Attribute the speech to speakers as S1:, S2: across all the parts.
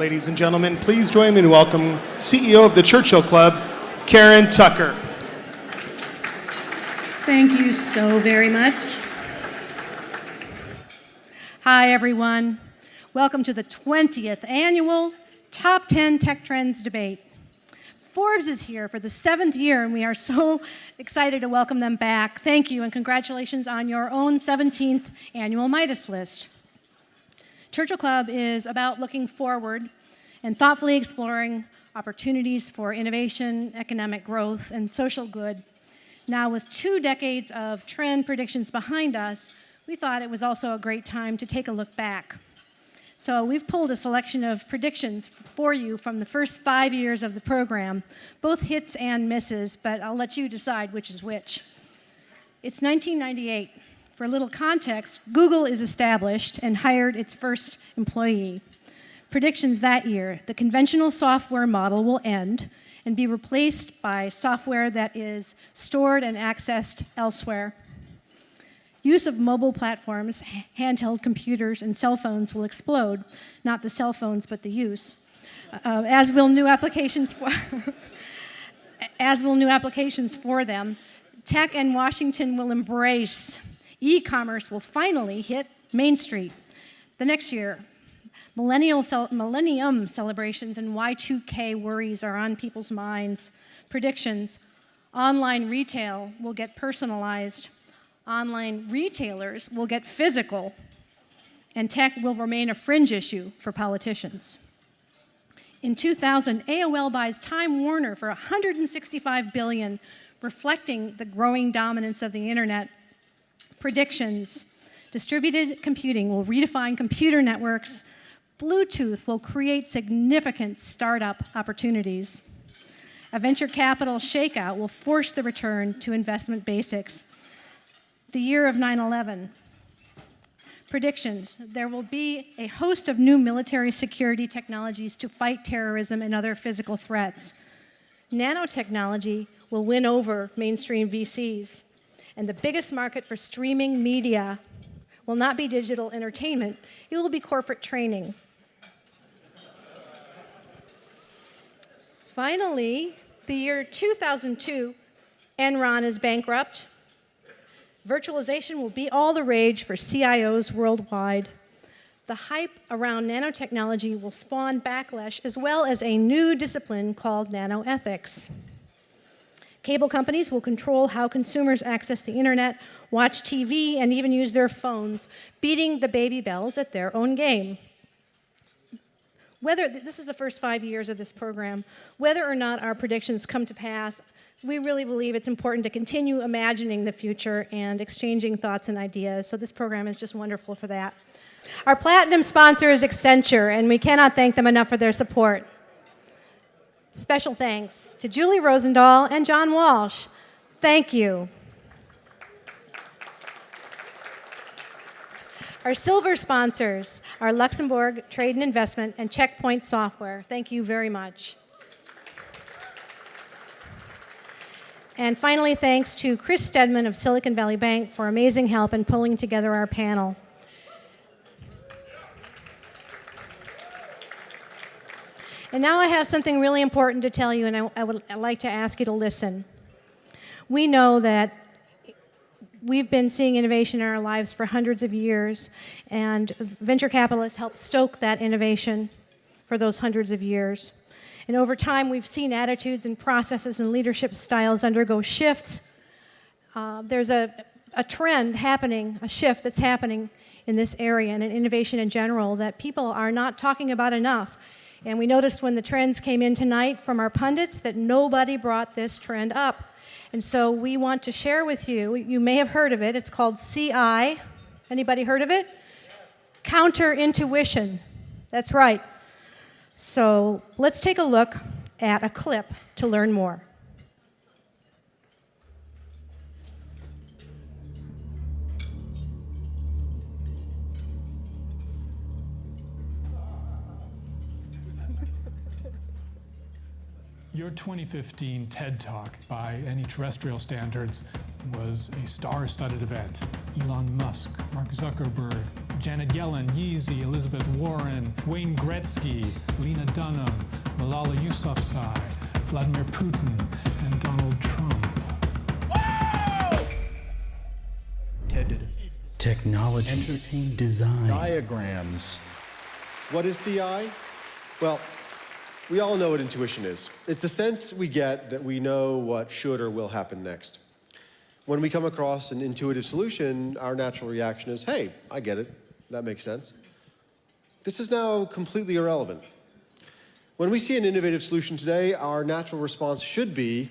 S1: Ladies and gentlemen, please join me to welcome CEO of the Churchill Club, Karen Tucker.
S2: Thank you so very much. Hi, everyone. Welcome to the 20th annual Top 10 Tech Trends Debate. Forbes is here for the 7th year, and we are so excited to welcome them back. Thank you, and congratulations on your own 17th annual Midas list. Churchill Club is about looking forward and thoughtfully exploring opportunities for innovation, economic growth, and social good. Now, with 2 decades of trend predictions behind us, we thought it was also a great time to take a look back. So we've pulled a selection of predictions for you from the first 5 years of the program, both hits and misses, but I'll let you decide which is which. It's 1998. For a little context, Google is established and hired its first employee. Predictions that year: the conventional software model will end and be replaced by software that is stored and accessed elsewhere. Use of mobile platforms, handheld computers, and cell phones will explode. Not the cell phones, but the use. As will new applications for them. Tech and Washington will embrace. E-commerce will finally hit Main Street. The next year, millennium celebrations and Y2K worries are on people's minds. Predictions: online retail will get personalized. Online retailers will get physical, and tech will remain a fringe issue for politicians. In 2000, AOL buys Time Warner for $165 billion, reflecting the growing dominance of the internet. Predictions: distributed computing will redefine computer networks. Bluetooth will create significant startup opportunities. A venture capital shakeout will force the return to investment basics. The year of 9/11. Predictions: there will be a host of new military security technologies to fight terrorism and other physical threats. Nanotechnology will win over mainstream VCs. And the biggest market for streaming media will not be digital entertainment, it will be corporate training. Finally, the year 2002, Enron is bankrupt. Virtualization will be all the rage for CIOs worldwide. The hype around nanotechnology will spawn backlash, as well as a new discipline called nanoethics. Cable companies will control how consumers access the internet, watch TV, and even use their phones, beating the baby bells at their own game. This is the first 5 years of this program. Whether or not our predictions come to pass, we really believe it's important to continue imagining the future and exchanging thoughts and ideas, so this program is just wonderful for that. Our platinum sponsor is Accenture, and we cannot thank them enough for their support. Special thanks to Julie Rosendahl and John Walsh. Thank you. Our silver sponsors are Luxembourg Trade and Investment and Checkpoint Software. Thank you very much. And finally, thanks to Chris Stedman of Silicon Valley Bank for amazing help in pulling together our panel. And now I have something really important to tell you, and I'd like to ask you to listen. We know that we've been seeing innovation in our lives for hundreds of years, and venture capitalists help stoke that innovation for those hundreds of years. And over time, we've seen attitudes and processes and leadership styles undergo shifts. There's a trend happening, a shift that's happening in this area and in innovation in general that people are not talking about enough. And we noticed when the trends came in tonight from our pundits that nobody brought this trend up. And so we want to share with you, you may have heard of it, it's called CI. Anybody heard of it? Counterintuition. That's right. So let's take a look at a clip to learn more.
S3: Your 2015 TED Talk, by any terrestrial standards, was a star-studded event. Elon Musk, Mark Zuckerberg, Janet Yellen, Yeezy, Elizabeth Warren, Wayne Gretzky, Lena Dunham, Malala Yousafzai, Vladimir Putin, and Donald Trump.
S4: Ted did it. Technology, entertainment, design, diagrams.
S5: What is CI? Well, we all know what intuition is. It's the sense we get that we know what should or will happen next. When we come across an intuitive solution, our natural reaction is, hey, I get it. That makes sense. This is now completely irrelevant. When we see an innovative solution today, our natural response should be,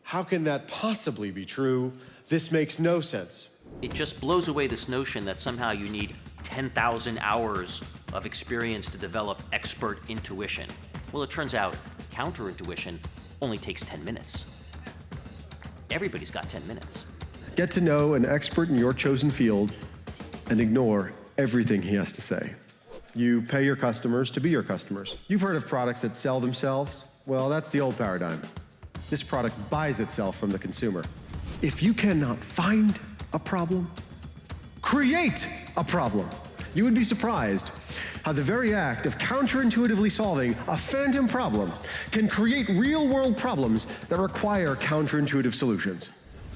S5: how can that possibly be true? This makes no sense.
S6: It just blows away this notion that somehow you need 10,000 hours of experience to develop expert intuition. Well, it turns out counterintuition only takes 10 minutes. Everybody's got 10 minutes.
S5: Get to know an expert in your chosen field and ignore everything he has to say. You pay your customers to be your customers. You've heard of products that sell themselves? Well, that's the old paradigm. This product buys itself from the consumer. If you cannot find a problem, create a problem. You would be surprised how the very act of counterintuitively solving a phantom problem can create real-world problems that require counterintuitive solutions.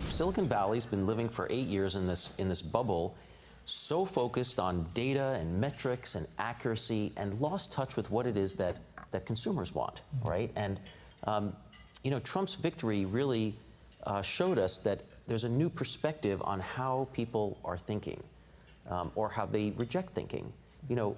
S7: Silicon Valley's been living for 8 years in this bubble, so focused on data and metrics and accuracy, and lost touch with what it is that consumers want, right? And you know, Trump's victory really showed us that there's a new perspective on how people are thinking, or how they reject thinking. You know,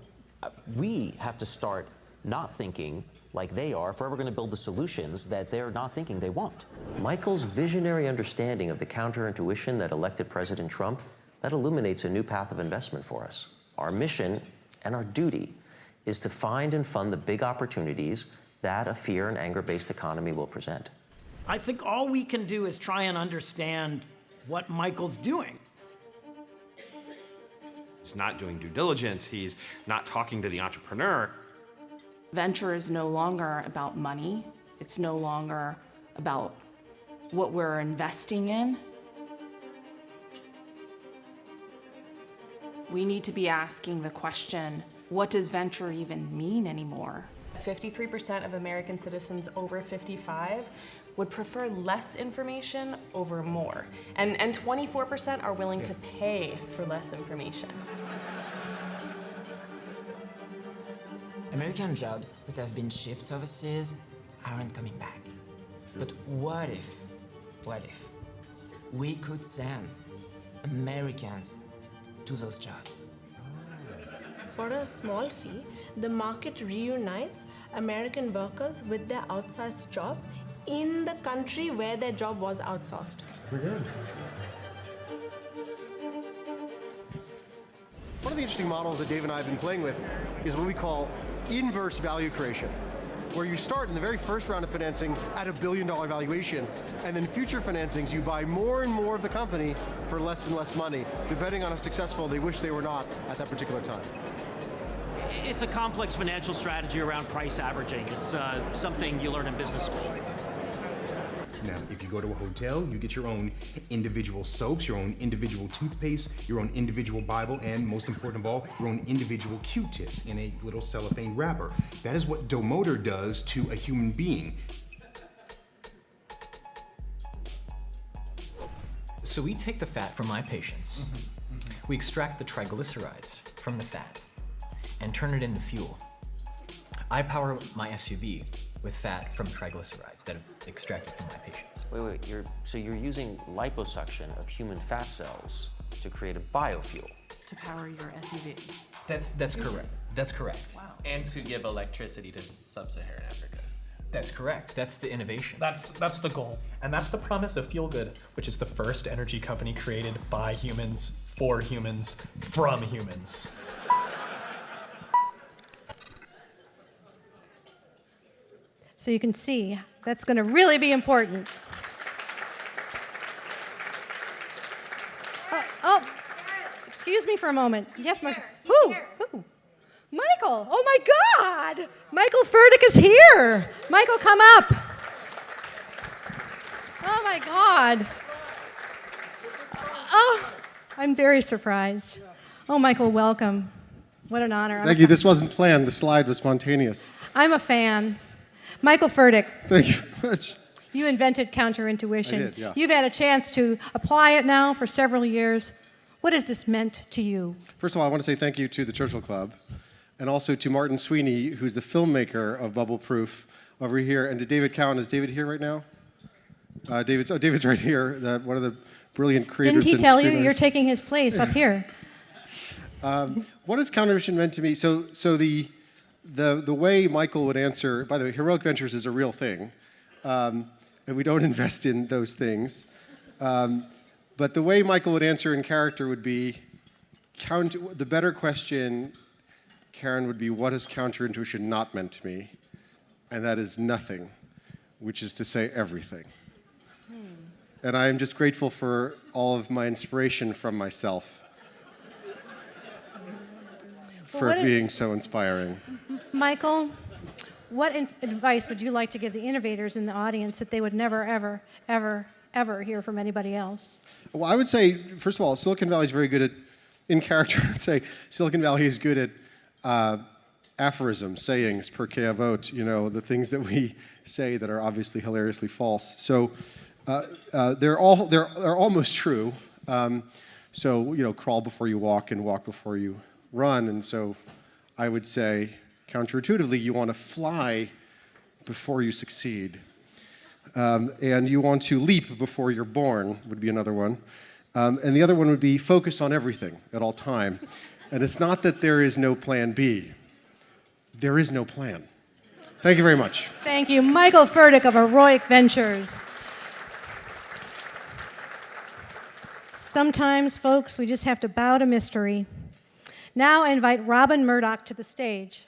S7: we have to start not thinking like they are if we're ever going to build the solutions that they're not thinking they want. Michael's visionary understanding of the counterintuition that elected President Trump, that illuminates a new path of investment for us. Our mission and our duty is to find and fund the big opportunities that a fear and anger-based economy will present.
S8: I think all we can do is try and understand what Michael's doing.
S9: He's not doing due diligence. He's not talking to the entrepreneur.
S10: Venture is no longer about money. It's no longer about what we're investing in. We need to be asking the question, what does venture even mean anymore?
S11: 53% of American citizens over 55 would prefer less information over more. And 24% are willing to pay for less information.
S12: American jobs that have been shipped overseas aren't coming back. But what if we could send Americans to those jobs?
S13: For a small fee, the market reunites American workers with their outsourced job in the country where their job was outsourced.
S5: We're good. One of the interesting models that Dave and I have been playing with is what we call inverse value creation, where you start in the very first round of financing at $1 billion valuation, and then future financings, you buy more and more of the company for less and less money, depending on how successful they wish they were not at that particular time.
S6: It's a complex financial strategy around price averaging. It's something you learn in business school.
S14: Now, if you go to a hotel, you get your own individual soaps, your own individual toothpaste, your own individual Bible, and most important of all, your own individual Q-tips in a little cellophane wrapper. That is what Domotor does to a human being.
S15: So we take the fat from my patients. We extract the triglycerides from the fat and turn it into fuel. I power my SUV with fat from triglycerides that are extracted from my patients.
S7: Wait, so you're using liposuction of human fat cells to create a biofuel?
S10: To power your SUV.
S15: That's correct. That's correct.
S10: Wow.
S16: And to give electricity to sub-Saharan Africa.
S15: That's correct. That's the innovation.
S17: That's the goal. And that's the promise of Feel Good, which is the first energy company created by humans, for humans, from humans.
S2: So you can see that's going to really be important. Oh, excuse me for a moment. Yes, Marcia. Who? Michael. Oh my God. Michael Furtick is here. Michael, come up. Oh my God. Oh, I'm very surprised. Oh, Michael, welcome. What an honor.
S18: Thank you. This wasn't planned. The slide was spontaneous.
S2: I'm a fan. Michael Furtick.
S18: Thank you very much.
S2: You invented counterintuition.
S18: I did, yeah.
S2: You've had a chance to apply it now for several years. What has this meant to you?
S18: First of all, I want to say thank you to the Churchill Club, and also to Martin Sweeney, who's the filmmaker of Bubble Proof over here, and to David Cowan. Is David here right now? David's right here, one of the brilliant creators.
S2: Didn't he tell you
S18: screenwriters.
S2: you're taking his place up here?
S18: What has counterintuition meant to me? So the way Michael would answer, by the way, Heroic Ventures is a real thing, and we don't invest in those things. But the way Michael would answer in character would be, the better question, Karen, would be, what has counterintuition not meant to me? And that is nothing, which is to say everything. And I am just grateful for all of my inspiration from myself for being so inspiring.
S2: Michael, what advice would you like to give the innovators in the audience that they would never, ever, ever, ever hear from anybody else?
S18: Well, I would say, first of all, Silicon Valley is very good at, in character, I'd say Silicon Valley is good at aphorisms, sayings, per que vote, the things that we say that are obviously hilariously false. So they're almost true. So, crawl before you walk and walk before you run. And so I would say, counterintuitively, you want to fly before you succeed. And you want to leap before you're born, would be another one. And the other one would be focus on everything at all time. And it's not that there is no plan B. There is no plan. Thank you very much.
S2: Thank you. Michael Furtick of Heroic Ventures. Sometimes, folks, we just have to bow to mystery. Now I invite Robin Murdoch to the stage.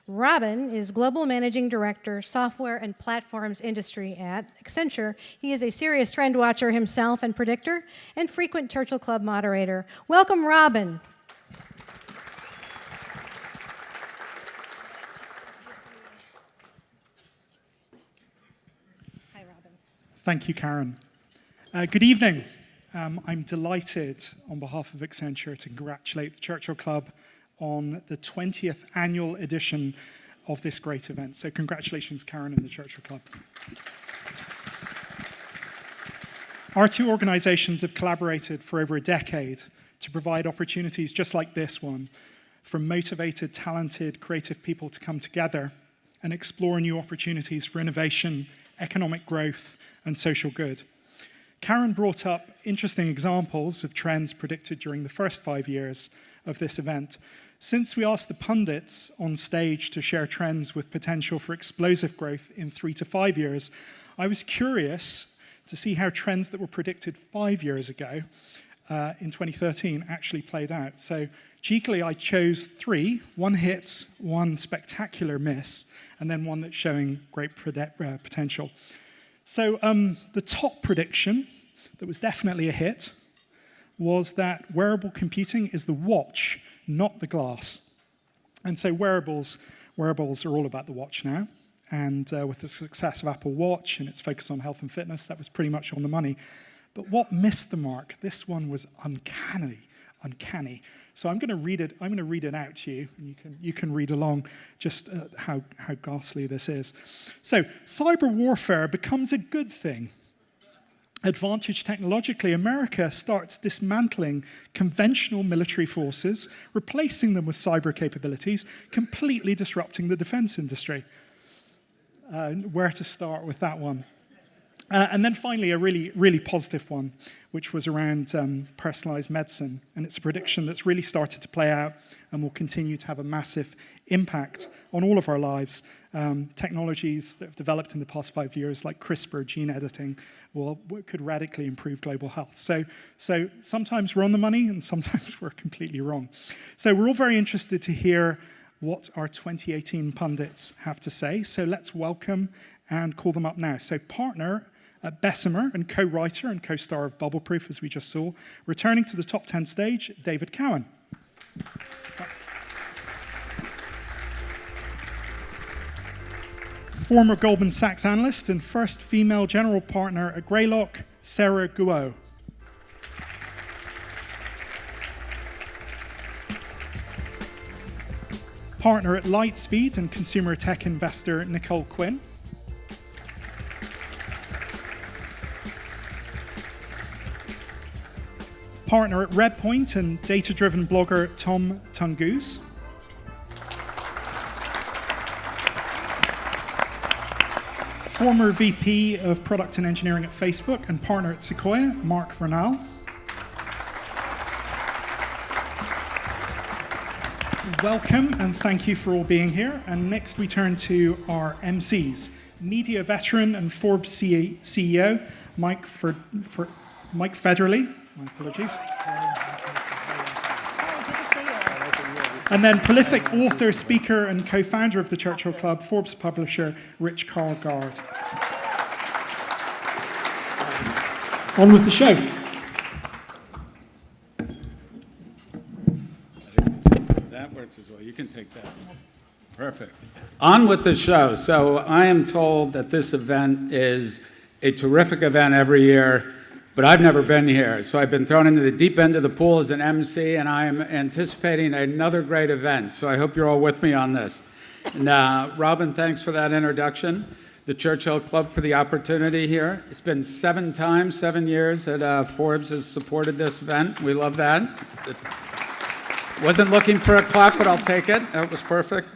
S2: Robin is Global Managing Director, Software and Platforms Industry at Accenture. He is a serious trend watcher himself and predictor, and frequent Churchill Club moderator. Welcome, Robin. Hi, Robin.
S19: Thank you, Karen. Good evening. I'm delighted, on behalf of Accenture, to congratulate the Churchill Club on the 20th annual edition of this great event. So congratulations, Karen and the Churchill Club. Our two organizations have collaborated for over a decade to provide opportunities just like this one for motivated, talented, creative people to come together and explore new opportunities for innovation, economic growth, and social good. Karen brought up interesting examples of trends predicted during the first 5 years of this event. Since we asked the pundits on stage to share trends with potential for explosive growth in 3 to 5 years, I was curious to see how trends that were predicted 5 years ago in 2013 actually played out. So cheekily, I chose 3, one hit, one spectacular miss, and then one that's showing great potential. So the top prediction that was definitely a hit was that wearable computing is the watch, not the glass. And so wearables are all about the watch now. And with the success of Apple Watch and its focus on health and fitness, that was pretty much on the money. But what missed the mark? This one was uncanny. So I'm going to read it out to you, and you can read along just how ghastly this is. So cyber warfare becomes a good thing. Advantage technologically, America starts dismantling conventional military forces, replacing them with cyber capabilities, completely disrupting the defense industry. Where to start with that one? And then finally, a really, really positive one, which was around personalized medicine. And it's a prediction that's really started to play out and will continue to have a massive impact on all of our lives. Technologies that have developed in the past 5 years, like CRISPR, gene editing, could radically improve global health. So sometimes we're on the money and sometimes we're completely wrong. So we're all very interested to hear what our 2018 pundits have to say. So let's welcome and call them up now. So partner at Bessemer and co-writer and co-star of Bubble Proof, as we just saw, returning to the top 10 stage, David Cowan. Former Goldman Sachs analyst and first female general partner at Greylock, Sarah Guo. Partner at Lightspeed and consumer tech investor Nicole Quinn. Partner at Redpoint and data-driven blogger Tunguz. Former VP of Product and Engineering at Facebook and partner at Sequoia, Vernal. Welcome and thank you for all being here. And next we turn to our MCs. Media veteran and Forbes CEO, Mike Federley. My apologies. And then prolific author, speaker, and co-founder of the Churchill Club, Forbes publisher, Rich Carlgard. On with the show.
S20: That works as well. You can take that. Perfect. On with the show. So I am told that this event is a terrific event every year, but I've never been here. So I've been thrown into the deep end of the pool as an MC, and I am anticipating another great event. So I hope you're all with me on this. And Robin, thanks for that introduction. The Churchill Club for the opportunity here. It's been 7 years that Forbes has supported this event. We love that. Wasn't looking for a clap, but I'll take it. That was perfect.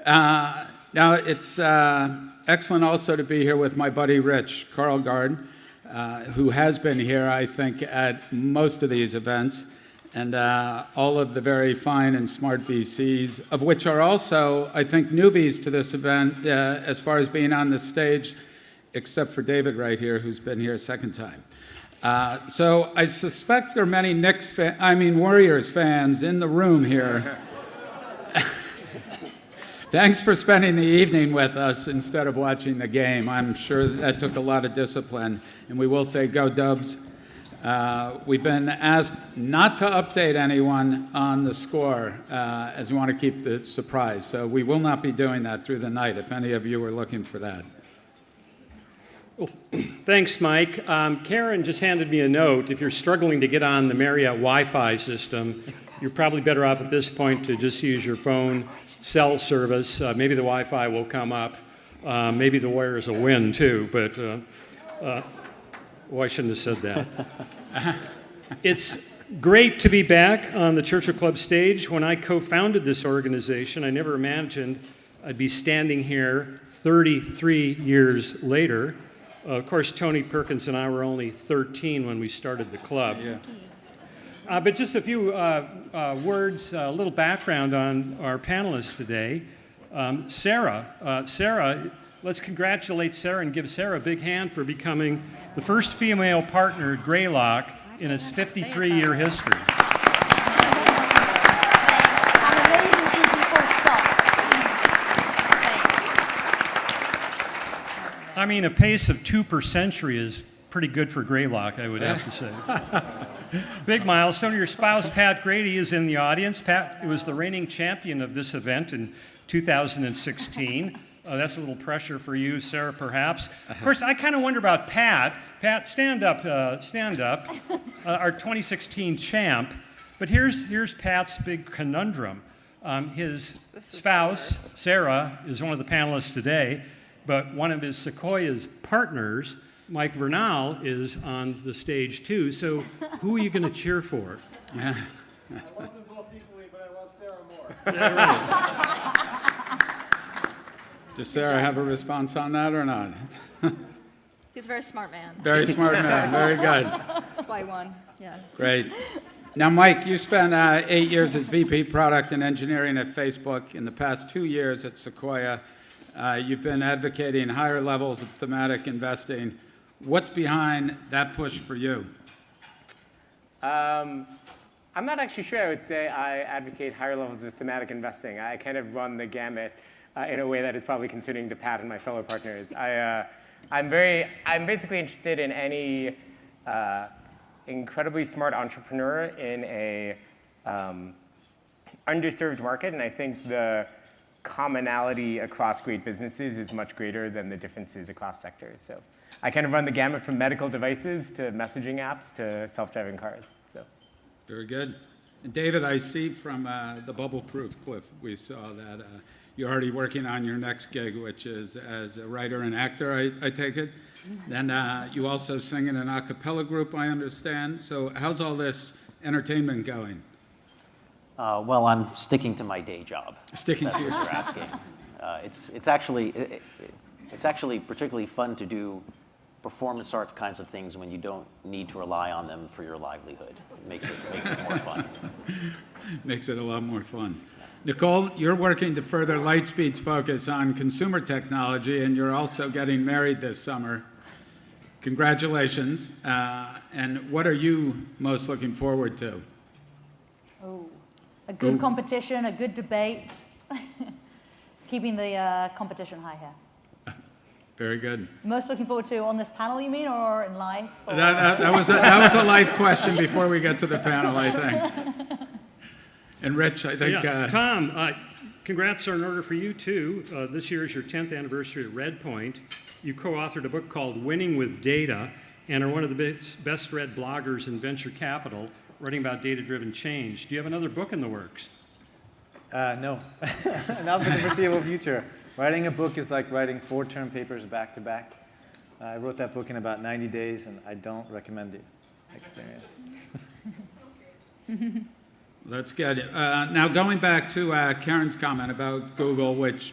S20: Now, it's excellent also to be here with my buddy Rich Carlgard, who has been here, I think, at most of these events, and all of the very fine and smart VCs, of which are also, I think, newbies to this event as far as being on the stage, except for David right here, who's been here a second time. So I suspect there are many Warriors fans in the room here. Thanks for spending the evening with us instead of watching the game. I'm sure that took a lot of discipline, and we will say go Dubs. We've been asked not to update anyone on the score, as we want to keep the surprise. So we will not be doing that through the night, if any of you are looking for that.
S21: Well, thanks, Mike. Karen just handed me a note. If you're struggling to get on the Marriott Wi-Fi system, you're probably better off at this point to just use your phone cell service. Maybe the Wi-Fi will come up. Maybe the Warriors will win, too. But I shouldn't have said that. It's great to be back on the Churchill Club stage. When I co-founded this organization, I never imagined I'd be standing here 33 years later. Of course, Tony Perkins and I were only 13 when we started the club. Yeah. But just a few words, a little background on our panelists today. Sarah, let's congratulate Sarah and give Sarah a big hand for becoming the first female partner at Greylock in its 53-year history. I mean, a pace of 2 per century is pretty good for Greylock, I would have to say. Big milestone. Your spouse, Pat Grady, is in the audience. Pat was the reigning champion of this event in 2016. That's a little pressure for you, Sarah, perhaps. Of course, I kind of wonder about Pat. Pat, stand up, our 2016 champ. But here's Pat's big conundrum. His spouse, Sarah, is one of the panelists today, but one of his Sequoia's partners, Mike Vernal, is on the stage too. So who are you going to cheer for?
S20: Yeah.
S22: I love them both equally, but I love Sarah more.
S20: Yeah, right. Does Sarah have a response on that or not?
S23: He's a very smart man.
S20: Very smart man. Very good.
S23: That's why I won. Yeah.
S20: Great. Now, Mike, you spent 8 years as VP Product and Engineering at Facebook. In the past 2 years at Sequoia, you've been advocating higher levels of thematic investing. What's behind that push for you?
S24: I'm not actually sure I would say I advocate higher levels of thematic investing. I kind of run the gamut in a way that is probably concerning to Pat and my fellow partners. I'm basically interested in any incredibly smart entrepreneur in a underserved market, and I think the commonality across great businesses is much greater than the differences across sectors. So I kind of run the gamut from medical devices to messaging apps to self-driving cars. So.
S20: Very good. And David, I see from the bubble-proof clip, we saw that you're already working on your next gig, which is as a writer and actor, I take it. Then you also sing in an a cappella group, I understand. So how's all this entertainment going?
S6: Well, I'm sticking to my day job.
S20: Sticking to your
S6: That's what you're asking. It's actually particularly fun to do performance art kinds of things when you don't need to rely on them for your livelihood. It makes it more fun.
S20: Makes it a lot more fun. Nicole, you're working to further Lightspeed's focus on consumer technology, and you're also getting married this summer. Congratulations. And what are you most looking forward to?
S1: Oh, a good competition, a good debate. Keeping the competition high here.
S20: Very good.
S1: Most looking forward to on this panel, you mean, or in life? Or?
S20: That was a life question before we get to the panel, I think. And Rich, I think...
S21: Tom, congrats are in order for you, too. This year is your 10th anniversary at Redpoint. You co-authored a book called Winning with Data and are one of the best-read bloggers in venture capital, writing about data-driven change. Do you have another book in the works?
S22: No, not for the foreseeable future. Writing a book is like writing 4 term papers back to back. I wrote that book in about 90 days, and I don't recommend the experience.
S20: That's good. Now, going back to Karen's comment about Google, which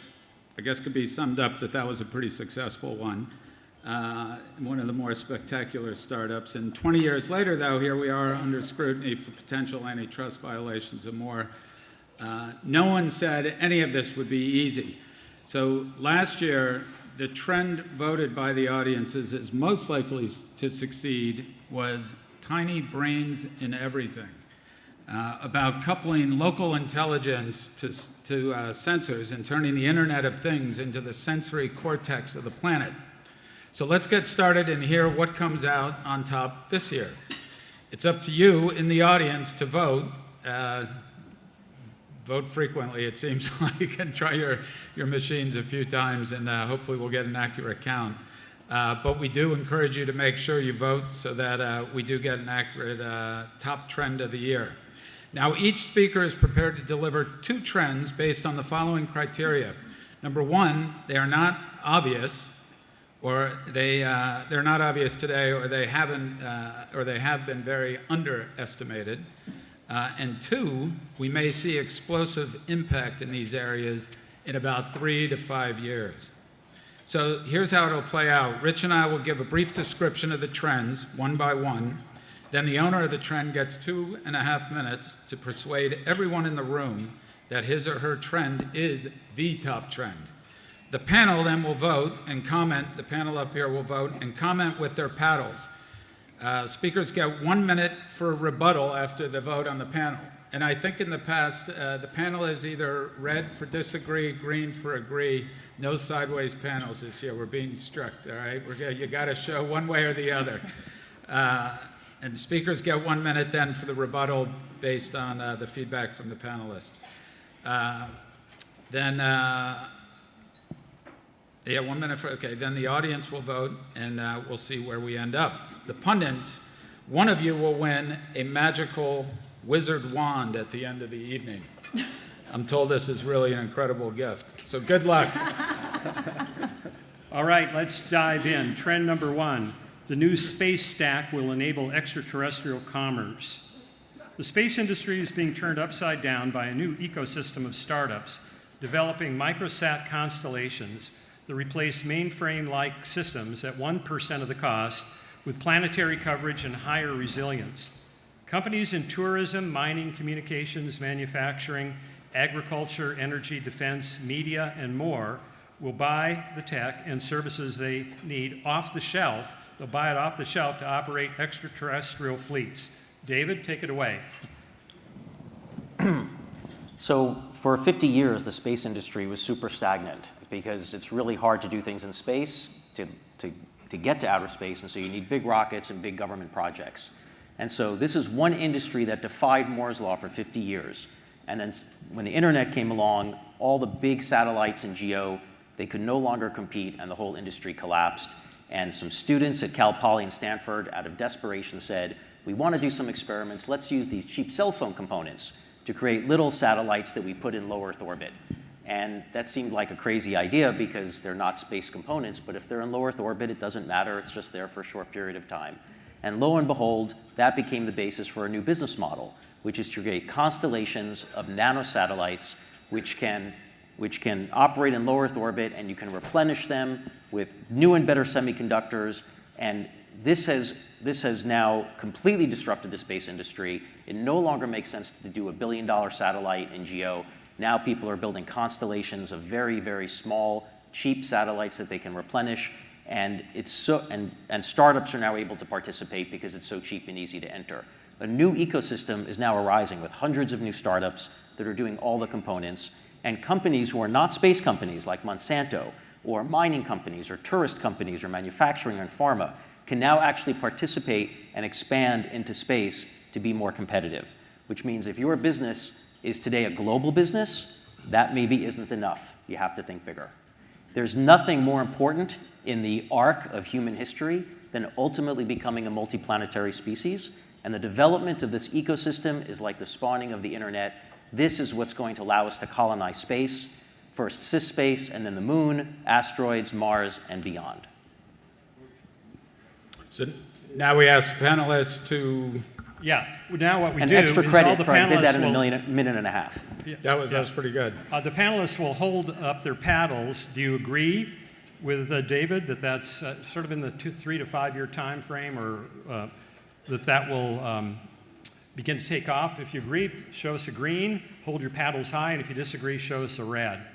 S20: I guess could be summed up that was a pretty successful one, one of the more spectacular startups. And 20 years later, though, here we are under scrutiny for potential antitrust violations and more. No one said any of this would be easy. So last year, the trend voted by the audiences as most likely to succeed was tiny brains in everything. About coupling local intelligence to sensors and turning the Internet of Things into the sensory cortex of the planet. So let's get started and hear what comes out on top this year. It's up to you in the audience to vote. Vote frequently, it seems like, and try your machines a few times, and hopefully we'll get an accurate count. But we do encourage you to make sure you vote so that we do get an accurate top trend of the year. Now, each speaker is prepared to deliver 2 trends based on the following criteria. Number 1, they are not obvious, or they're not obvious today, or they have been very underestimated. And 2, we may see explosive impact in these areas in about 3 to 5 years. So here's how it'll play out. Rich and I will give a brief description of the trends, one by one. Then the owner of the trend gets 2.5 minutes to persuade everyone in the room that his or her trend is the top trend. The panel then will vote and comment. The panel up here will vote and comment with their paddles. Speakers get 1 minute for rebuttal after the vote on the panel. And I think in the past, the panel is either red for disagree, green for agree. No sideways panels this year. We're being strict, all right? You got to show one way or the other. And speakers get 1 minute then for the rebuttal based on the feedback from the panelists. Then 1 minute for, okay, then the audience will vote and we'll see where we end up. The pundits, one of you will win a magical wizard wand at the end of the evening. I'm told this is really an incredible gift. So good luck.
S21: All right, let's dive in. Trend number 1, the new space stack will enable extraterrestrial commerce. The space industry is being turned upside down by a new ecosystem of startups developing microsat constellations that replace mainframe-like systems at 1% of the cost with planetary coverage and higher resilience. Companies in tourism, mining, communications, manufacturing, agriculture, energy, defense, media, and more will buy the tech and services they need off the shelf. They'll buy it off the shelf to operate extraterrestrial fleets. David, take it away.
S6: So for 50 years, the space industry was super stagnant because it's really hard to do things in space, to get to outer space, and so you need big rockets and big government projects. And so this is one industry that defied Moore's law for 50 years. And then when the internet came along, all the big satellites in geo, they could no longer compete, and the whole industry collapsed. And some students at Cal Poly and Stanford, out of desperation, said, we want to do some experiments. Let's use these cheap cell phone components to create little satellites that we put in low Earth orbit. And that seemed like a crazy idea because they're not space components, but if they're in low Earth orbit, it doesn't matter. It's just there for a short period of time. And lo and behold, that became the basis for a new business model, which is to create constellations of nanosatellites which can operate in low Earth orbit, and you can replenish them with new and better semiconductors. And this has now completely disrupted the space industry. It no longer makes sense to do $1 billion satellite in GEO. Now people are building constellations of very, very small, cheap satellites that they can replenish. And startups are now able to participate because it's so cheap and easy to enter. A new ecosystem is now arising with hundreds of new startups that are doing all the components. And companies who are not space companies like Monsanto, or mining companies, or tourist companies, or manufacturing and pharma, can now actually participate and expand into space to be more competitive. Which means if your business is today a global business, that maybe isn't enough. You have to think bigger. There's nothing more important in the arc of human history than ultimately becoming a multiplanetary species. And the development of this ecosystem is like the spawning of the internet. This is what's going to allow us to colonize space, first cis-space, and then the moon, asteroids, Mars, and beyond.
S20: So now we ask panelists to...
S19: Yeah, now what we
S20: and
S19: do
S20: extra
S19: is
S20: credit
S19: all the
S20: for I did that in
S19: panelists
S20: a minute and a half.
S19: Yeah,
S20: that was pretty good.
S19: The panelists will hold up their paddles. Do you agree with David that that's sort of in the 3 to 5 year time frame, or that will begin to take off? If you agree, show us a green, hold your paddles high, and if you disagree, show us a red.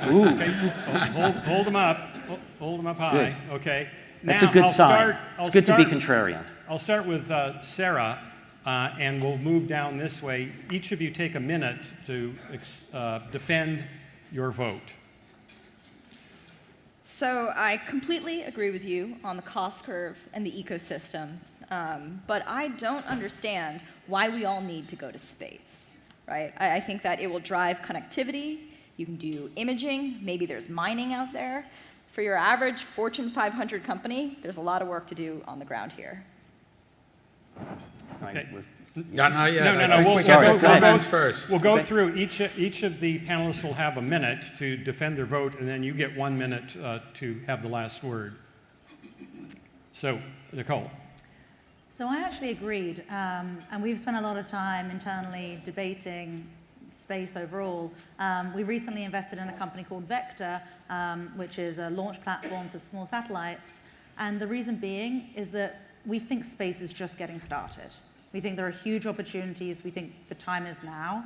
S6: Ooh.
S19: Okay. Hold them up. Hold them up high.
S6: Good.
S19: Okay.
S6: That's
S19: now,
S6: a good sign. It's good to be contrarian.
S19: I'll start with Sarah, and we'll move down this way. Each of you take a minute to defend your vote.
S23: So I completely agree with you on the cost curve and the ecosystems, but I don't understand why we all need to go to space, right? I think that it will drive connectivity. You can do imaging. Maybe there's mining out there. For your average Fortune 500 company, there's a lot of work to do on the ground here.
S19: Okay.
S20: Not yet.
S19: No. We'll go
S20: Okay.
S19: through. Each of the panelists will have a minute to defend their vote, and then you get 1 minute to have the last word. So, Nicole.
S1: So I actually agreed, and we've spent a lot of time internally debating space overall. We recently invested in a company called Vector, which is a launch platform for small satellites. And the reason being is that we think space is just getting started. We think there are huge opportunities. We think the time is now.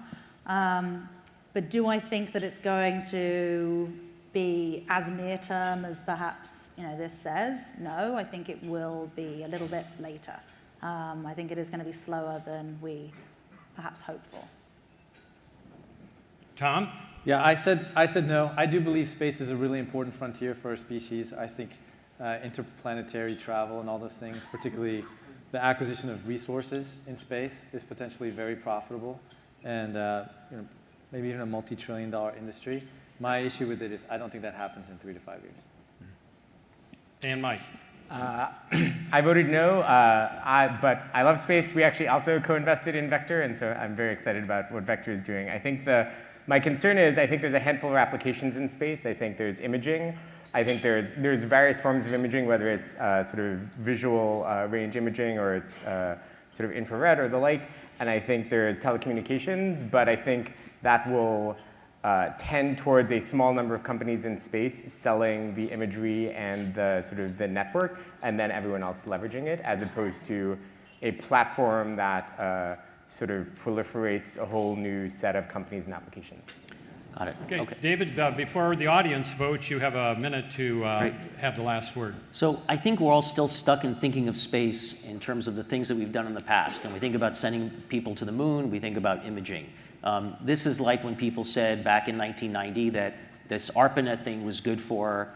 S1: But do I think that it's going to be as near term as perhaps this says? No, I think it will be a little bit later. I think it is going to be slower than we perhaps hoped for.
S19: Tom?
S22: Yeah, I said no. I do believe space is a really important frontier for our species. I think interplanetary travel and all those things, particularly the acquisition of resources in space, is potentially very profitable, and maybe even a multi-trillion-dollar industry. My issue with it is I don't think that happens in 3 to 5 years.
S19: And Mike?
S24: I voted no, but I love space. We actually also co-invested in Vector, and so I'm very excited about what Vector is doing. I think my concern is I think there's a handful of applications in space. I think there's imaging. I think there's various forms of imaging, whether it's sort of visual range imaging or it's sort of infrared or the like. And I think there's telecommunications, but I think that will tend towards a small number of companies in space selling the imagery and the sort of the network, and then everyone else leveraging it, as opposed to a platform that sort of proliferates a whole new set of companies and applications.
S6: Got it.
S19: Okay. David, before the audience votes, you have a minute to have the last word.
S6: So I think we're all still stuck in thinking of space in terms of the things that we've done in the past. And we think about sending people to the moon. We think about imaging. This is like when people said back in 1990 that this ARPANET thing was good for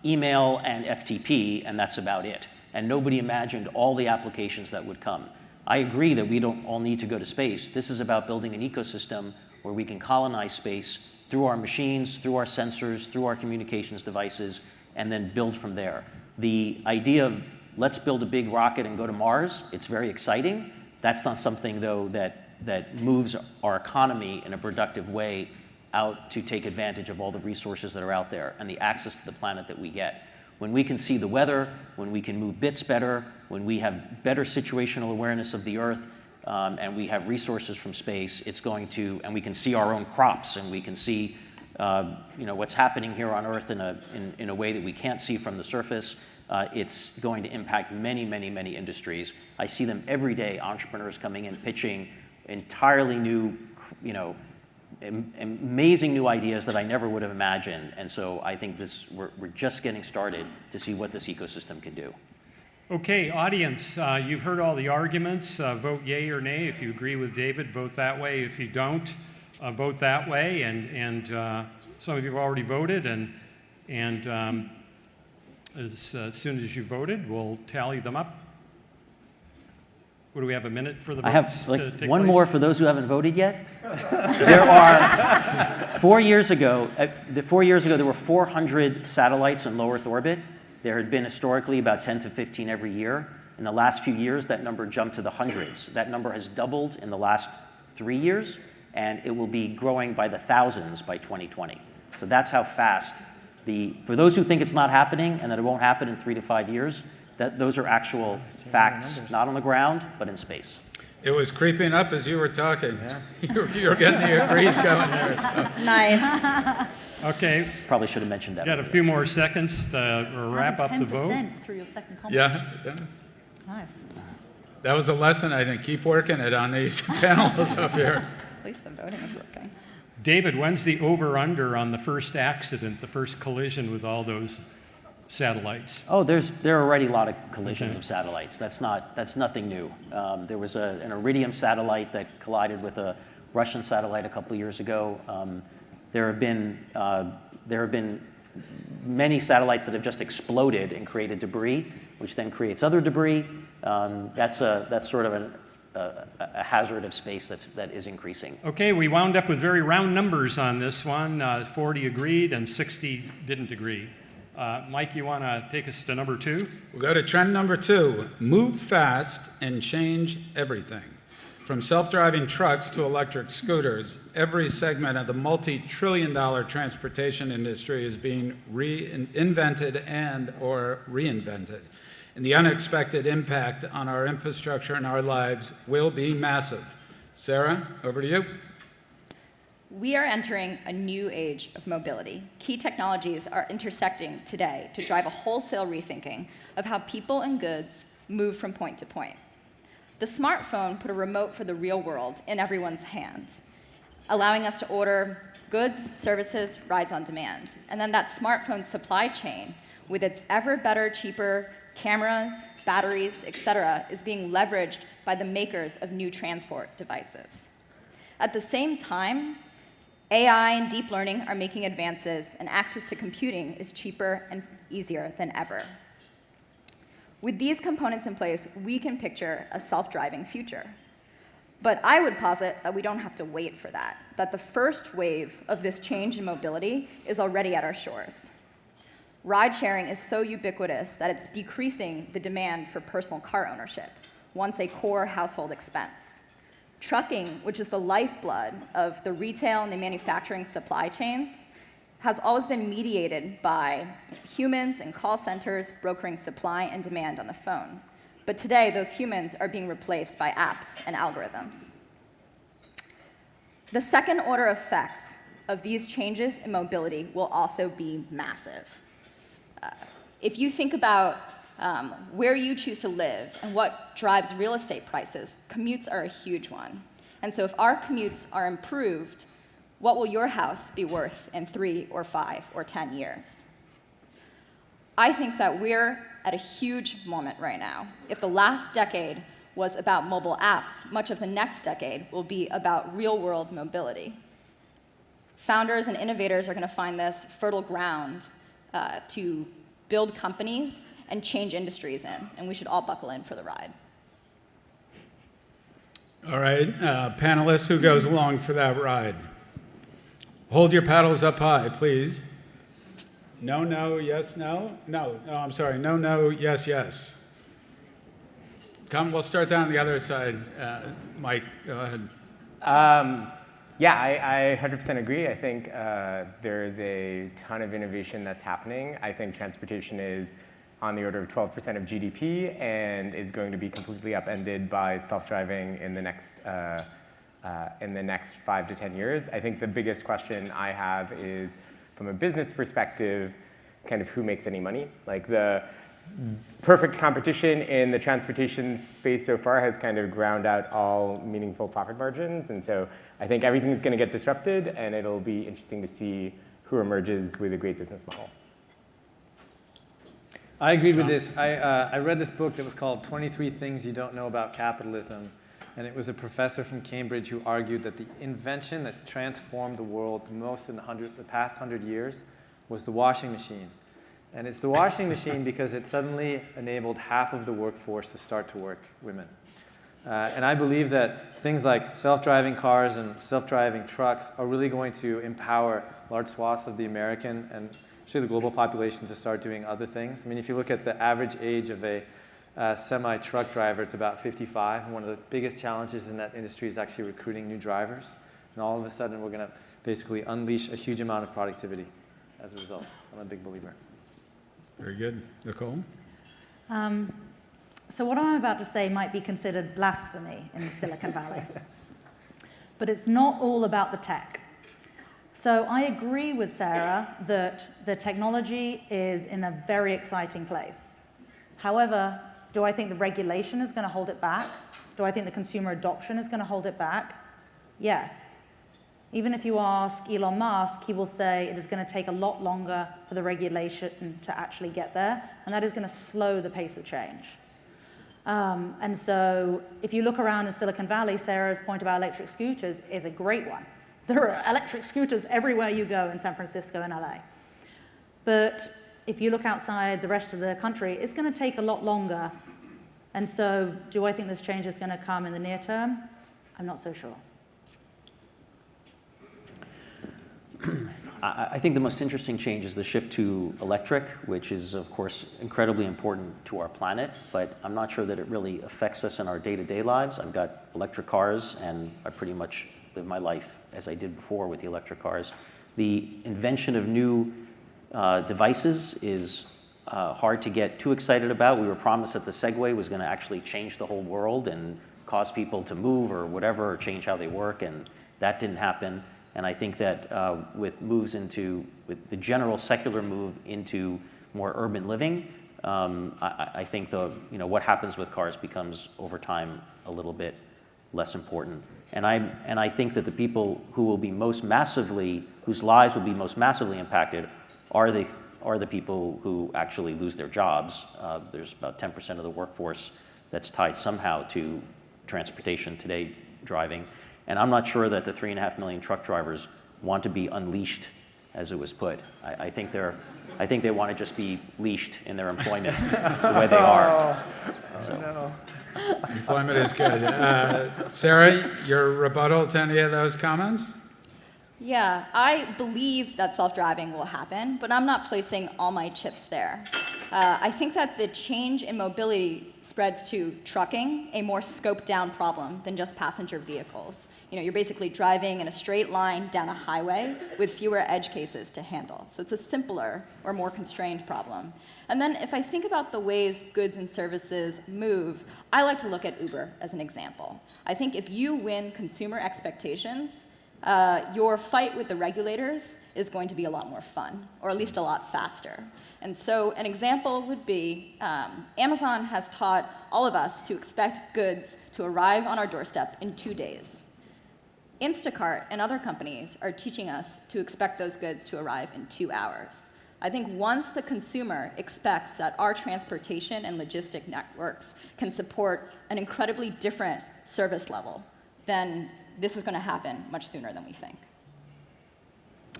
S6: email and FTP, and that's about it. And nobody imagined all the applications that would come. I agree that we don't all need to go to space. This is about building an ecosystem where we can colonize space through our machines, through our sensors, through our communications devices, and then build from there. The idea of let's build a big rocket and go to Mars, it's very exciting. That's not something, though, that moves our economy in a productive way out to take advantage of all the resources that are out there and the access to the planet that we get. When we can see the weather, when we can move bits better, when we have better situational awareness of the Earth, and we have resources from space, it's going to, and we can see our own crops, and we can see what's happening here on Earth in a way that we can't see from the surface. It's going to impact many, many, many industries. I see them every day, entrepreneurs coming in, pitching entirely new, amazing new ideas that I never would have imagined. And so I think we're just getting started to see what this ecosystem can do.
S21: Okay, audience, you've heard all the arguments. Vote yay or nay. If you agree with David, vote that way. If you don't, vote that way. And some of you have already voted, and as soon as you voted, we'll tally them up. What do we have, a minute for the votes?
S6: I have like
S21: to take
S6: one
S21: place?
S6: more for those who haven't voted yet. There are 4 years ago. 4 years ago, there were 400 satellites in low Earth orbit. There had been historically about 10 to 15 every year. In the last few years, that number jumped to the hundreds. That number has doubled in the last 3 years, and it will be growing by the thousands by 2020. So that's how fast for those who think it's not happening and that it won't happen in 3 to 5 years, those are actual facts, not on the ground, but in space.
S20: It was creeping up as you were talking. Yeah. you were getting the agrees going there. So.
S1: Nice.
S21: Okay.
S6: Probably should have mentioned that.
S21: Got a few more seconds to wrap up the vote.
S1: 10% through your second comment.
S20: Yeah.
S1: Nice.
S20: That was a lesson, I think. Keep working it on these panels up here.
S23: At least the voting is working.
S21: David, when's the over-under on the first accident, the first collision with all those satellites?
S6: Oh, there are already a lot of collisions of satellites. That's nothing new. There was an Iridium satellite that collided with a Russian satellite a couple of years ago. There have been many satellites that have just exploded and created debris, which then creates other debris. That's sort of a hazard of space that is increasing.
S21: Okay, we wound up with very round numbers on this one. 40 agreed and 60 didn't agree. Mike, you want to take us to number 2?
S20: We'll go to trend number 2. Move fast and change everything. From self-driving trucks to electric scooters, every segment of the multi-trillion-dollar transportation industry is being reinvented and/or reinvented. And the unexpected impact on our infrastructure and our lives will be massive. Sarah, over to you.
S23: We are entering a new age of mobility. Key technologies are intersecting today to drive a wholesale rethinking of how people and goods move from point to point. The smartphone put a remote for the real world in everyone's hand, allowing us to order goods, services, rides on demand. And then that smartphone supply chain, with its ever better, cheaper cameras, batteries, etc., is being leveraged by the makers of new transport devices. At the same time, AI and deep learning are making advances, and access to computing is cheaper and easier than ever. With these components in place, we can picture a self-driving future. But I would posit that we don't have to wait for that the first wave of this change in mobility is already at our shores. Ride-sharing is so ubiquitous that it's decreasing the demand for personal car ownership, once a core household expense. Trucking, which is the lifeblood of the retail and the manufacturing supply chains, has always been mediated by humans and call centers brokering supply and demand on the phone. But today, those humans are being replaced by apps and algorithms. The second order effects of these changes in mobility will also be massive. If you think about where you choose to live and what drives real estate prices, commutes are a huge one. And so if our commutes are improved, what will your house be worth in 3 or 5 or 10 years? I think that we're at a huge moment right now. If the last decade was about mobile apps, much of the next decade will be about real-world mobility. Founders and innovators are going to find this fertile ground to build companies and change industries in, and we should all buckle in for the ride.
S20: All right, panelists, who goes along for that ride? Hold your paddles up high, please. No, no, yes, no? No, I'm sorry. No, no, yes, yes. We'll start down the other side. Mike, go ahead.
S24: Yeah, I 100% agree. I think there is a ton of innovation that's happening. I think transportation is on the order of 12% of GDP and is going to be completely upended by self-driving in the next 5 to 10 years. I think the biggest question I have is, from a business perspective, kind of who makes any money? Like, the perfect competition in the transportation space so far has kind of ground out all meaningful profit margins. And so I think everything is going to get disrupted, and it'll be interesting to see who emerges with a great business model.
S22: I agreed with this. I read this book that was called 23 Things You Don't Know About Capitalism. And it was a professor from Cambridge who argued that the invention that transformed the world the most in the past 100 years was the washing machine. And it's the washing machine because it suddenly enabled half of the workforce to start to work, women. And I believe that things like self-driving cars and self-driving trucks are really going to empower large swaths of the American and actually the global population to start doing other things. I mean, if you look at the average age of a semi-truck driver, it's about 55. And one of the biggest challenges in that industry is actually recruiting new drivers. And all of a sudden, we're going to basically unleash a huge amount of productivity as a result. I'm a big believer.
S20: Very good. Nicole?
S1: So what I'm about to say might be considered blasphemy in Silicon Valley. But it's not all about the tech. So I agree with Sarah that the technology is in a very exciting place. However, do I think the regulation is going to hold it back? Do I think the consumer adoption is going to hold it back? Yes. Even if you ask Elon Musk, he will say it is going to take a lot longer for the regulation to actually get there, and that is going to slow the pace of change. And so if you look around in Silicon Valley, Sarah's point about electric scooters is a great one. There are electric scooters everywhere you go in San Francisco and LA. But if you look outside the rest of the country, it's going to take a lot longer. And so do I think this change is going to come in the near term? I'm not so sure.
S6: I think the most interesting change is the shift to electric, which is, of course, incredibly important to our planet, but I'm not sure that it really affects us in our day-to-day lives. I've got electric cars, and I pretty much live my life as I did before with the electric cars. The invention of new devices is hard to get too excited about. We were promised that the Segway was going to actually change the whole world and cause people to move or whatever, or change how they work, and that didn't happen. And I think that with the general secular move into more urban living, I think what happens with cars becomes over time a little bit less important. And I think that the people who will be whose lives will be most massively impacted are the people who actually lose their jobs. There's about 10% of the workforce that's tied somehow to transportation today, driving. And I'm not sure that the 3.5 million truck drivers want to be unleashed, as it was put. I think they want to just be leashed in their employment the way they are.
S20: Employment is good. Sarah, your rebuttal to any of those comments?
S23: Yeah, I believe that self-driving will happen, but I'm not placing all my chips there. I think that the change in mobility spreads to trucking, a more scoped-down problem than just passenger vehicles. You're basically driving in a straight line down a highway with fewer edge cases to handle. So it's a simpler or more constrained problem. And then if I think about the ways goods and services move, I like to look at Uber as an example. I think if you win consumer expectations, your fight with the regulators is going to be a lot more fun, or at least a lot faster. And so an example would be Amazon has taught all of us to expect goods to arrive on our doorstep in 2 days. Instacart and other companies are teaching us to expect those goods to arrive in 2 hours. I think once the consumer expects that our transportation and logistic networks can support an incredibly different service level, then this is going to happen much sooner than we think.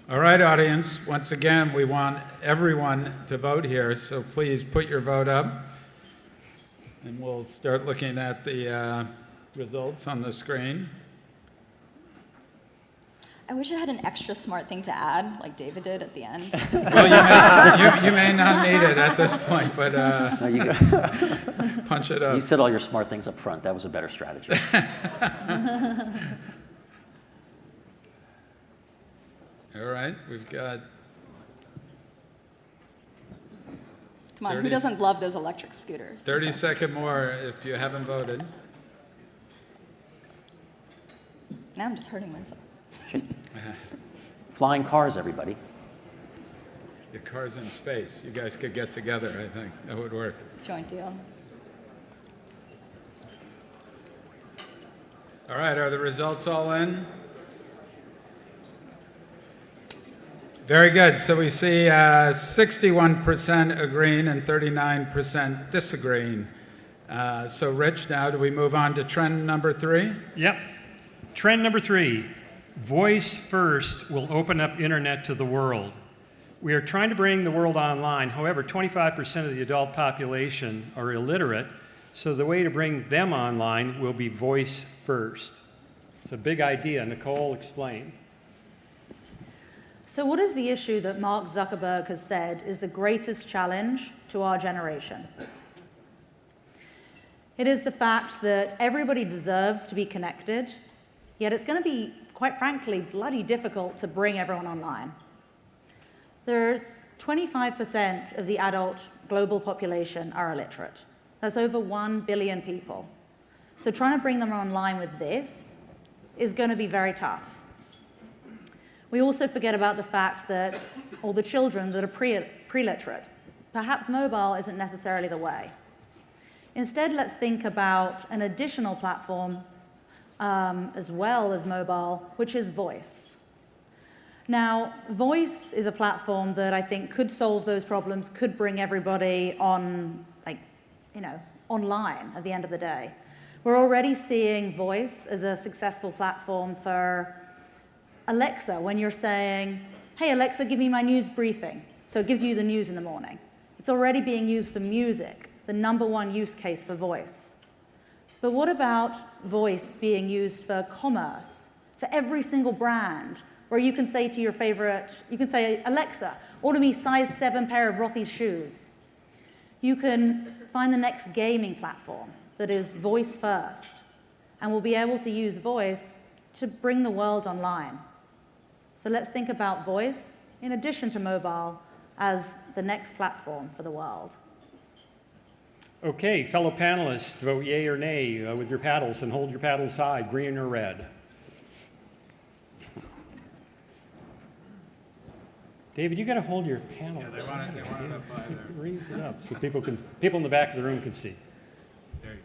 S20: All right, audience. Once again, we want everyone to vote here, so please put your vote up. And we'll start looking at the results on the screen.
S23: I I wish I had an extra smart thing to add, like David did at the end.
S20: Well, you may not need it at this point, but
S6: No, you
S20: punch it up.
S6: You said all your smart things up front. That was a better strategy.
S20: All right, we've got.
S23: Come on, who doesn't love those electric scooters?
S20: 30-second more if you haven't voted.
S23: Now I'm just hurting myself.
S6: Flying cars, everybody.
S20: Your car's in space. You guys could get together, I think. That would work.
S23: Joint deal.
S20: All right, are the results all in? Very good. So we see 61% agreeing and 39% disagreeing. So Rich, now do we move on to trend number 3?
S21: Yep. Trend number 3, voice first will open up internet to the world. We are trying to bring the world online. However, 25% of the adult population are illiterate, so the way to bring them online will be voice first. It's a big idea. Nicole, explain.
S1: So what is the issue that Mark Zuckerberg has said is the greatest challenge to our generation? It is the fact that everybody deserves to be connected, yet it's going to be, quite frankly, bloody difficult to bring everyone online. There are 25% of the adult global population are illiterate. That's over 1 billion people. So trying to bring them online with this is going to be very tough. We also forget about the fact that all the children that are pre-literate, perhaps mobile isn't necessarily the way. Instead, let's think about an additional platform as well as mobile, which is voice. Now, voice is a platform that I think could solve those problems, could bring everybody on, online at the end of the day. We're already seeing voice as a successful platform for Alexa, when you're saying, hey, Alexa, give me my news briefing. So it gives you the news in the morning. It's already being used for music, the #1 use case for voice. But what about voice being used for commerce, for every single brand, where you can say to your favorite, you can say, Alexa, order me size 7 pair of Rothy's shoes. You can find the next gaming platform that is voice first, and will be able to use voice to bring the world online. So let's think about voice, in addition to mobile, as the next platform for the world.
S21: Okay, fellow panelists, vote yay or nay with your paddles, and hold your paddles high, green or red. David, you got to hold your panel.
S20: Yeah, they want it up high there.
S21: Raise it up so people in the back of the room can see.
S20: There you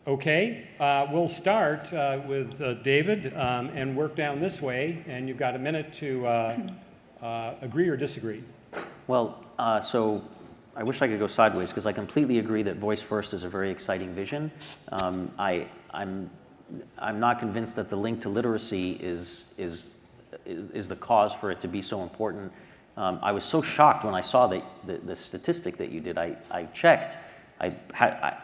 S20: go.
S21: Okay, we'll start with David and work down this way, and you've got a minute to agree or disagree.
S6: Well, so I wish I could go sideways because I completely agree that voice first is a very exciting vision. I'm not convinced that the link to literacy is the cause for it to be so important. I was so shocked when I saw the statistic that you did. I checked. I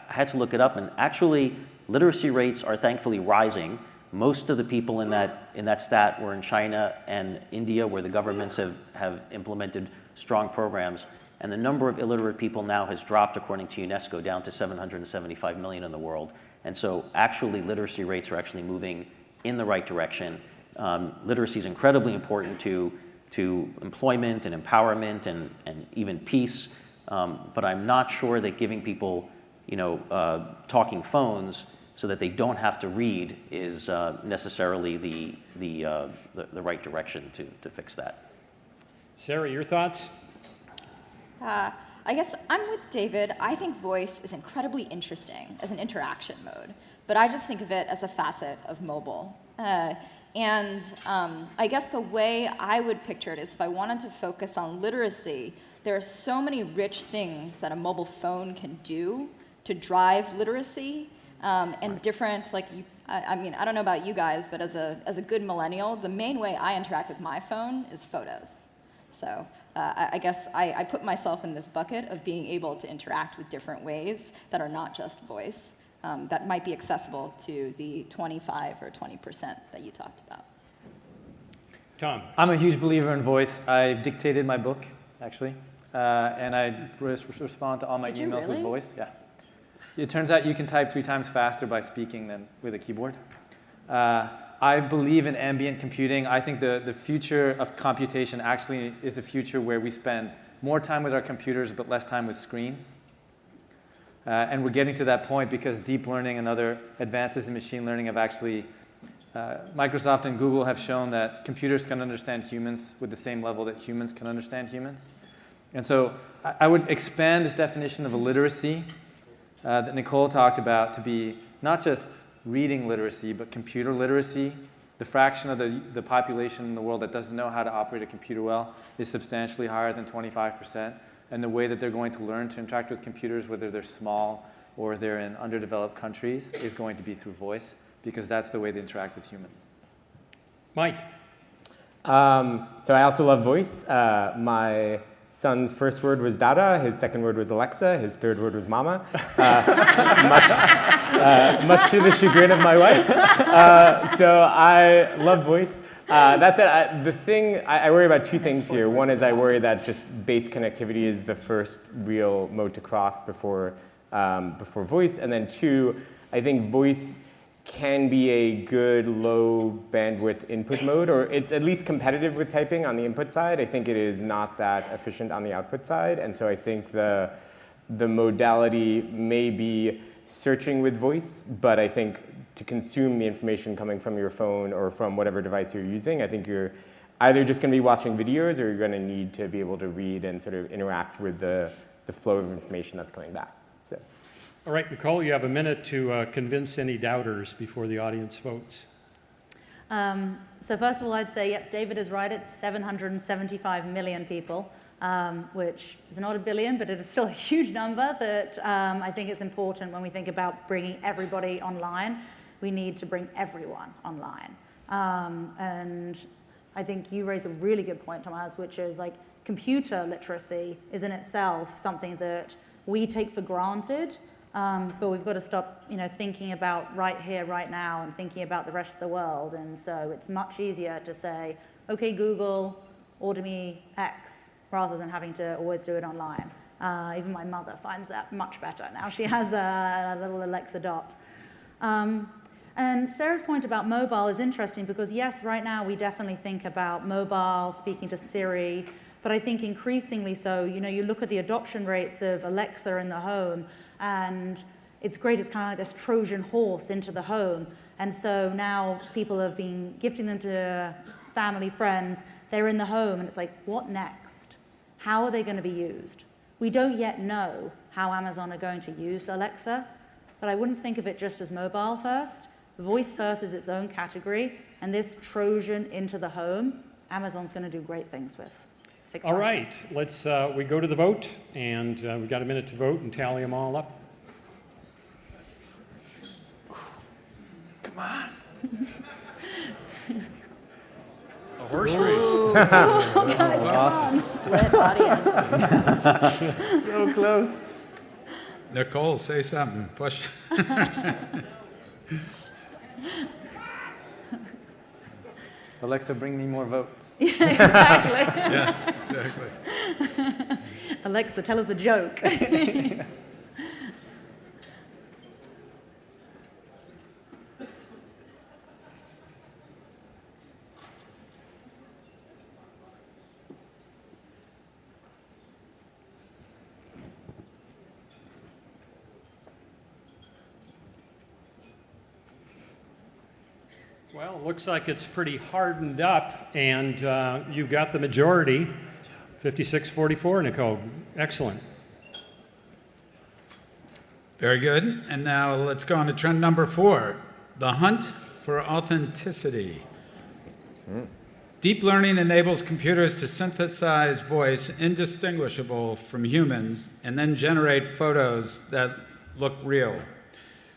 S6: had to look it up, and actually, literacy rates are thankfully rising. Most of the people in that stat were in China and India, where the governments have implemented strong programs. And the number of illiterate people now has dropped, according to UNESCO, down to 775 million in the world. And so actually, literacy rates are actually moving in the right direction. Literacy is incredibly important to employment and empowerment and even peace. But I'm not sure that giving people, talking phones so that they don't have to read is necessarily the right direction to fix that.
S21: Sarah, your thoughts?
S23: I guess I'm with David. I think voice is incredibly interesting as an interaction mode, but I just think of it as a facet of mobile. And I guess the way I would picture it is if I wanted to focus on literacy, there are so many rich things that a mobile phone can do to drive literacy, and different, I don't know about you guys, but as a good millennial, the main way I interact with my phone is photos. So I guess I put myself in this bucket of being able to interact with different ways that are not just voice. that might be accessible to the 25 or 20% that you talked about.
S22: Tom. I'm a huge believer in voice. I dictated my book, actually, and I respond to all my emails with voice. Yeah. It turns out you can type 3 times faster by speaking than with a keyboard. I believe in ambient computing. I think the future of computation actually is a future where we spend more time with our computers but less time with screens. And we're getting to that point because deep learning and other advances in machine learning have actually, Microsoft and Google have shown that computers can understand humans with the same level that humans can understand humans. And so I would expand this definition of illiteracy that Nicole talked about to be not just reading literacy, but computer literacy. The fraction of the population in the world that doesn't know how to operate a computer well is substantially higher than 25%. And the way that they're going to learn to interact with computers, whether they're small or they're in underdeveloped countries, is going to be through voice, because that's the way they interact with humans.
S21: Mike.
S24: So I also love voice. My son's first word was Dada, his second word was Alexa, his third word was Mama, much to the chagrin of my wife. So I love voice. That's it. The thing, I worry about 2 things here. One is I worry that just base connectivity is the first real mode to cross before voice. And then 2, I think voice can be a good low bandwidth input mode, or it's at least competitive with typing on the input side. I think it is not that efficient on the output side. And so I think the modality may be searching with voice, but I think to consume the information coming from your phone or from whatever device you're using, I think you're either just going to be watching videos or you're going to need to be able to read and sort of interact with the flow of information that's coming back. So.
S21: All right, Nicole, you have a minute to convince any doubters before the audience votes.
S1: So first of all, I'd say, yep, David is right. It's 775 million people, which is not a billion, but it is still a huge number that I think it's important when we think about bringing everybody online. We need to bring everyone online. And I think you raise a really good point, Tomasz, which is like computer literacy is in itself something that we take for granted, but we've got to stop, thinking about right here, right now, and thinking about the rest of the world. And so it's much easier to say, okay, Google, order me X, rather than having to always do it online. Even my mother finds that much better. Now she has a little Alexa dot. And Sarah's point about mobile is interesting because, yes, right now we definitely think about mobile, speaking to Siri, but I think increasingly so, you look at the adoption rates of Alexa in the home, and it's great, it's kind of like this Trojan horse into the home. And so now people have been gifting them to family, friends, they're in the home, and it's like, what next? How are they going to be used? We don't yet know how Amazon are going to use Alexa, but I wouldn't think of it just as mobile first. Voice first is its own category, and this Trojan into the home, Amazon's going to do great things with.
S21: All right, let's we go to the vote, and we've got a minute to vote and tally them all up.
S22: Come on.
S21: A horse race.
S23: Awesome. Split audience.
S22: So close.
S20: Nicole, say something. Push.
S22: Alexa, bring me more votes.
S1: Yeah, exactly.
S20: Yes, exactly.
S1: Alexa, tell us a joke.
S21: Well, it looks like it's pretty hardened up, and you've got the majority, 56-44, Nicole. Excellent.
S20: Very good. And now let's go on to trend number 4, the hunt for authenticity. Deep learning enables computers to synthesize voice indistinguishable from humans and then generate photos that look real.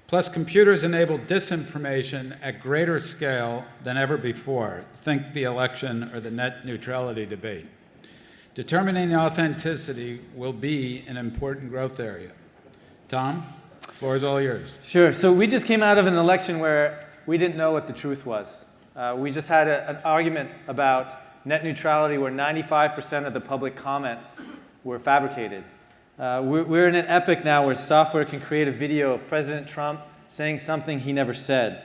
S20: Plus, computers enable disinformation at greater scale than ever before. Think the election or the net neutrality debate. Determining authenticity will be an important growth area. Tom? Floor is all yours.
S22: Sure. So we just came out of an election where we didn't know what the truth was. We just had an argument about net neutrality where 95% of the public comments were fabricated. We're in an epoch now where software can create a video of President Trump saying something he never said.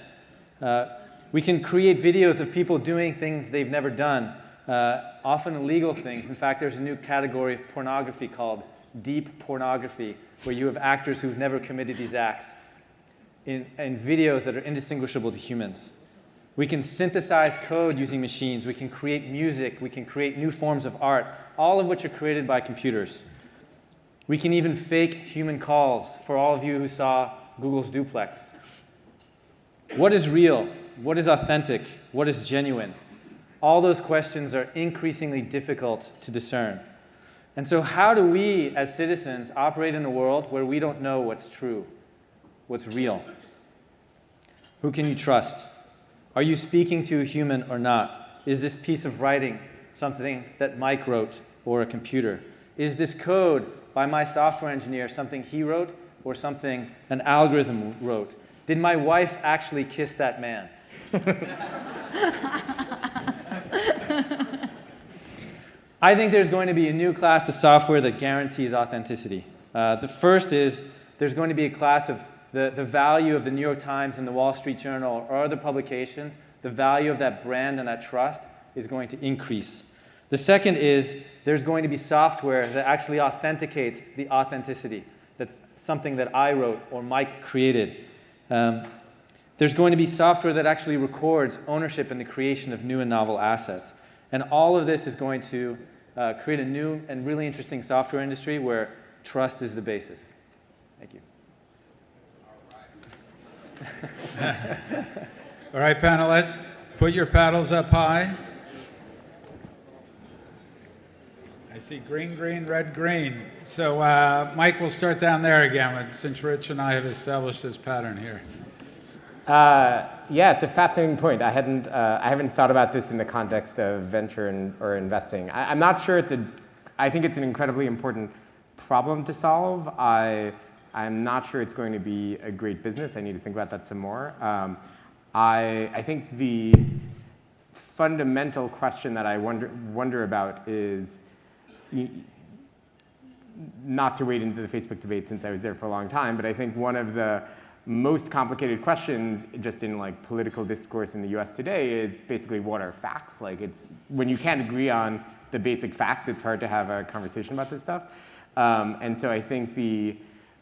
S22: We can create videos of people doing things they've never done, often illegal things. In fact, there's a new category of pornography called deep pornography, where you have actors who've never committed these acts in videos that are indistinguishable to humans. We can synthesize code using machines. We can create music. We can create new forms of art, all of which are created by computers. We can even fake human calls for all of you who saw Google's duplex. What is real? What is authentic? What is genuine? All those questions are increasingly difficult to discern. And so how do we, as citizens, operate in a world where we don't know what's true, what's real? Who can you trust? Are you speaking to a human or not? Is this piece of writing something that Mike wrote or a computer? Is this code by my software engineer something he wrote or something an algorithm wrote? Did my wife actually kiss that man? I think there's going to be a new class of software that guarantees authenticity. The first is there's going to be a class of the value of the New York Times and the Wall Street Journal or other publications, the value of that brand and that trust is going to increase. The second is there's going to be software that actually authenticates the authenticity. That's something that I wrote or Mike created. There's going to be software that actually records ownership in the creation of new and novel assets. And all of this is going to create a new and really interesting software industry where trust is the basis. Thank you.
S20: All right, panelists, put your paddles up high. I see green, green, red, green. So Mike, we'll start down there again, since Rich and I have established this pattern here.
S24: Yeah, it's a fascinating point. I haven't thought about this in the context of venture or investing. I'm not sure I think it's an incredibly important problem to solve. I'm not sure it's going to be a great business. I need to think about that some more. I think the fundamental question that I wonder about is, not to wade into the Facebook debate since I was there for a long time, but I think one of the most complicated questions just in like political discourse in the US today is basically what are facts? Like when you can't agree on the basic facts, it's hard to have a conversation about this stuff. And so I think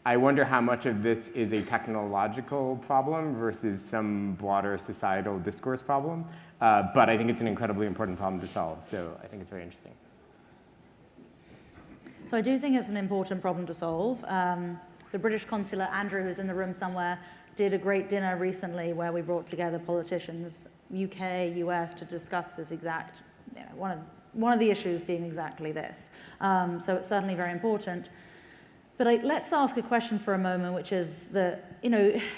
S24: I wonder how much of this is a technological problem versus some broader societal discourse problem. But I think it's an incredibly important problem to solve. So I think it's very interesting.
S1: So I do think it's an important problem to solve. The British consular, Andrew, who's in the room somewhere, did a great dinner recently where we brought together politicians, UK, US, to discuss this exact, one of the issues being exactly this. So it's certainly very important. But let's ask a question for a moment, which is that,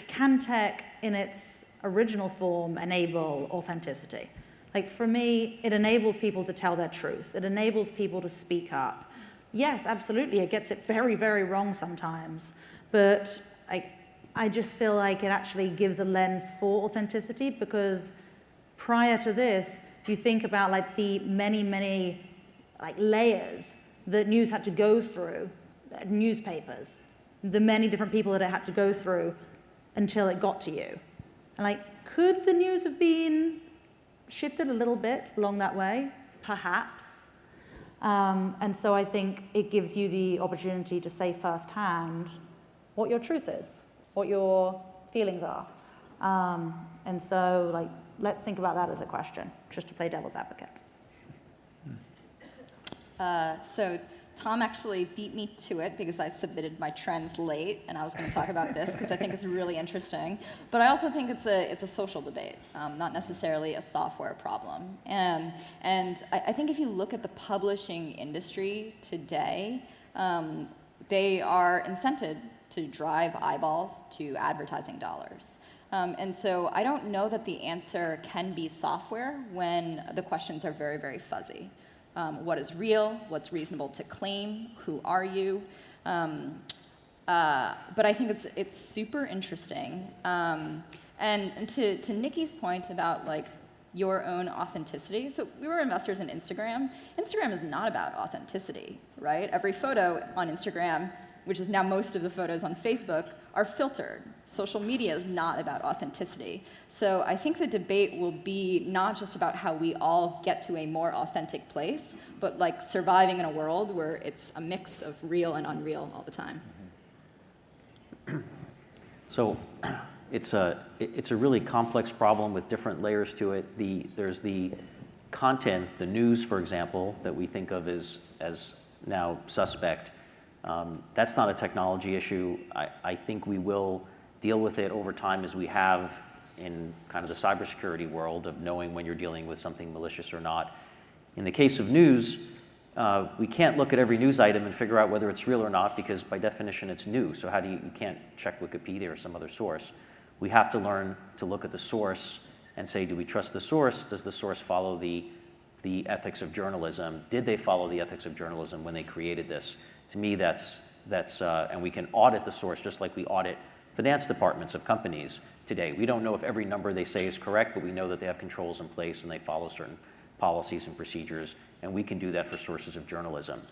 S1: can tech in its original form enable authenticity? Like for me, it enables people to tell their truth. It enables people to speak up. Yes, absolutely, it gets it very, very wrong sometimes. But I just feel like it actually gives a lens for authenticity, because prior to this, you think about like the many, many like layers that news had to go through, newspapers, the many different people that it had to go through until it got to you. And like, could the news have been shifted a little bit along that way? Perhaps. And so I think it gives you the opportunity to say firsthand what your truth is, what your feelings are. And so like, let's think about that as a question, just to play devil's advocate.
S23: So Tom actually beat me to it because I submitted my trends late, and I was going to talk about this because I think it's really interesting. But I also think it's a social debate, not necessarily a software problem. And I think if you look at the publishing industry today, they are incented to drive eyeballs to advertising dollars. And so I don't know that the answer can be software when the questions are very, very fuzzy. What is real? What's reasonable to claim? Who are you? But I think it's super interesting. And to Nikki's point about like your own authenticity. So we were investors in Instagram. Instagram is not about authenticity, right? Every photo on Instagram, which is now most of the photos on Facebook, are filtered. Social media is not about authenticity. So I think the debate will be not just about how we all get to a more authentic place, but like surviving in a world where it's a mix of real and unreal all the time.
S6: So it's a really complex problem with different layers to it. There's the content, the news, for example, that we think of as now suspect. That's not a technology issue. I think we will deal with it over time as we have in kind of the cybersecurity world of knowing when you're dealing with something malicious or not. In the case of news, we can't look at every news item and figure out whether it's real or not because by definition it's new. So you can't check Wikipedia or some other source. We have to learn to look at the source and say, do we trust the source? Does the source follow the ethics of journalism? Did they follow the ethics of journalism when they created this? To me, and we can audit the source just like we audit finance departments of companies today. We don't know if every number they say is correct, but we know that they have controls in place and they follow certain policies and procedures, and we can do that for sources of journalism.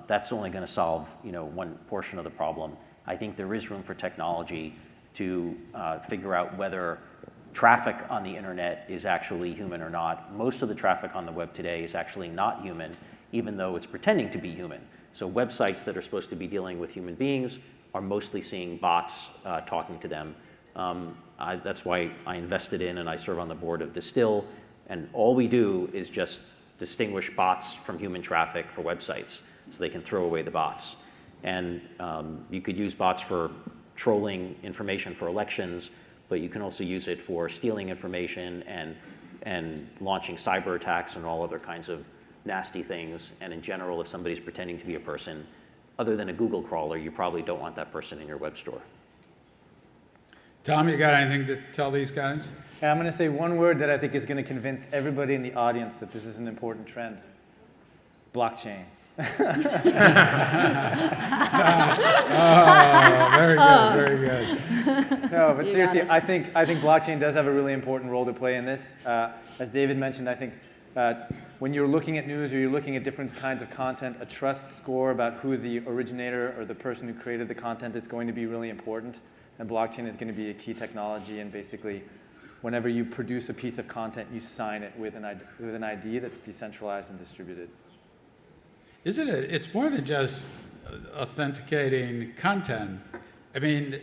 S6: That's only going to solve one portion of the problem. I think there is room for technology to figure out whether traffic on the internet is actually human or not. Most of the traffic on the web today is actually not human, even though it's pretending to be human. So websites that are supposed to be dealing with human beings are mostly seeing bots talking to them. That's why I invested in and I serve on the board of Distill, and all we do is just distinguish bots from human traffic for websites so they can throw away the bots. And you could use bots for trolling information for elections, but you can also use it for stealing information and launching cyber attacks and all other kinds of nasty things. And in general, if somebody's pretending to be a person, other than a Google crawler, you probably don't want that person in your web store.
S20: Tom, you got anything to tell these guys?
S22: Yeah, I'm going to say one word that I think is going to convince everybody in the audience that this is an important trend. Blockchain.
S20: Very good.
S22: No, but seriously, I think blockchain does have a really important role to play in this. As David mentioned, I think when you're looking at news or you're looking at different kinds of content, a trust score about who the originator or the person who created the content is going to be really important. And blockchain is going to be a key technology. And basically, whenever you produce a piece of content, you sign it with an ID that's decentralized and distributed.
S20: Isn't it? It's more than just authenticating content. I mean,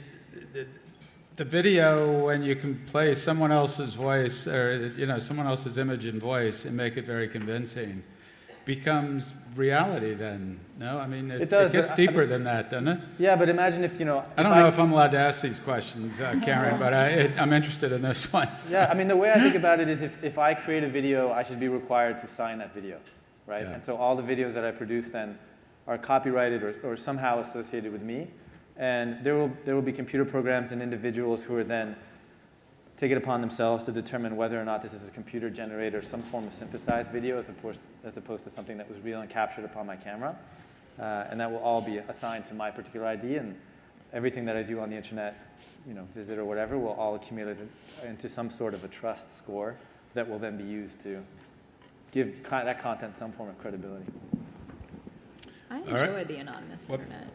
S20: the video, when you can play someone else's voice or someone else's image and voice and make it very convincing, becomes reality then. No, I mean it gets deeper than that, doesn't it?
S22: Yeah, but imagine if
S20: I don't know if I'm allowed to ask these questions, Karen, but I'm interested in this one.
S22: Yeah, I mean the way I think about it is if I create a video, I should be required to sign that video, right? Yeah. And so all the videos that I produce then are copyrighted or somehow associated with me, and there will be computer programs and individuals who are then take it upon themselves to determine whether or not this is a computer generated or some form of synthesized video as opposed to something that was real and captured upon my camera. And that will all be assigned to my particular ID, and everything that I do on the internet, visit or whatever, will all accumulate into some sort of a trust score that will then be used to give that content some form of credibility.
S3: I enjoy the anonymous internet.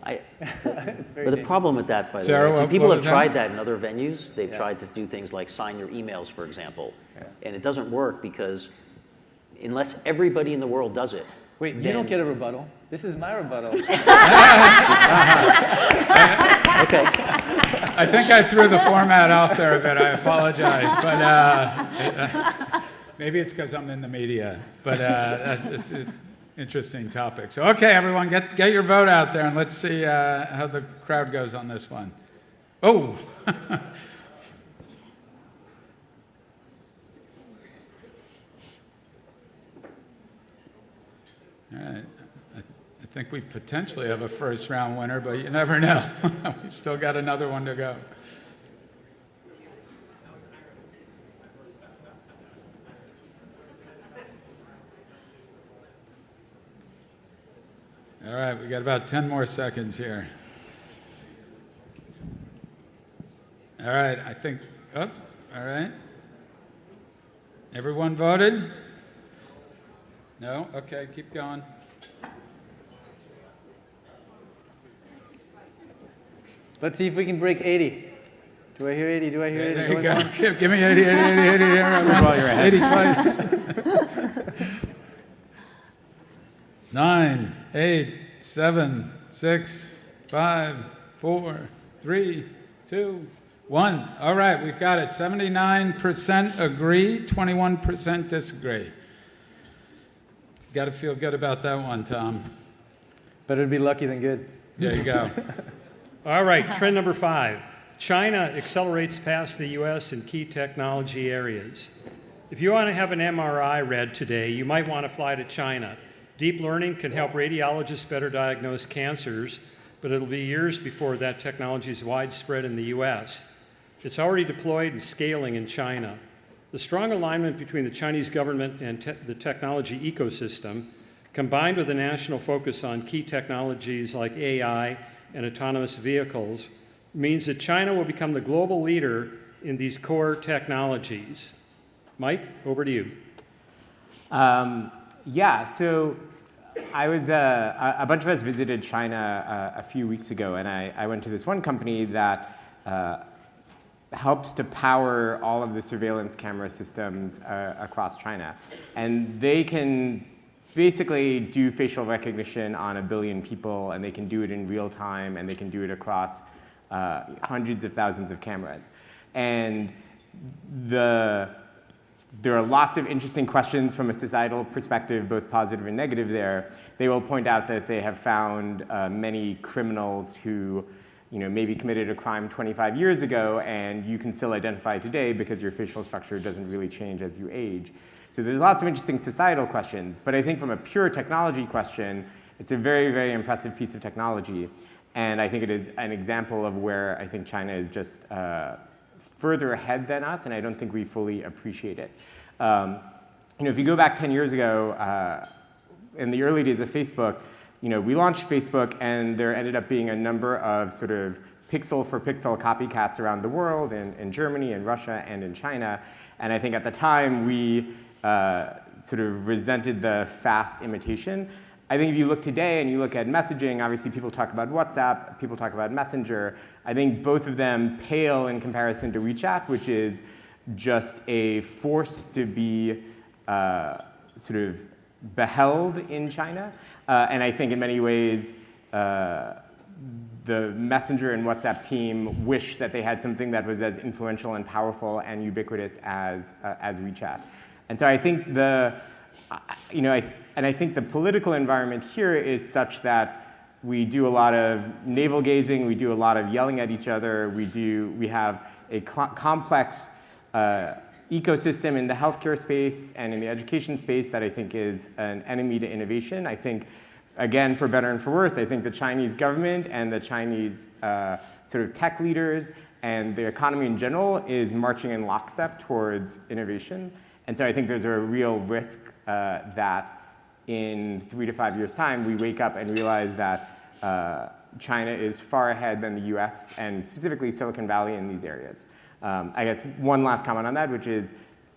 S6: But the problem with that, by the way, so people have tried that in other venues. They've tried to do things like sign your emails, for example, and it doesn't work because unless everybody in the world does it.
S22: Wait, you don't get a rebuttal. This is my rebuttal.
S20: Okay. I think I threw the format off there a bit. I apologize, but maybe it's because I'm in the media. But interesting topic. So, okay, everyone, get your vote out there, and let's see how the crowd goes on this one. Oh. All right. I think we potentially have a first-round winner, but you never know. We've still got another one to go. All right, we got about 10 more seconds here. All right, I think, all right. Everyone voted? No? Okay, keep going.
S22: Let's see if we can break 80. Do I hear 80? Do I hear 80?
S20: There you
S22: Going
S20: go.
S22: on?
S20: Give me 80, 80, 80, 80, 80,
S22: While you're ahead.
S20: 80 twice. 9, 8, 7, 6, 5, 4, 3, 2, 1. All right, we've got it. 79% agree, 21% disagree. Got to feel good about that one, Tom.
S22: Better to be lucky than good.
S20: There you go.
S21: All right, trend number 5. China accelerates past the US in key technology areas. If you want to have an MRI read today, you might want to fly to China. Deep learning can help radiologists better diagnose cancers, but it'll be years before that technology is widespread in the US. It's already deployed and scaling in China. The strong alignment between the Chinese government and the technology ecosystem, combined with a national focus on key technologies like AI and autonomous vehicles, means that China will become the global leader in these core technologies. Mike, over to you.
S24: Yeah, so I was, a bunch of us visited China a few weeks ago, and I went to this one company that helps to power all of the surveillance camera systems across China. And they can basically do facial recognition on 1 billion people, and they can do it in real time, and they can do it across hundreds of thousands of cameras. And there are lots of interesting questions from a societal perspective, both positive and negative there. They will point out that they have found many criminals who maybe committed a crime 25 years ago, and you can still identify today because your facial structure doesn't really change as you age. So there's lots of interesting societal questions. But I think from a pure technology question, it's a very, very impressive piece of technology. And I think it is an example of where I think China is just further ahead than us, and I don't think we fully appreciate it. If you go back 10 years ago, in the early days of Facebook, we launched Facebook, and there ended up being a number of sort of pixel for pixel copycats around the world, in Germany, in Russia, and in China. And I think at the time, we sort of resented the fast imitation. I think if you look today and you look at messaging, obviously people talk about WhatsApp, people talk about Messenger. I think both of them pale in comparison to WeChat, which is just a force to be sort of beheld in China. And I think in many ways, the Messenger and WhatsApp team wish that they had something that was as influential and powerful and ubiquitous as WeChat. And so I think I think the political environment here is such that we do a lot of navel gazing, we do a lot of yelling at each other, we have a complex ecosystem in the healthcare space and in the education space that I think is an enemy to innovation. I think, again, for better and for worse, I think the Chinese government and the Chinese sort of tech leaders and the economy in general is marching in lockstep towards innovation. And so I think there's a real risk that in 3 to 5 years' time, we wake up and realize that China is far ahead than the US, and specifically Silicon Valley in these areas. I guess one last comment on that, which is,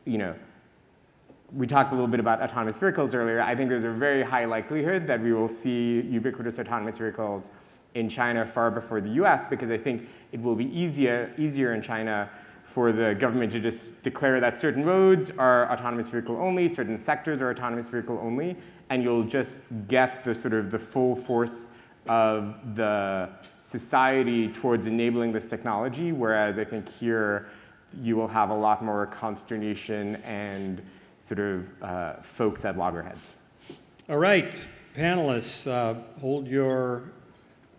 S24: we talked a little bit about autonomous vehicles earlier. I think there's a very high likelihood that we will see ubiquitous autonomous vehicles in China far before the US, because I think it will be easier in China for the government to just declare that certain roads are autonomous vehicle only, certain sectors are autonomous vehicle only, and you'll just get the sort of the full force of the society towards enabling this technology, whereas I think here you will have a lot more consternation and sort of folks at loggerheads.
S21: All right, panelists, hold your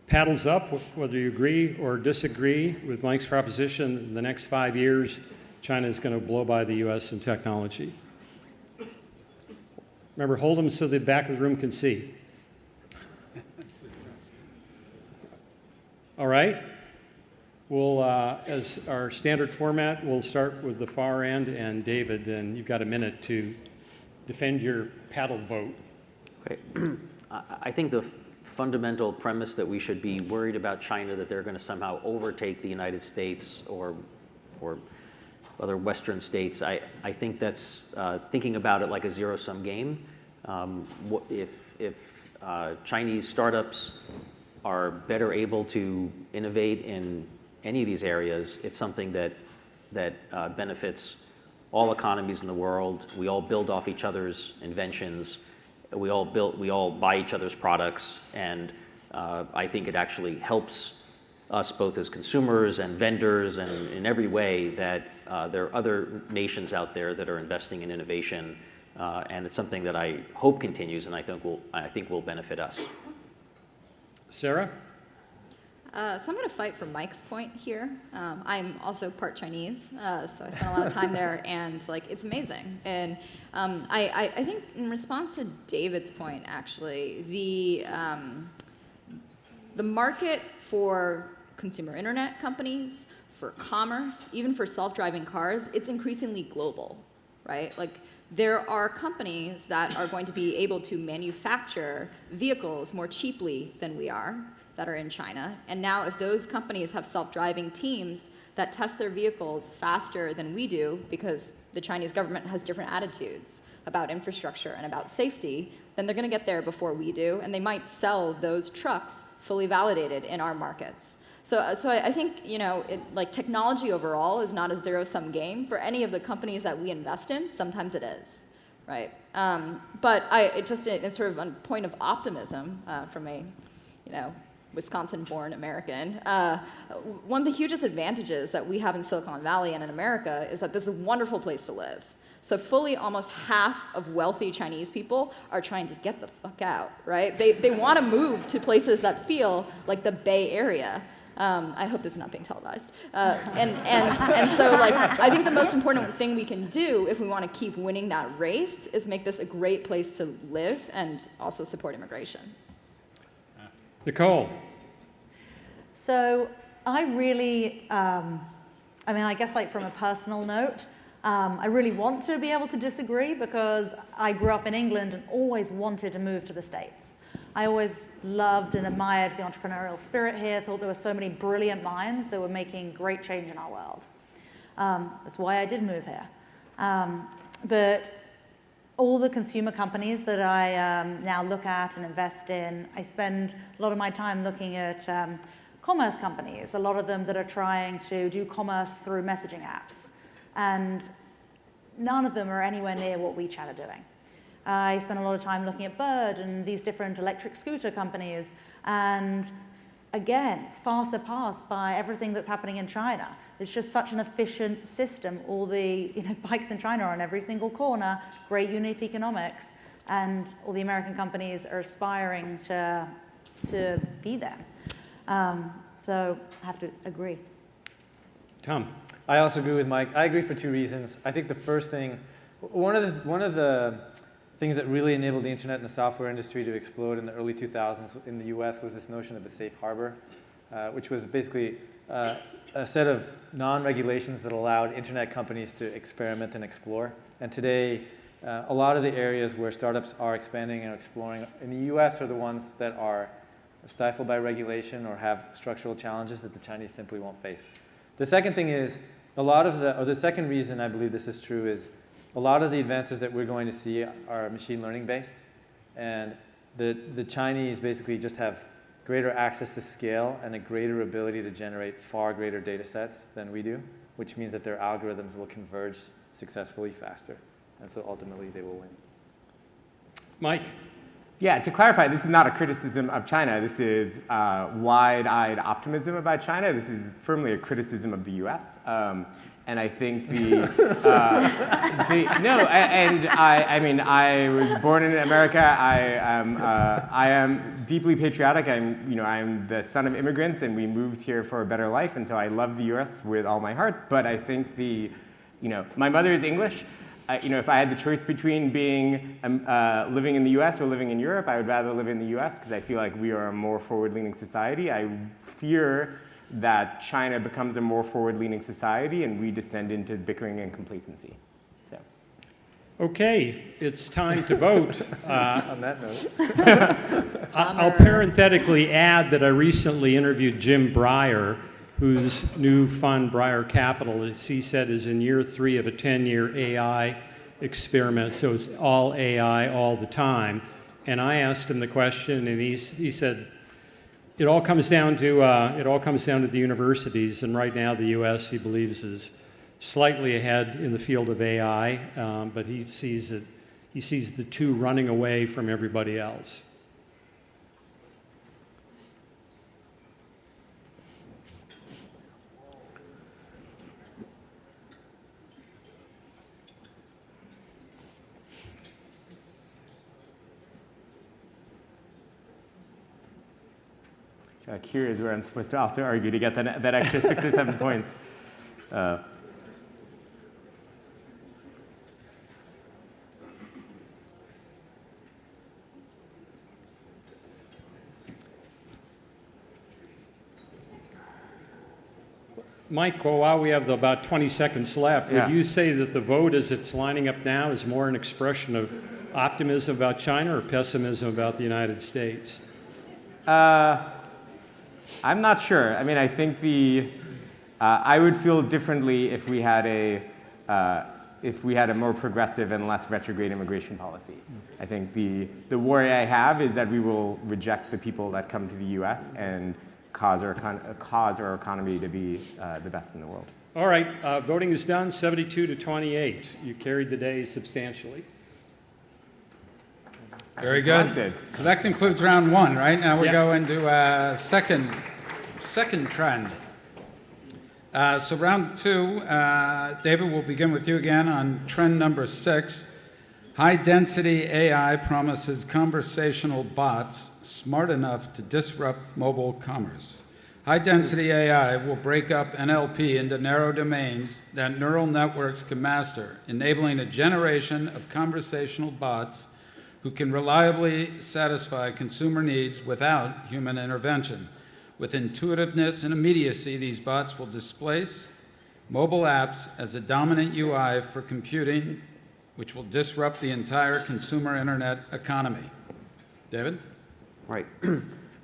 S21: paddles up, whether you agree or disagree with Mike's proposition. In the next 5 years, China is going to blow by the US in technology. Remember, hold them so the back of the room can see. All right. We'll, as our standard format, we'll start with the far end, and David, and you've got a minute to defend your paddle vote.
S6: Okay. I think the fundamental premise that we should be worried about China, that they're going to somehow overtake the United States or or other Western states. I think that's thinking about it like a zero-sum game. If Chinese startups are better able to innovate in any of these areas, it's something that benefits all economies in the world. We all build off each other's inventions. We all buy each other's products, and I think it actually helps us both as consumers and vendors, and in every way that there are other nations out there that are investing in innovation, and it's something that I hope continues, and I think will benefit us.
S21: Sarah?
S23: So I'm going to fight for Mike's point here. I'm also part Chinese, so I spent a lot of time there, and like it's amazing. And I think in response to David's point, actually, the market for consumer internet companies, for commerce, even for self-driving cars, it's increasingly global, right? Like there are companies that are going to be able to manufacture vehicles more cheaply than we are, that are in China. And now if those companies have self-driving teams that test their vehicles faster than we do, because the Chinese government has different attitudes about infrastructure and about safety, then they're going to get there before we do, and they might sell those trucks fully validated in our markets. So I think, you know, like technology overall is not a zero-sum game. For any of the companies that we invest in, sometimes it is, right? But it's sort of a point of optimism from a, you know, Wisconsin-born American. One of the hugest advantages that we have in Silicon Valley and in America is that this is a wonderful place to live. So fully almost half of wealthy Chinese people are trying to get the fuck out, right? They want to move to places that feel like the Bay Area. I hope this is not being televised. And so like, I think the most important thing we can do if we want to keep winning that race is make this a great place to live and also support immigration.
S21: Nicole.
S1: So I really, I guess like from a personal note, I really want to be able to disagree because I grew up in England and always wanted to move to the States. I always loved and admired the entrepreneurial spirit here, thought there were so many brilliant minds that were making great change in our world. That's why I did move here. But all the consumer companies that I now look at and invest in, I spend a lot of my time looking at commerce companies, a lot of them that are trying to do commerce through messaging apps. And none of them are anywhere near what WeChat are doing. I spend a lot of time looking at Bird and these different electric scooter companies. And again, it's far surpassed by everything that's happening in China. It's just such an efficient system. All the bikes in China are on every single corner, great unit economics, and all the American companies are aspiring to be there. So I have to agree.
S21: Tom.
S22: I also agree with Mike. I agree for two reasons. I think the first thing, one of the things that really enabled the internet and the software industry to explode in the early 2000s in the US was this notion of a safe harbor, which was basically a set of non-regulations that allowed internet companies to experiment and explore. And today, a lot of the areas where startups are expanding and exploring in the US are the ones that are stifled by regulation or have structural challenges that the Chinese simply won't face. The second thing is, the second reason I believe this is true is a lot of the advances that we're going to see are machine learning based. And the Chinese basically just have greater access to scale and a greater ability to generate far greater data sets than we do, which means that their algorithms will converge successfully faster. And so ultimately they will win.
S21: Mike.
S24: Yeah, to clarify, this is not a criticism of China. This is wide-eyed optimism about China. This is firmly a criticism of the US. And I think I was born in America. I am deeply patriotic. I'm the son of immigrants, and we moved here for a better life. And so I love the US with all my heart. But I think my mother is English. If I had the choice between living in the US or living in Europe, I would rather live in the US because I feel like we are a more forward-leaning society. I fear that China becomes a more forward-leaning society and we descend into bickering and complacency. So.
S21: Okay, it's time to vote.
S22: On that note.
S21: I'll parenthetically add that I recently interviewed Jim Breyer, whose new fund, Briar Capital, as he said, is in year 3 of a 10-year AI experiment. So it's all AI all the time. And I asked him the question, and he said, it all comes down to the universities. And right now, the U.S. he believes is slightly ahead in the field of AI, but he sees the two running away from everybody else.
S24: Here is where I'm supposed to also argue to get that extra 6 or 7 points.
S21: Mike, while we have about 20 seconds left,
S24: Yeah.
S21: would you say that the vote as it's lining up now is more an expression of optimism about China or pessimism about the United States?
S24: I'm not sure. I mean, I think I would feel differently if we had a more progressive and less retrograde immigration policy. I think the worry I have is that we will reject the people that come to the U.S. and cause our economy to be the best in the world.
S21: All right, voting is done, 72 to 28. You carried the day substantially.
S20: Very good. So that concludes round 1, right? Now we go into second trend. So round 2, David, we'll begin with you again on trend number 6. High-density AI promises conversational bots smart enough to disrupt mobile commerce. High-density AI will break up NLP into narrow domains that neural networks can master, enabling a generation of conversational bots who can reliably satisfy consumer needs without human intervention. With intuitiveness and immediacy, these bots will displace mobile apps as a dominant UI for computing, which will disrupt the entire consumer internet economy. David?
S6: Right.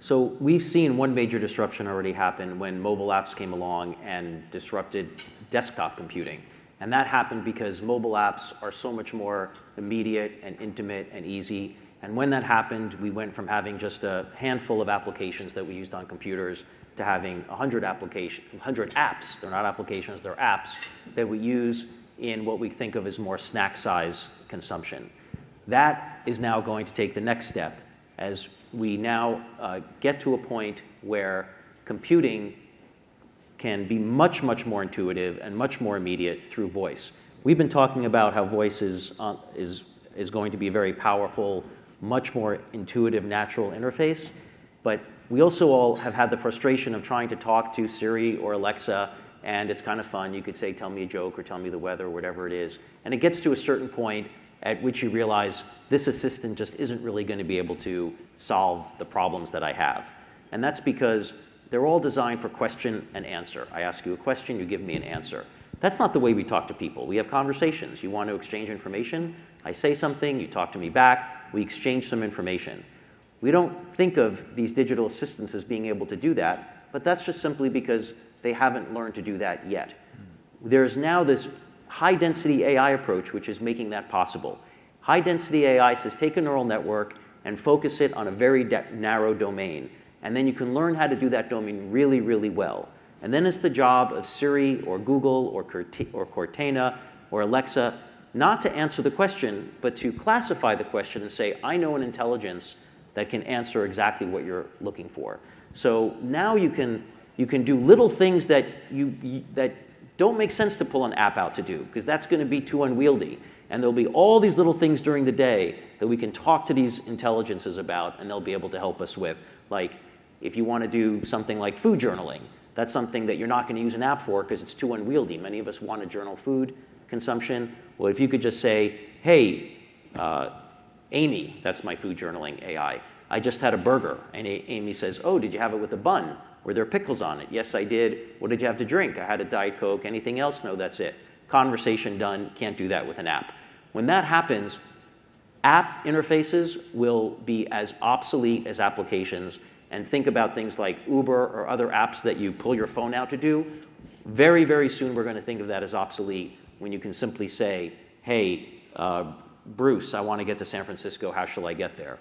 S6: So we've seen one major disruption already happen when mobile apps came along and disrupted desktop computing. And that happened because mobile apps are so much more immediate and intimate and easy. And when that happened, we went from having just a handful of applications that we used on computers to having 100 apps. They're not applications, they're apps that we use in what we think of as more snack size consumption. That is now going to take the next step as we now get to a point where computing can be much, much more intuitive and much more immediate through voice. We've been talking about how voice is going to be a very powerful, much more intuitive, natural interface, but we also all have had the frustration of trying to talk to Siri or Alexa, and it's kind of fun. You could say, tell me a joke or tell me the weather or whatever it is. And it gets to a certain point at which you realize this assistant just isn't really going to be able to solve the problems that I have. And that's because they're all designed for question and answer. I ask you a question, you give me an answer. That's not the way we talk to people. We have conversations. You want to exchange information, I say something, you talk to me back, we exchange some information. We don't think of these digital assistants as being able to do that, but that's just simply because they haven't learned to do that yet. There's now this high-density AI approach which is making that possible. High-density AI says take a neural network and focus it on a very narrow domain, and then you can learn how to do that domain really, really well. And then it's the job of Siri or Google or Cortana or Alexa not to answer the question, but to classify the question and say, I know an intelligence that can answer exactly what you're looking for. So now you can do little things that that don't make sense to pull an app out to do, because that's going to be too unwieldy. And there'll be all these little things during the day that we can talk to these intelligences about, and they'll be able to help us with. Like, if you want to do something like food journaling, that's something that you're not going to use an app for because it's too unwieldy. Many of us want to journal food consumption. Well, if you could just say, hey, Amy, that's my food journaling AI, I just had a burger. And Amy says, oh, did you have it with a bun? Were there pickles on it? Yes, I did. What did you have to drink? I had a Diet Coke. Anything else? No, that's it. Conversation done. Can't do that with an app. When that happens, app interfaces will be as obsolete as applications, and think about things like Uber or other apps that you pull your phone out to do, very, very soon we're going to think of that as obsolete when you can simply say, hey, Bruce, I want to get to San Francisco. How shall I get there?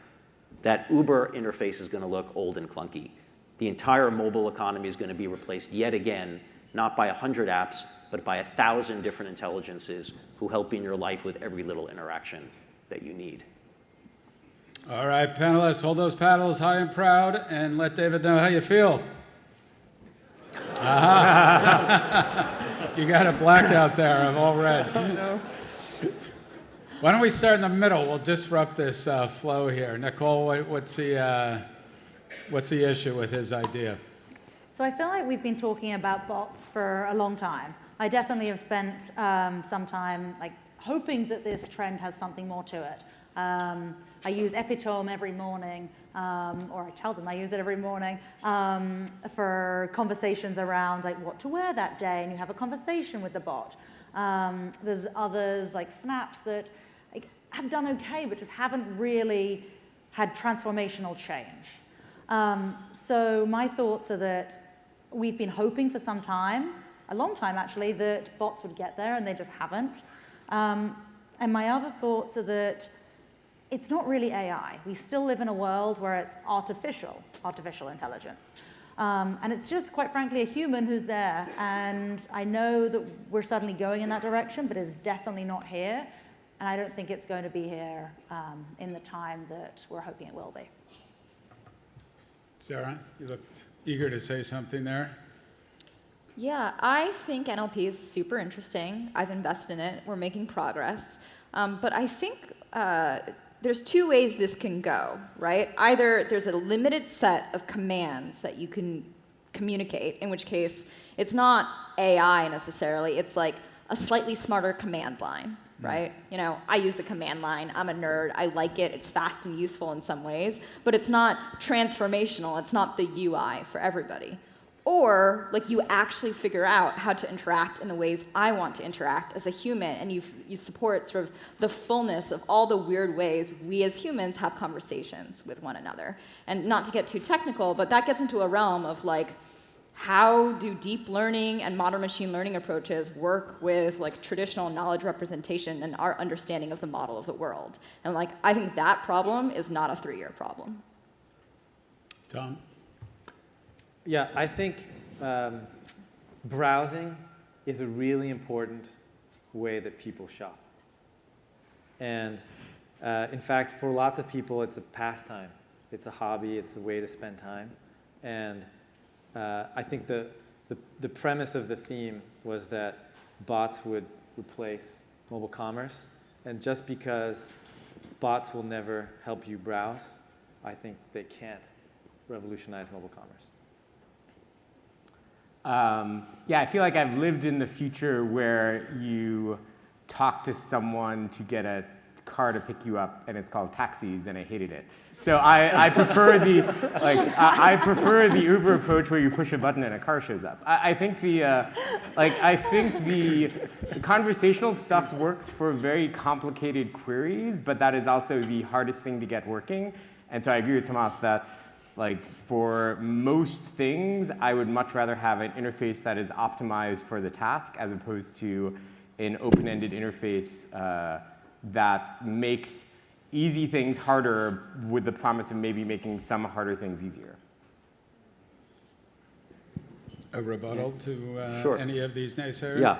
S6: That Uber interface is going to look old and clunky. The entire mobile economy is going to be replaced yet again, not by 100 apps, but by 1,000 different intelligences who help in your life with every little interaction that you need.
S20: All right, panelists, hold those paddles high and proud, and let David know how you feel. Aha. You got a blackout there of all red.
S23: No.
S20: Why don't we start in the middle? We'll disrupt this flow here. Nicole, what's the issue with his idea?
S1: So I feel like we've been talking about bots for a long time. I definitely have spent some time hoping that this trend has something more to it. I use Epitome every morning, or I tell them I use it every morning, for conversations around what to wear that day, and you have a conversation with the bot. There's others like Snaps that have done okay, but just haven't really had transformational change. So my thoughts are that we've been hoping for some time, a long time actually, that bots would get there, and they just haven't. And my other thoughts are that it's not really AI. We still live in a world where it's artificial intelligence. And it's just, quite frankly, a human who's there. And I know that we're suddenly going in that direction, but it's definitely not here. And I don't think it's going to be here in the time that we're hoping it will be.
S20: Sarah, you looked eager to say something there.
S23: Yeah, I think NLP is super interesting. I've invested in it. We're making progress. But I think there's two ways this can go, right? Either there's a limited set of commands that you can communicate, in which case it's not AI necessarily. It's like a slightly smarter command line, right? You know, I use the command line. I'm a nerd. I like it. It's fast and useful in some ways, but it's not transformational. It's not the UI for everybody. Or you actually figure out how to interact in the ways I want to interact as a human, and you support sort of the fullness of all the weird ways we as humans have conversations with one another. And not to get too technical, but that gets into a realm of how do deep learning and modern machine learning approaches work with traditional knowledge representation and our understanding of the model of the world? And I think that problem is not a 3-year problem.
S20: Tom?
S22: Yeah, I think browsing is a really important way that people shop. And in fact, for lots of people, it's a pastime. It's a hobby. It's a way to spend time. And I think the premise of the theme was that bots would replace mobile commerce. And just because bots will never help you browse, I think they can't revolutionize mobile commerce.
S24: Yeah, I feel like I've lived in the future where you talk to someone to get a car to pick you up, and it's called taxis, and I hated it. So I prefer the I prefer the Uber approach where you push a button and a car shows up. I think the conversational stuff works for very complicated queries, but that is also the hardest thing to get working. And so I agree with Tomasz that for most things, I would much rather have an interface that is optimized for the task as opposed to an open-ended interface that makes easy things harder with the promise of maybe making some harder things easier.
S20: A rebuttal to
S6: Sure.
S20: any of these naysayers?
S6: Yeah,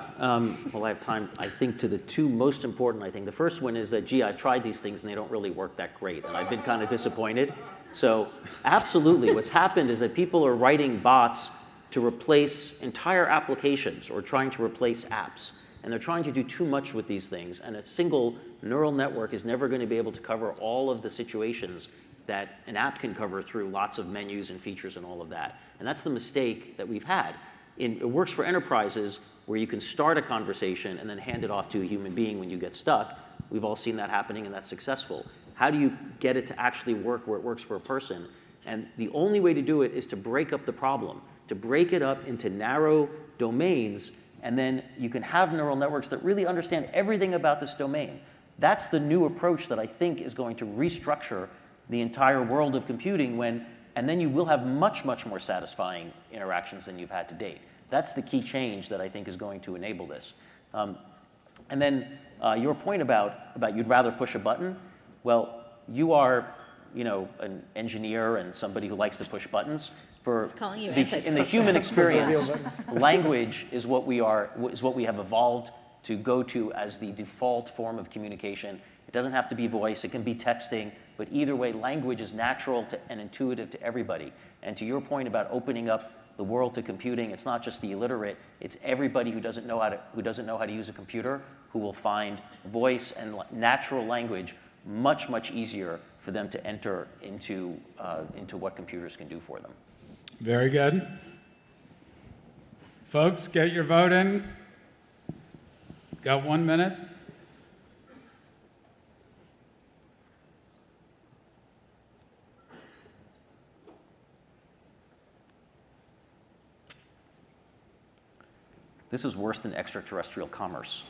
S6: well, I have time, I think, to the two most important, I think. The first one is that, gee, I tried these things and they don't really work that great, and I've been kind of disappointed. So absolutely, what's happened is that people are writing bots to replace entire applications or trying to replace apps. And they're trying to do too much with these things, and a single neural network is never going to be able to cover all of the situations that an app can cover through lots of menus and features and all of that. And that's the mistake that we've had. It works for enterprises where you can start a conversation and then hand it off to a human being when you get stuck. We've all seen that happening, and that's successful. How do you get it to actually work where it works for a person? And the only way to do it is to break up the problem, to break it up into narrow domains, and then you can have neural networks that really understand everything about this domain. That's the new approach that I think is going to restructure the entire world of computing, when and then you will have much, much more satisfying interactions than you've had to date. That's the key change that I think is going to enable this. And then your point about you'd rather push a button, well, you are, an engineer and somebody who likes to push buttons.
S23: Calling you
S6: In the human experience, language is what we have evolved to go to as the default form of communication. It doesn't have to be voice, it can be texting, but either way, language is natural and intuitive to everybody. And to your point about opening up the world to computing, it's not just the illiterate, it's everybody who doesn't know how to use a computer who will find voice and natural language much, much easier for them to enter into what computers can do for them.
S20: Very good. Folks, get your vote in. Got 1 minute.
S6: This is worse than extraterrestrial commerce.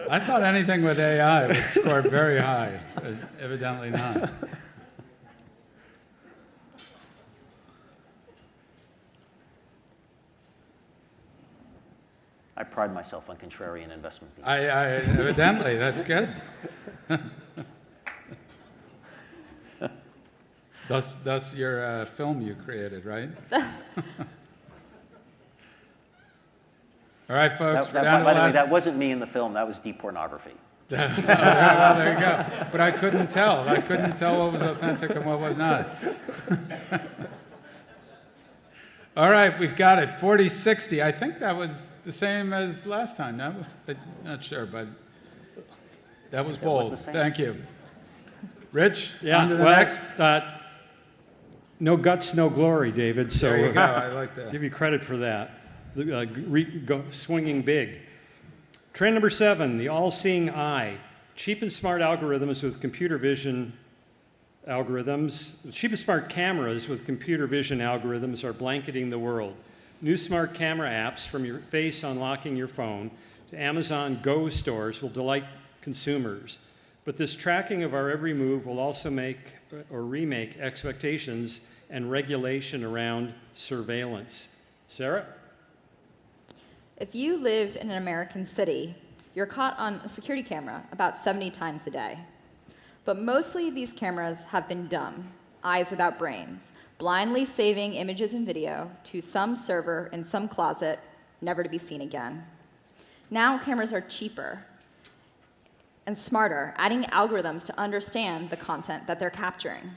S20: I thought anything with AI would score very high, but evidently not.
S6: I pride myself on contrarian investment.
S20: Evidently, that's good. Thus your film you created, right? All right, folks.
S6: By the way, that wasn't me in the film. That was deep pornography.
S20: Well, there you go. But I couldn't tell. I couldn't tell what was authentic and what was not. All right, we've got it. 40-60. I think that was the same as last time. No? I'm not sure, but that was bold. Thank you. Rich, on to the next.
S21: No guts, no glory, David. So
S20: there you go. I like that.
S21: Give you credit for that. Swinging big. Trend number 7, the all-seeing eye. Cheap and smart algorithms with computer vision algorithms. Cheap and smart cameras with computer vision algorithms are blanketing the world. New smart camera apps, from your face unlocking your phone to Amazon Go stores, will delight consumers. But this tracking of our every move will also make or remake expectations and regulation around surveillance. Sarah?
S23: If you live in an American city, you're caught on a security camera about 70 times a day. But mostly these cameras have been dumb, eyes without brains, blindly saving images and video to some server in some closet, never to be seen again. Now cameras are cheaper and smarter, adding algorithms to understand the content that they're capturing.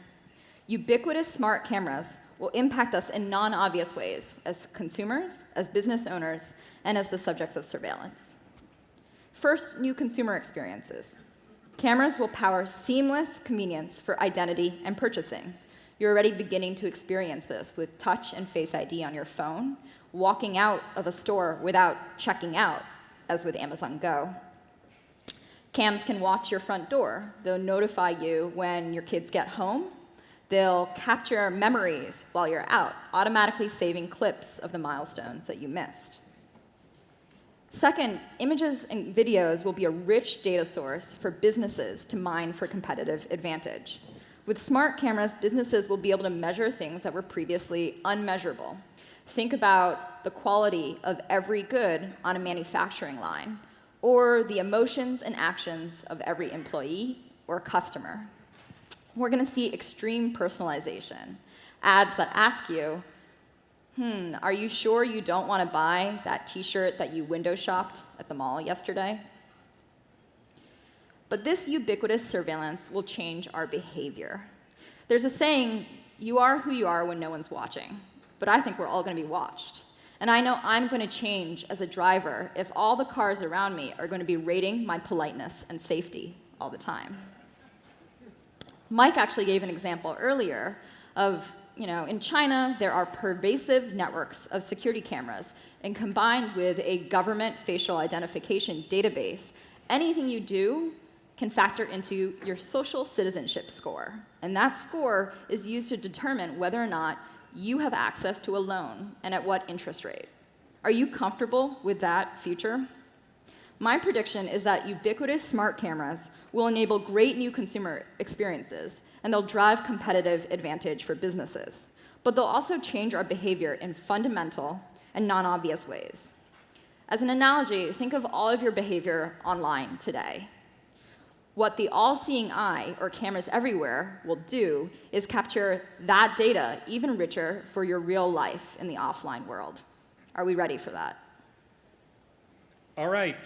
S23: Ubiquitous smart cameras will impact us in non-obvious ways as consumers, as business owners, and as the subjects of surveillance. First, new consumer experiences. Cameras will power seamless convenience for identity and purchasing. You're already beginning to experience this with touch and face ID on your phone, walking out of a store without checking out, as with Amazon Go. Cams can watch your front door. They'll notify you when your kids get home. They'll capture memories while you're out, automatically saving clips of the milestones that you missed. Second, images and videos will be a rich data source for businesses to mine for competitive advantage. With smart cameras, businesses will be able to measure things that were previously unmeasurable. Think about the quality of every good on a manufacturing line, or the emotions and actions of every employee or customer. We're going to see extreme personalization. Ads that ask you, are you sure you don't want to buy that t-shirt that you window shopped at the mall yesterday? But this ubiquitous surveillance will change our behavior. There's a saying, you are who you are when no one's watching. But I think we're all going to be watched. And I know I'm going to change as a driver if all the cars around me are going to be rating my politeness and safety all the time. Mike actually gave an example earlier of, in China, there are pervasive networks of security cameras, and combined with a government facial identification database, anything you do can factor into your social citizenship score. And that score is used to determine whether or not you have access to a loan and at what interest rate. Are you comfortable with that future? My prediction is that ubiquitous smart cameras will enable great new consumer experiences, and they'll drive competitive advantage for businesses. But they'll also change our behavior in fundamental and non-obvious ways. As an analogy, think of all of your behavior online today. What the all-seeing eye, or cameras everywhere, will do is capture that data even richer for your real life in the offline world. Are we ready for that?
S21: All right,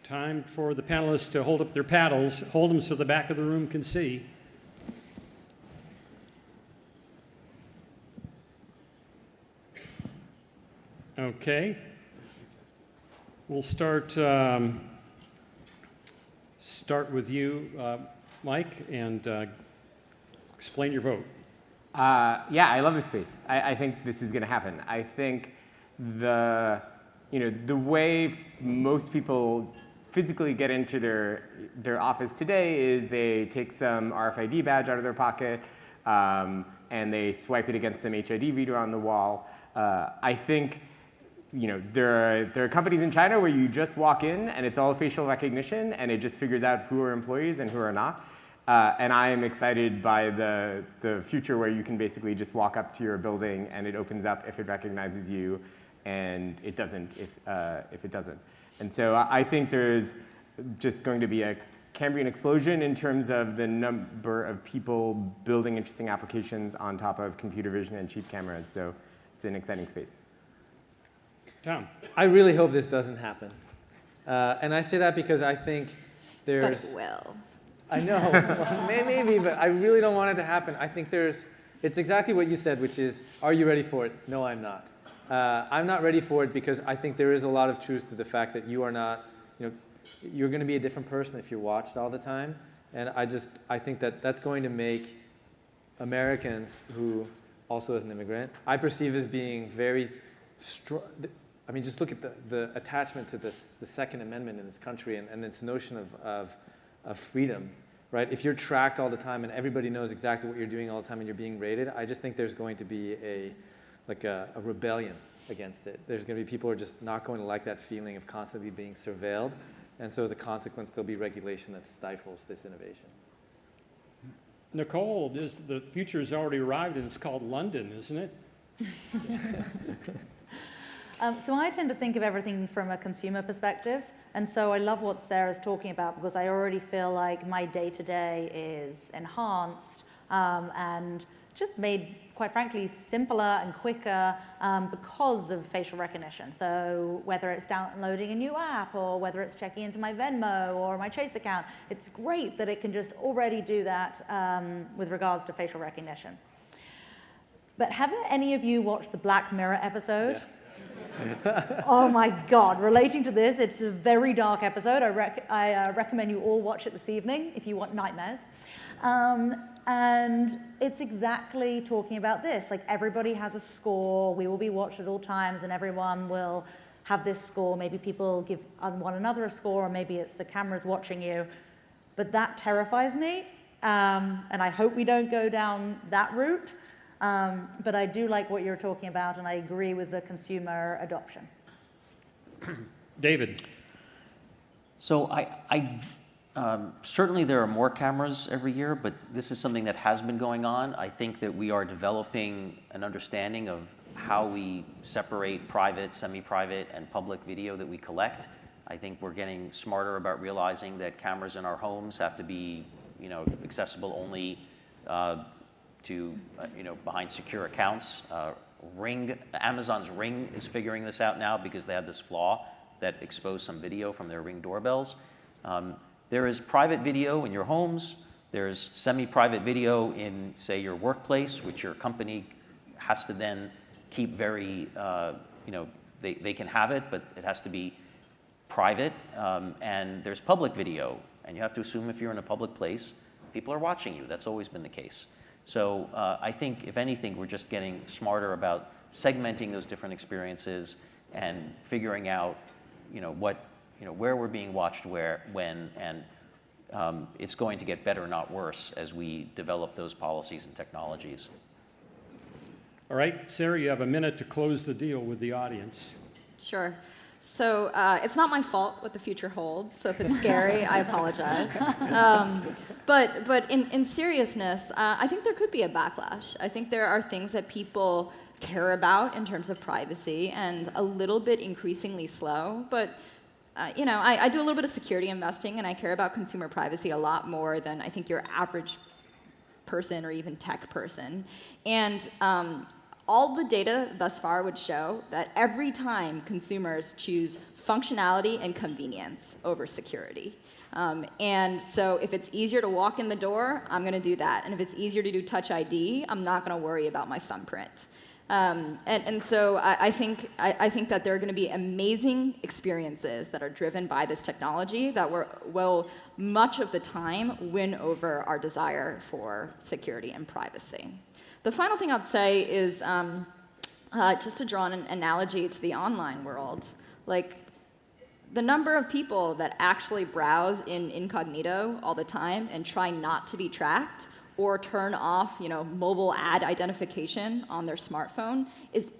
S21: time for the panelists to hold up their paddles. Hold them so the back of the room can see. Okay. We'll start with you, Mike, and explain your vote.
S24: Yeah, I love this space. I think this is going to happen. I think the way most people physically get into their office today is they take some RFID badge out of their pocket and they swipe it against some HID reader on the wall. I think there are companies in China where you just walk in and it's all facial recognition and it just figures out who are employees and who are not. And I am excited by the future where you can basically just walk up to your building and it opens up if it recognizes you, and it doesn't if it doesn't. And so I think there's just going to be a Cambrian explosion in terms of the number of people building interesting applications on top of computer vision and cheap cameras. So it's an exciting space.
S21: Tom.
S22: I really hope this doesn't happen. And I say that because I think there's...
S23: But it will.
S22: I know, well, maybe, but I really don't want it to happen. I think it's exactly what you said, which is, are you ready for it? No, I'm not. I'm not ready for it because I think there is a lot of truth to the fact that you are not, you're going to be a different person if you're watched all the time. And I think that that's going to make Americans who, also as an immigrant, I perceive as being very strong. I mean, just look at the attachment to the Second Amendment in this country and this notion of freedom, right? If you're tracked all the time and everybody knows exactly what you're doing all the time and you're being rated, I just think there's going to be a rebellion against it. There's going to be people who are just not going to like that feeling of constantly being surveilled. And so as a consequence, there'll be regulation that stifles this innovation.
S21: Nicole, the future's already arrived and it's called London, isn't it?
S1: So I tend to think of everything from a consumer perspective. And so I love what Sarah's talking about because I already feel like my day-to-day is enhanced and just made, quite frankly, simpler and quicker because of facial recognition. So whether it's downloading a new app or whether it's checking into my Venmo or my Chase account, it's great that it can just already do that with regards to facial recognition. But haven't any of you watched the Black Mirror episode? Yeah. Oh my God, relating to this, it's a very dark episode. I recommend you all watch it this evening if you want nightmares. And it's exactly talking about this. Like everybody has a score, we will be watched at all times and everyone will have this score. Maybe people give one another a score or maybe it's the cameras watching you. But that terrifies me and I hope we don't go down that route. But I do like what you're talking about, and I agree with the consumer adoption.
S21: David.
S6: So certainly there are more cameras every year, but this is something that has been going on. I think that we are developing an understanding of how we separate private, semi-private, and public video that we collect. I think we're getting smarter about realizing that cameras in our homes have to be, accessible only to behind secure accounts. Amazon's Ring is figuring this out now because they had this flaw that exposed some video from their Ring doorbells. There is private video in your homes. There's semi-private video in, say, your workplace, which your company has to then keep very, they can have it, but it has to be private. And there's public video, and you have to assume if you're in a public place, people are watching you. That's always been the case. So I think, if anything, we're just getting smarter about segmenting those different experiences and figuring out, where we're being watched, when, and it's going to get better, not worse, as we develop those policies and technologies.
S21: All right, Sarah, you have a minute to close the deal with the audience.
S23: Sure. So it's not my fault what the future holds. So if it's scary, I apologize. But in seriousness, I think there could be a backlash. I think there are things that people care about in terms of privacy and a little bit increasingly slow. But you know, I do a little bit of security investing, and I care about consumer privacy a lot more than I think your average person or even tech person. And all the data thus far would show that every time consumers choose functionality and convenience over security. And so if it's easier to walk in the door, I'm going to do that. And if it's easier to do Touch ID, I'm not going to worry about my thumbprint. And so I think that there are going to be amazing experiences that are driven by this technology that will much of the time win over our desire for security and privacy. The final thing I'd say is just to draw an analogy to the online world. Like, the number of people that actually browse in incognito all the time and try not to be tracked or turn off, you know, mobile ad identification on their smartphone is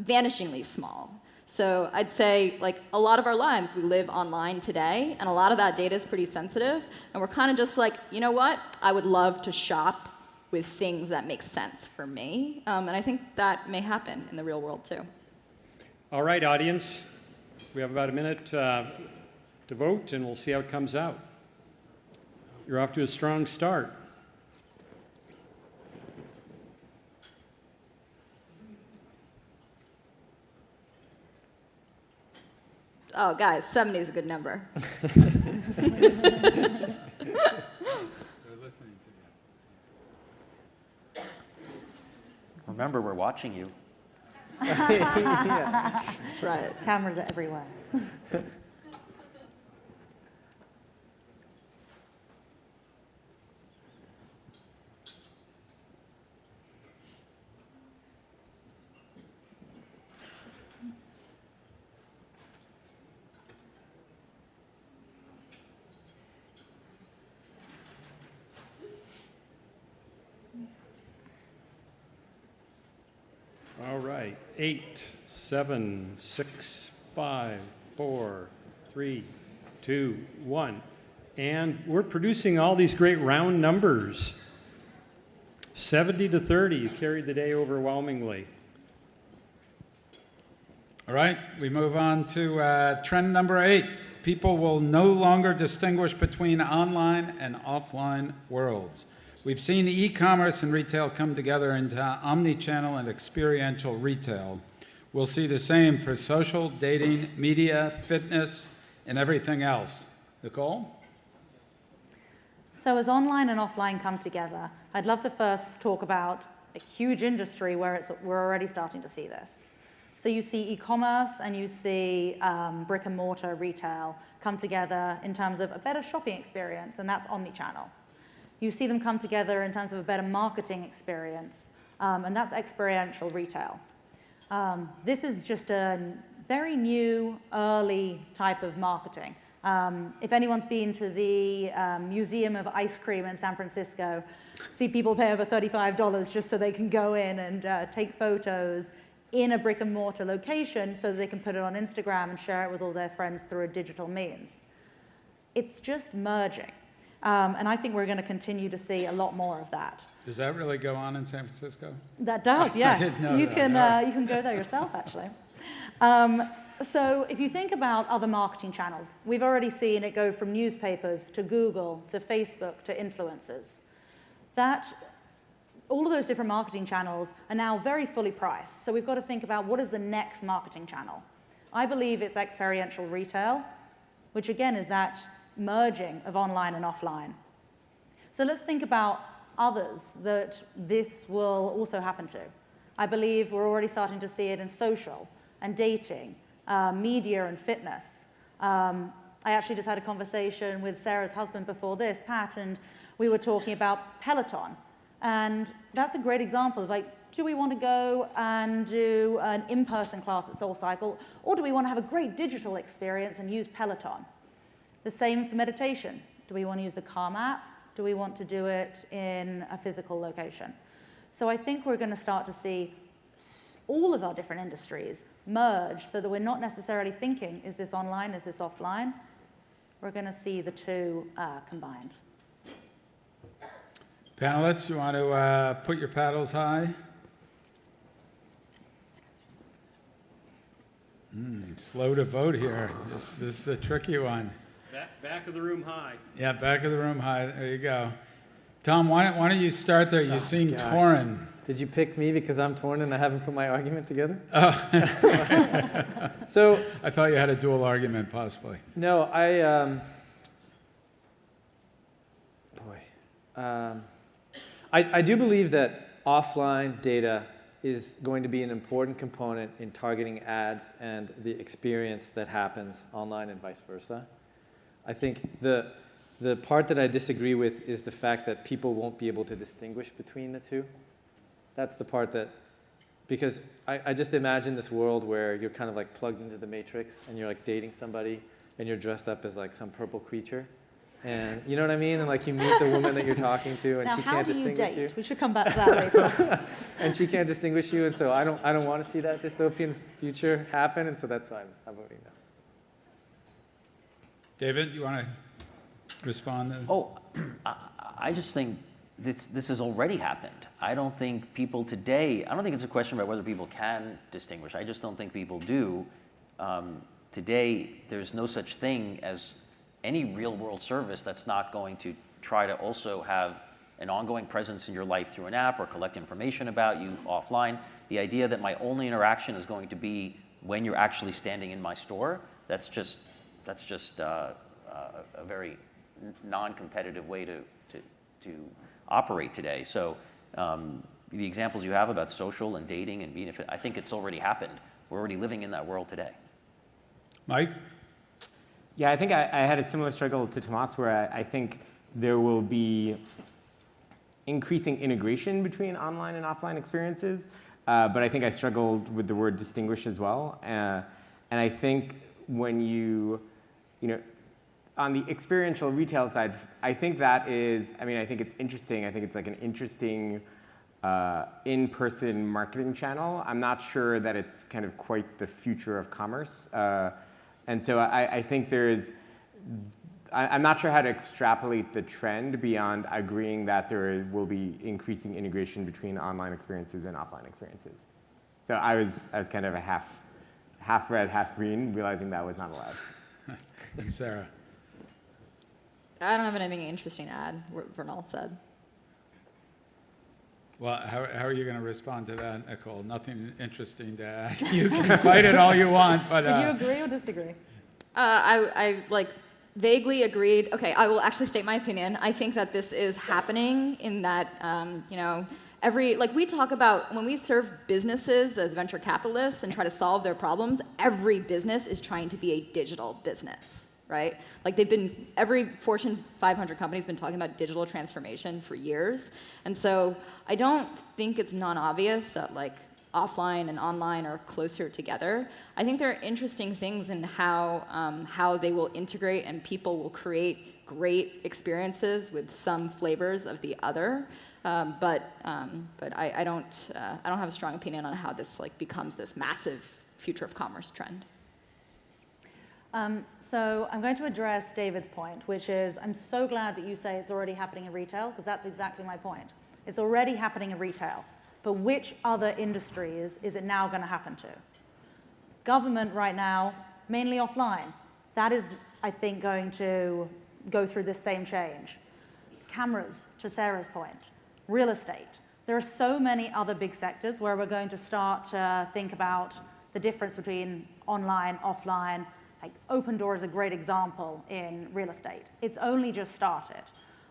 S23: vanishingly small. So I'd say, like, a lot of our lives we live online today, and a lot of that data is pretty sensitive, and we're kind of just like, you know what? I would love to shop with things that make sense for me. And I think that may happen in the real world too.
S21: All right, audience. We have about a minute to vote, and we'll see how it comes out. You're off to a strong start.
S23: Oh, guys, 70 is a good number.
S6: Remember, we're watching you.
S23: That's right.
S1: Cameras are everywhere.
S21: All right, 8, 7, 6, 5, 4, 3, 2, 1. And we're producing all these great round numbers. 70 to 30, you carried the day overwhelmingly.
S20: All right, we move on to trend number 8. People will no longer distinguish between online and offline worlds. We've seen e-commerce and retail come together into omni-channel and experiential retail. We'll see the same for social, dating, media, fitness, and everything else. Nicole?
S1: So as online and offline come together, I'd love to first talk about a huge industry where we're already starting to see this. So you see e-commerce and you see brick and mortar retail come together in terms of a better shopping experience, and that's omni-channel. You see them come together in terms of a better marketing experience, and that's experiential retail. This is just a very new, early type of marketing. If anyone's been to the Museum of Ice Cream in San Francisco, see people pay over $35 just so they can go in and take photos in a brick and mortar location so they can put it on Instagram and share it with all their friends through a digital means. It's just merging. And I think we're going to continue to see a lot more of that.
S20: Does that really go on in San Francisco?
S1: That does, yeah.
S20: I didn't know
S1: you
S20: that.
S1: You can go there yourself, actually. So if you think about other marketing channels, we've already seen it go from newspapers to Google to Facebook to influencers. All of those different marketing channels are now very fully priced. So we've got to think about what is the next marketing channel. I believe it's experiential retail, which again is that merging of online and offline. So let's think about others that this will also happen to. I believe we're already starting to see it in social and dating, media and fitness. I actually just had a conversation with Sarah's husband before this, Pat, and we were talking about Peloton. And that's a great example of, like, do we want to go and do an in-person class at SoulCycle, or do we want to have a great digital experience and use Peloton? The same for meditation. Do we want to use the Calm app? Do we want to do it in a physical location? So I think we're going to start to see all of our different industries merge so that we're not necessarily thinking, is this online, is this offline? We're going to see the two combined.
S20: Panelists, you want to put your paddles high? Slow to vote here. This is a tricky one.
S21: Back of the room high.
S20: Yeah, back of the room high. There you go. Tom, why don't you start there? You seem torn.
S22: Did you pick me because I'm torn and I haven't put my argument together?
S20: Oh.
S22: So
S20: I thought you had a dual argument, possibly.
S22: No, I do believe that offline data is going to be an important component in targeting ads and the experience that happens online and vice versa. I think the part that I disagree with is the fact that people won't be able to distinguish between the two. That's the part that, because I just imagine this world where you're kind of like plugged into the matrix and you're like dating somebody and you're dressed up as like some purple creature. And you know what I mean? And like you meet the woman that you're talking to and
S1: Now,
S22: she
S1: how
S22: can't
S1: do you
S22: distinguish
S1: date?
S22: you.
S1: We should come back to that later.
S22: And she can't distinguish you, and so I don't want to see that dystopian future happen, and so that's why I'm voting no.
S20: David, you want to respond?
S6: Oh, I just think this has already happened. I don't think people today, I don't think it's a question about whether people can distinguish. I just don't think people do. Today, there's no such thing as any real world service that's not going to try to also have an ongoing presence in your life through an app or collect information about you offline. The idea that my only interaction is going to be when you're actually standing in my store, that's just a very non-competitive way to operate today. So the examples you have about social and dating and being, I think it's already happened. We're already living in that world today.
S20: Mike?
S24: Yeah, I think I had a similar struggle to Tomasz, where I think there will be increasing integration between online and offline experiences, but I think I struggled with the word distinguish as well. And I think when you know, on the experiential retail side, I think that is, I mean, I think it's interesting. I think it's like an interesting in-person marketing channel. I'm not sure that it's kind of quite the future of commerce. And so I think I'm not sure how to extrapolate the trend beyond agreeing that there will be increasing integration between online experiences and offline experiences. So I was kind of a half red, half green, realizing that was not allowed.
S20: And Sarah?
S23: I don't have anything interesting to add, what Vernal said.
S20: Well, how are you going to respond to that, Nicole? Nothing interesting to add. You can fight it all you want, but...
S1: Did you agree or disagree?
S23: I like vaguely agreed. Okay, I will actually state my opinion. I think that this is happening in that, you know, we talk about when we serve businesses as venture capitalists and try to solve their problems, every business is trying to be a digital business, right? Like every Fortune 500 company has been talking about digital transformation for years. And so I don't think it's non-obvious that like offline and online are closer together. I think there are interesting things in how they will integrate and people will create great experiences with some flavors of the other. But I don't have a strong opinion on how this like becomes this massive future of commerce trend.
S1: So I'm going to address David's point, which is I'm so glad that you say it's already happening in retail, because that's exactly my point. It's already happening in retail. But which other industries is it now going to happen to? Government right now, mainly offline. That is, I think, going to go through this same change. Cameras, to Sarah's point. Real estate. There are so many other big sectors where we're going to start to think about the difference between online, offline. Like Open Door is a great example in real estate. It's only just started.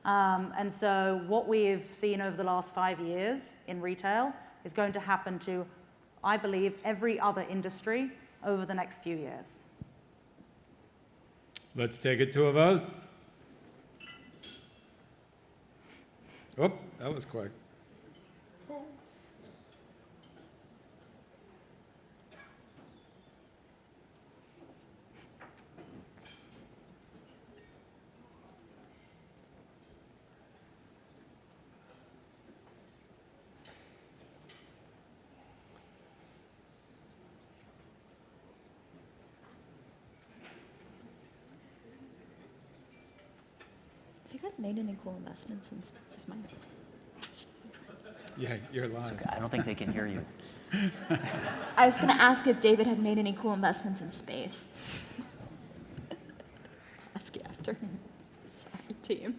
S1: And so what we've seen over the last 5 years in retail is going to happen to, I believe, every other industry over the next few years.
S20: Let's take it to a vote. Oh, that was quick.
S3: you guys made any cool investments in space?
S20: Yeah, you're live.
S6: Okay, I don't think they can hear you.
S3: I was going to ask if David had made any cool investments in space. Ask you after. Sorry, team.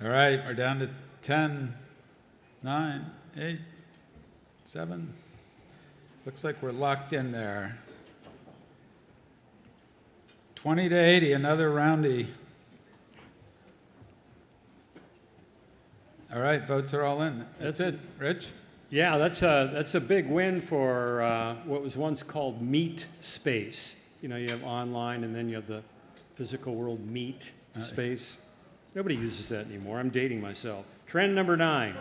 S20: All right, we're down to 10, 9, 8, 7. Looks like we're locked in there. 20 to 80, another roundy. All right, votes are all in. That's it. Rich?
S21: Yeah, that's a big win for what was once called meat space. You know, you have online and then you have the physical world meat space. Nobody uses that anymore. I'm dating myself. Trend number 9,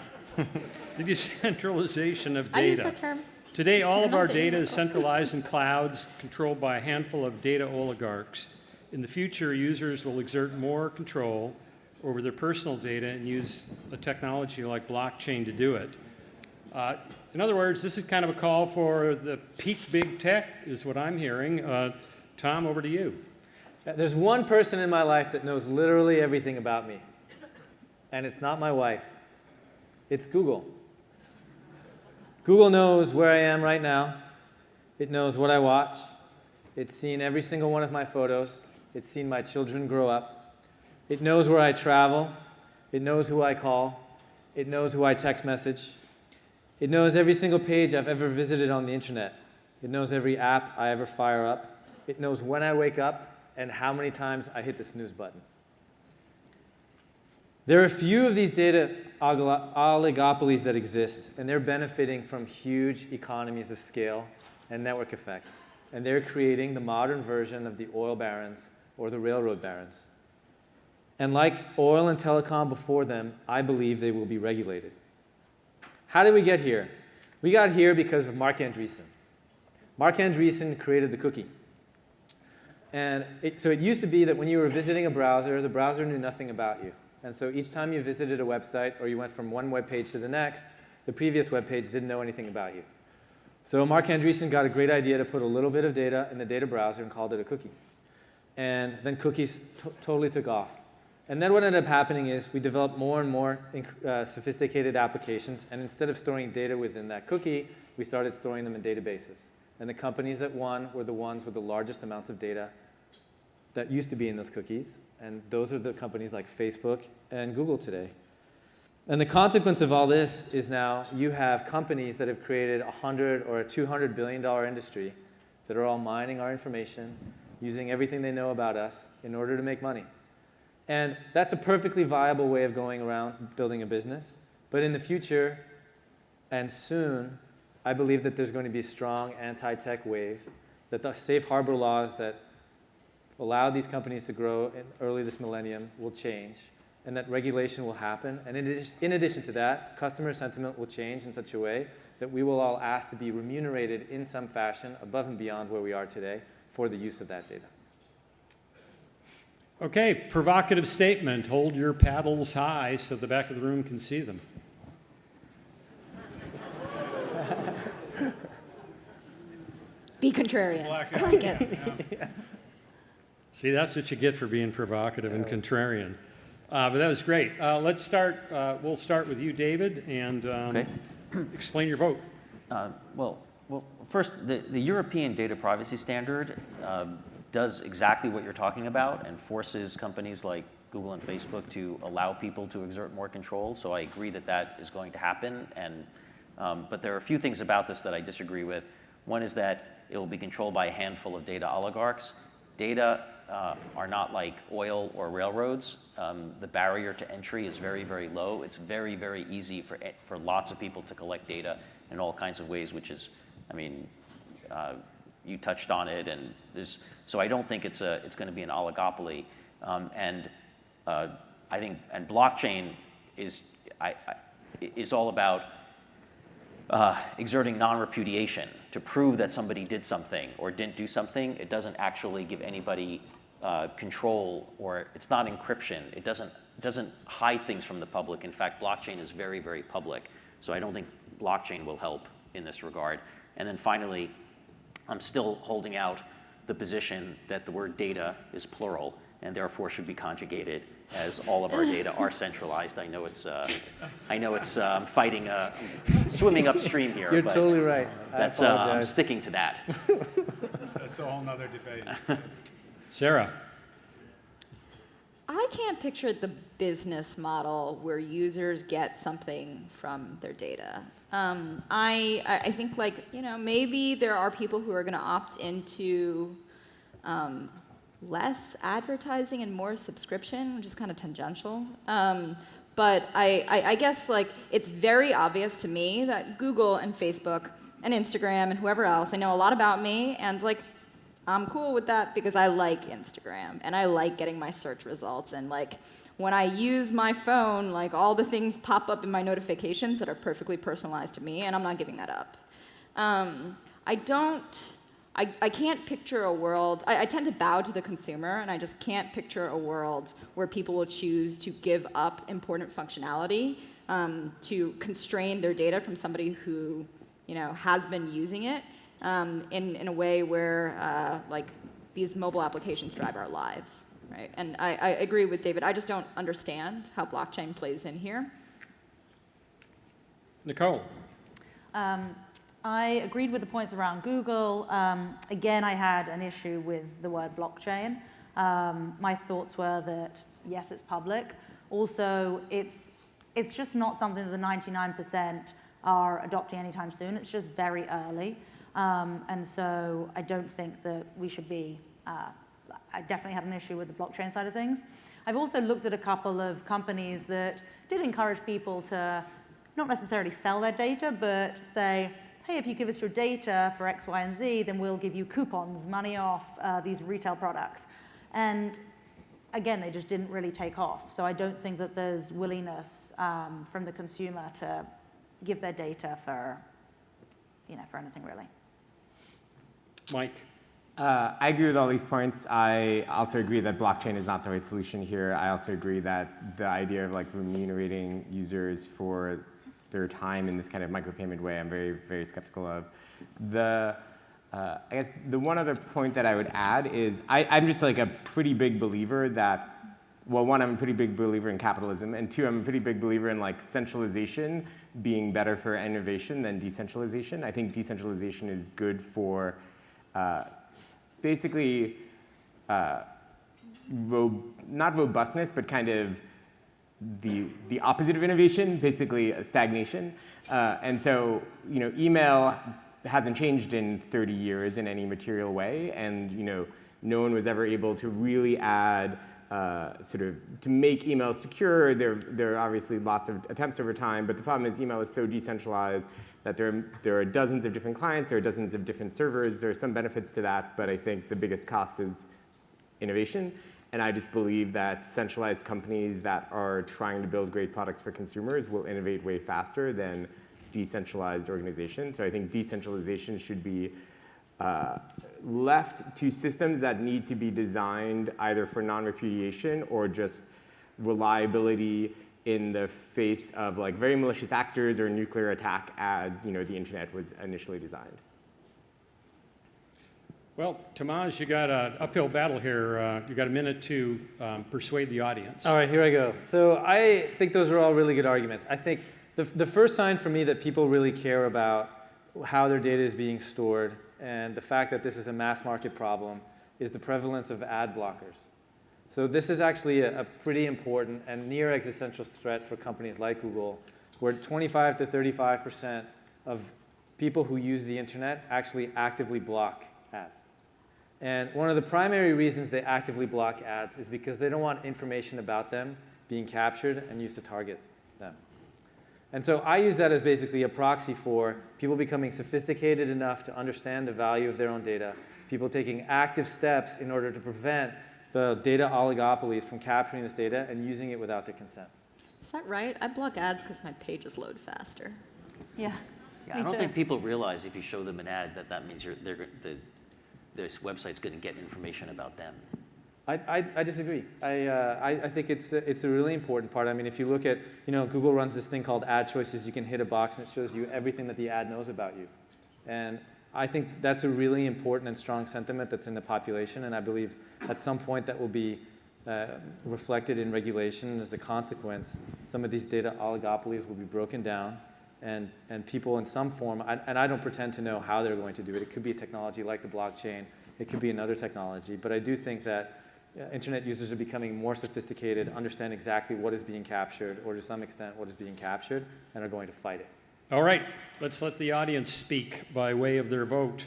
S21: the decentralization of data.
S3: I use that term.
S21: Today, all of
S3: I'm
S21: our
S3: dating
S21: data is
S3: myself.
S21: centralized in clouds controlled by a handful of data oligarchs. In the future, users will exert more control over their personal data and use a technology like blockchain to do it. In other words, this is kind of a call for the peak big tech, is what I'm hearing. Tom, over to you.
S22: There's one person in my life that knows literally everything about me, and it's not my wife. It's Google. Google knows where I am right now. It knows what I watch. It's seen every single one of my photos. It's seen my children grow up. It knows where I travel. It knows who I call. It knows who I text message. It knows every single page I've ever visited on the internet. It knows every app I ever fire up. It knows when I wake up and how many times I hit the snooze button. There are a few of these data oligopolies that exist, and they're benefiting from huge economies of scale and network effects. And they're creating the modern version of the oil barons or the railroad barons. And like oil and telecom before them, I believe they will be regulated. How did we get here? We got here because of Marc Andreessen. Marc Andreessen created the cookie. And so it used to be that when you were visiting a browser, the browser knew nothing about you. And so each time you visited a website or you went from one web page to the next, the previous web page didn't know anything about you. So Marc Andreessen got a great idea to put a little bit of data in the data browser and called it a cookie. And then cookies totally took off. And then what ended up happening is we developed more and more sophisticated applications, and instead of storing data within that cookie, we started storing them in databases. And the companies that won were the ones with the largest amounts of data that used to be in those cookies, and those are the companies like Facebook and Google today. And the consequence of all this is now you have companies that have created a $100 or a $200 billion industry that are all mining our information, using everything they know about us in order to make money. And that's a perfectly viable way of going around building a business. But in the future, and soon, I believe that there's going to be a strong anti-tech wave, that the safe harbor laws that allowed these companies to grow early this millennium will change, and that regulation will happen. And in addition to that, customer sentiment will change in such a way that we will all ask to be remunerated in some fashion above and beyond where we are today for the use of that data.
S21: Okay, provocative statement. Hold your paddles high so the back of the room can see them.
S3: Be contrarian. I like it.
S21: Yeah. See, that's what you get for being provocative and contrarian. But that was great. Let's start. We'll start with you, David, and
S6: Okay. Explain your vote. Well, first, the European data privacy standard does exactly what you're talking about and forces companies like Google and Facebook to allow people to exert more control. So I agree that that is going to happen. And but there are a few things about this that I disagree with. One is that it will be controlled by a handful of data oligarchs. Data are not like oil or railroads. The barrier to entry is very, very low. It's very, very easy for lots of people to collect data in all kinds of ways, which is, I mean, you touched on it, and so I don't think it's going to be an oligopoly. I think, and blockchain is all about exerting non-repudiation to prove that somebody did something or didn't do something. It doesn't actually give anybody control, or it's not encryption. It doesn't hide things from the public. In fact, blockchain is very, very public. So I don't think blockchain will help in this regard. And then finally, I'm still holding out the position that the word data is plural and therefore should be conjugated, as all of our data are centralized. I know it's fighting, swimming upstream here.
S22: You're
S6: but
S22: totally right.
S6: That's I'm sticking to that.
S20: That's a whole nother debate. Sarah.
S23: I can't picture the business model where users get something from their data. I think, like, you know, maybe there are people who are going to opt into less advertising and more subscription, which is kind of tangential. But I guess, like, it's very obvious to me that Google and Facebook and Instagram and whoever else, they know a lot about me, and, like, I'm cool with that because I like Instagram and I like getting my search results, and, like, when I use my phone, like, all the things pop up in my notifications that are perfectly personalized to me, and I'm not giving that up. I can't picture a world, I tend to bow to the consumer, and I just can't picture a world where people will choose to give up important functionality to constrain their data from somebody who, you know, has been using it in a way where, like, these mobile applications drive our lives, right? And I agree with David. I just don't understand how blockchain plays in here.
S21: Nicole.
S1: I agreed with the points around Google. Again, I had an issue with the word blockchain. My thoughts were that, yes, it's public. Also, it's just not something that the 99% are adopting anytime soon. It's just very early. And so I don't think that we should be, I definitely had an issue with the blockchain side of things. I've also looked at a couple of companies that did encourage people to not necessarily sell their data, but say, hey, if you give us your data for X, Y, and Z, then we'll give you coupons, money off these retail products. And again, they just didn't really take off. So I don't think that there's willingness from the consumer to give their data for, you know, for anything really.
S21: Mike.
S24: I agree with all these points. I also agree that blockchain is not the right solution here. I also agree that the idea of, like, remunerating users for their time in this kind of micropayment way, I'm very, very skeptical of. I guess the one other point that I would add is I'm just, like, a pretty big believer that, well, one, I'm a pretty big believer in capitalism, and two, I'm a pretty big believer in, like, centralization being better for innovation than decentralization. I think decentralization is good for basically not robustness, but kind of the opposite of innovation, basically stagnation. And so, you know, email hasn't changed in 30 years in any material way, and, you know, no one was ever able to really add sort of to make email secure. There are obviously lots of attempts over time, but the problem is email is so decentralized that there are dozens of different clients, there are dozens of different servers. There are some benefits to that, but I think the biggest cost is innovation. And I just believe that centralized companies that are trying to build great products for consumers will innovate way faster than decentralized organizations. So I think decentralization should be left to systems that need to be designed either for non-repudiation or just reliability in the face of, like, very malicious actors or nuclear attack as, you know, the internet was initially designed.
S21: Well, Tomasz, you got an uphill battle here. You got a minute to persuade the audience.
S22: All right, here I go. So I think those are all really good arguments. I think the first sign for me that people really care about how their data is being stored and the fact that this is a mass market problem is the prevalence of ad blockers. So this is actually a pretty important and near existential threat for companies like Google, where 25 to 35% of people who use the internet actually actively block ads. And one of the primary reasons they actively block ads is because they don't want information about them being captured and used to target them. And so I use that as basically a proxy for people becoming sophisticated enough to understand the value of their own data, people taking active steps in order to prevent the data oligopolies from capturing this data and using it without their consent.
S23: Is that right? I block ads because my pages load faster.
S1: Yeah.
S6: Yeah, I don't think people realize if you show them an ad that means this website's going to get information about them.
S22: I disagree. I think it's a really important part. I mean, if you look at, you know, Google runs this thing called ad choices. You can hit a box and it shows you everything that the ad knows about you. And I think that's a really important and strong sentiment that's in the population, and I believe at some point that will be reflected in regulation. As a consequence, some of these data oligopolies will be broken down, and people in some form, and I don't pretend to know how they're going to do it. It could be a technology like the blockchain. It could be another technology. But I do think that internet users are becoming more sophisticated, understand exactly what is being captured, or to some extent what is being captured, and are going to fight it.
S21: All right, let's let the audience speak by way of their vote.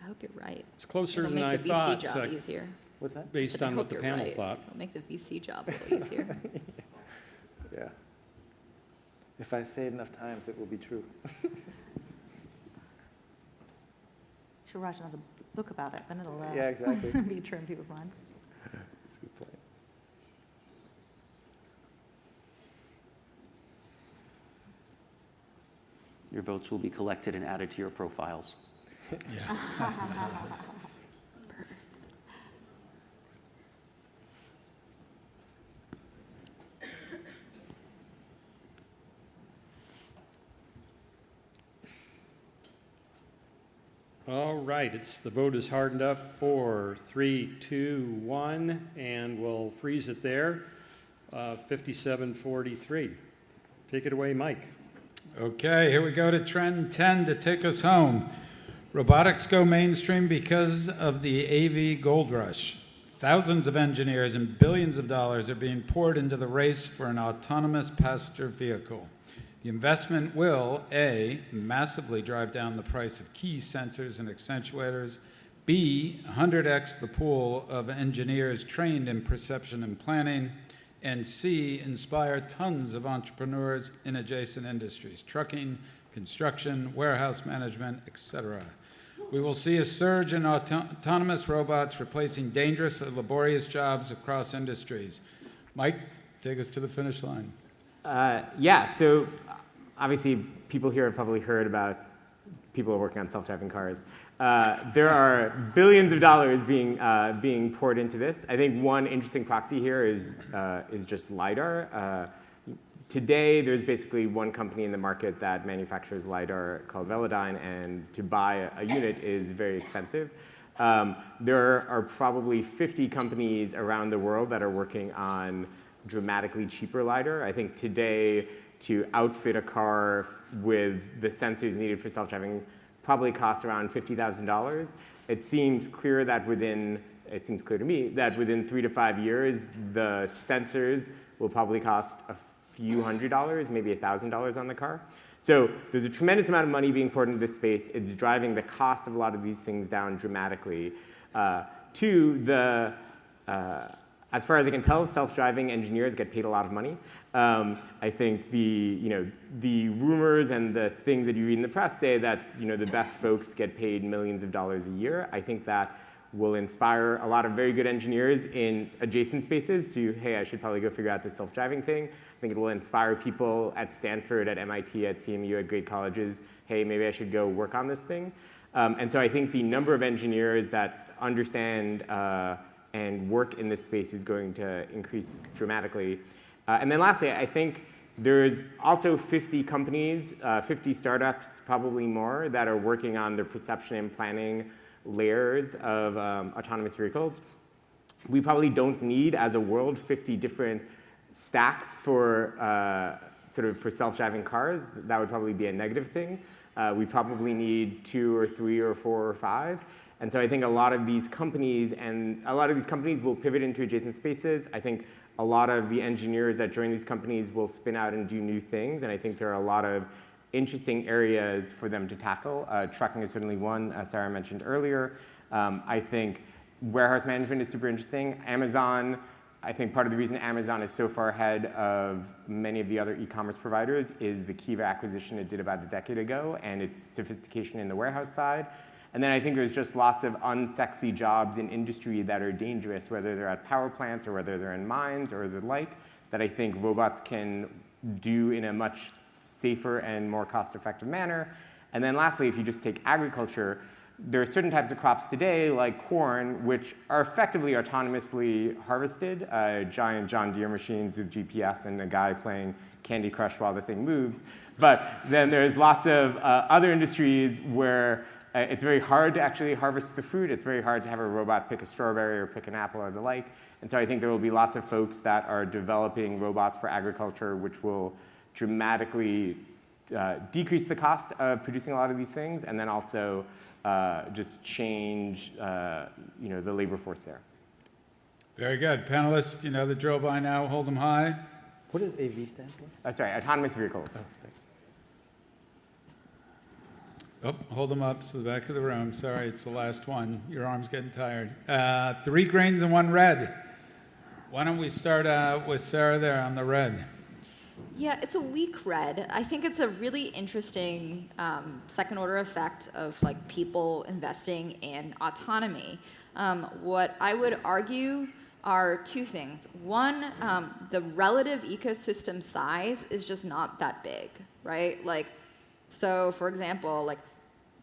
S4: I hope you're right.
S21: It's closer
S4: It'll
S21: than I
S4: make the
S21: thought.
S4: VC job easier.
S22: What's that?
S21: Based
S4: I
S21: on
S4: hope
S21: what the
S4: you're
S21: panel
S4: right.
S21: thought.
S4: It'll make the VC job a little easier.
S22: Yeah. If I say it enough times, it will be true.
S1: Should write another book about it, then it'll
S22: Yeah, exactly.
S1: be true in people's minds.
S22: That's a good point.
S6: Your votes will be collected and added to your profiles.
S21: Yeah. All right, the vote is hardened up for 3, 2, 1, and we'll freeze it there. 57-43. Take it away, Mike.
S20: Okay, here we go to trend 10 to take us home. Robotics go mainstream because of the AV gold rush. Thousands of engineers and billions of dollars are being poured into the race for an autonomous passenger vehicle. The investment will, A, massively drive down the price of key sensors and actuators, B, 100x the pool of engineers trained in perception and planning, and C, inspire tons of entrepreneurs in adjacent industries, trucking, construction, warehouse management, etc. We will see a surge in autonomous robots replacing dangerous or laborious jobs across industries. Mike, take us to the finish line.
S24: Yeah, so obviously people here have probably heard about people who are working on self-driving cars. There are billions of dollars being poured into this. I think one interesting proxy here is just LiDAR. Today, there's basically one company in the market that manufactures LiDAR called Velodyne, and to buy a unit is very expensive. There are probably 50 companies around the world that are working on dramatically cheaper LiDAR. I think today, to outfit a car with the sensors needed for self-driving probably costs around $50,000. It seems clear to me that within 3 to 5 years, the sensors will probably cost a few $100s, maybe $1,000 on the car. So there's a tremendous amount of money being poured into this space. It's driving the cost of a lot of these things down dramatically. As far as I can tell, self-driving engineers get paid a lot of money. I think the rumors and the things that you read in the press say that the best folks get paid millions of dollars a year. I think that will inspire a lot of very good engineers in adjacent spaces to, hey, I should probably go figure out this self-driving thing. I think it will inspire people at Stanford, at MIT, at CMU, at great colleges, hey, maybe I should go work on this thing. And so I think the number of engineers that understand and work in this space is going to increase dramatically. And then lastly, I think there's also 50 companies, 50 startups, probably more, that are working on the perception and planning layers of autonomous vehicles. We probably don't need, as a world, 50 different stacks for for self-driving cars. That would probably be a negative thing. We probably need 2 or 3 or 4 or 5. And so I think a lot of these companies will pivot into adjacent spaces. I think a lot of the engineers that join these companies will spin out and do new things. And I think there are a lot of interesting areas for them to tackle. Trucking is certainly one, as Sarah mentioned earlier. I think warehouse management is super interesting. Amazon, I think part of the reason Amazon is so far ahead of many of the other e-commerce providers is the Kiva acquisition it did about a decade ago and its sophistication in the warehouse side. And then I think there's just lots of unsexy jobs in industry that are dangerous, whether they're at power plants or whether they're in mines or the like, that I think robots can do in a much safer and more cost-effective manner. And then lastly, if you just take agriculture, there are certain types of crops today, like corn, which are effectively autonomously harvested. Giant John Deere machines with GPS and a guy playing Candy Crush while the thing moves. But then there's lots of other industries where it's very hard to actually harvest the fruit. It's very hard to have a robot pick a strawberry or pick an apple or the like. And so I think there will be lots of folks that are developing robots for agriculture, which will dramatically decrease the cost of producing a lot of these things, and then also just change the labor force there.
S20: Very good. Panelists, you know the drill by now. Hold them high.
S22: What does AV stand for?
S24: Sorry, autonomous vehicles.
S22: Oh, thanks.
S20: Oh, hold them up to the back of the room. Sorry, it's the last one. Your arm's getting tired. 3 greens and 1 red. Why don't we start with Sarah there on the red?
S23: Yeah, it's a weak red. I think it's a really interesting second-order effect of like people investing in autonomy. What I would argue are 2 things. One, the relative ecosystem size is just not that big, right? Like, so for example, like,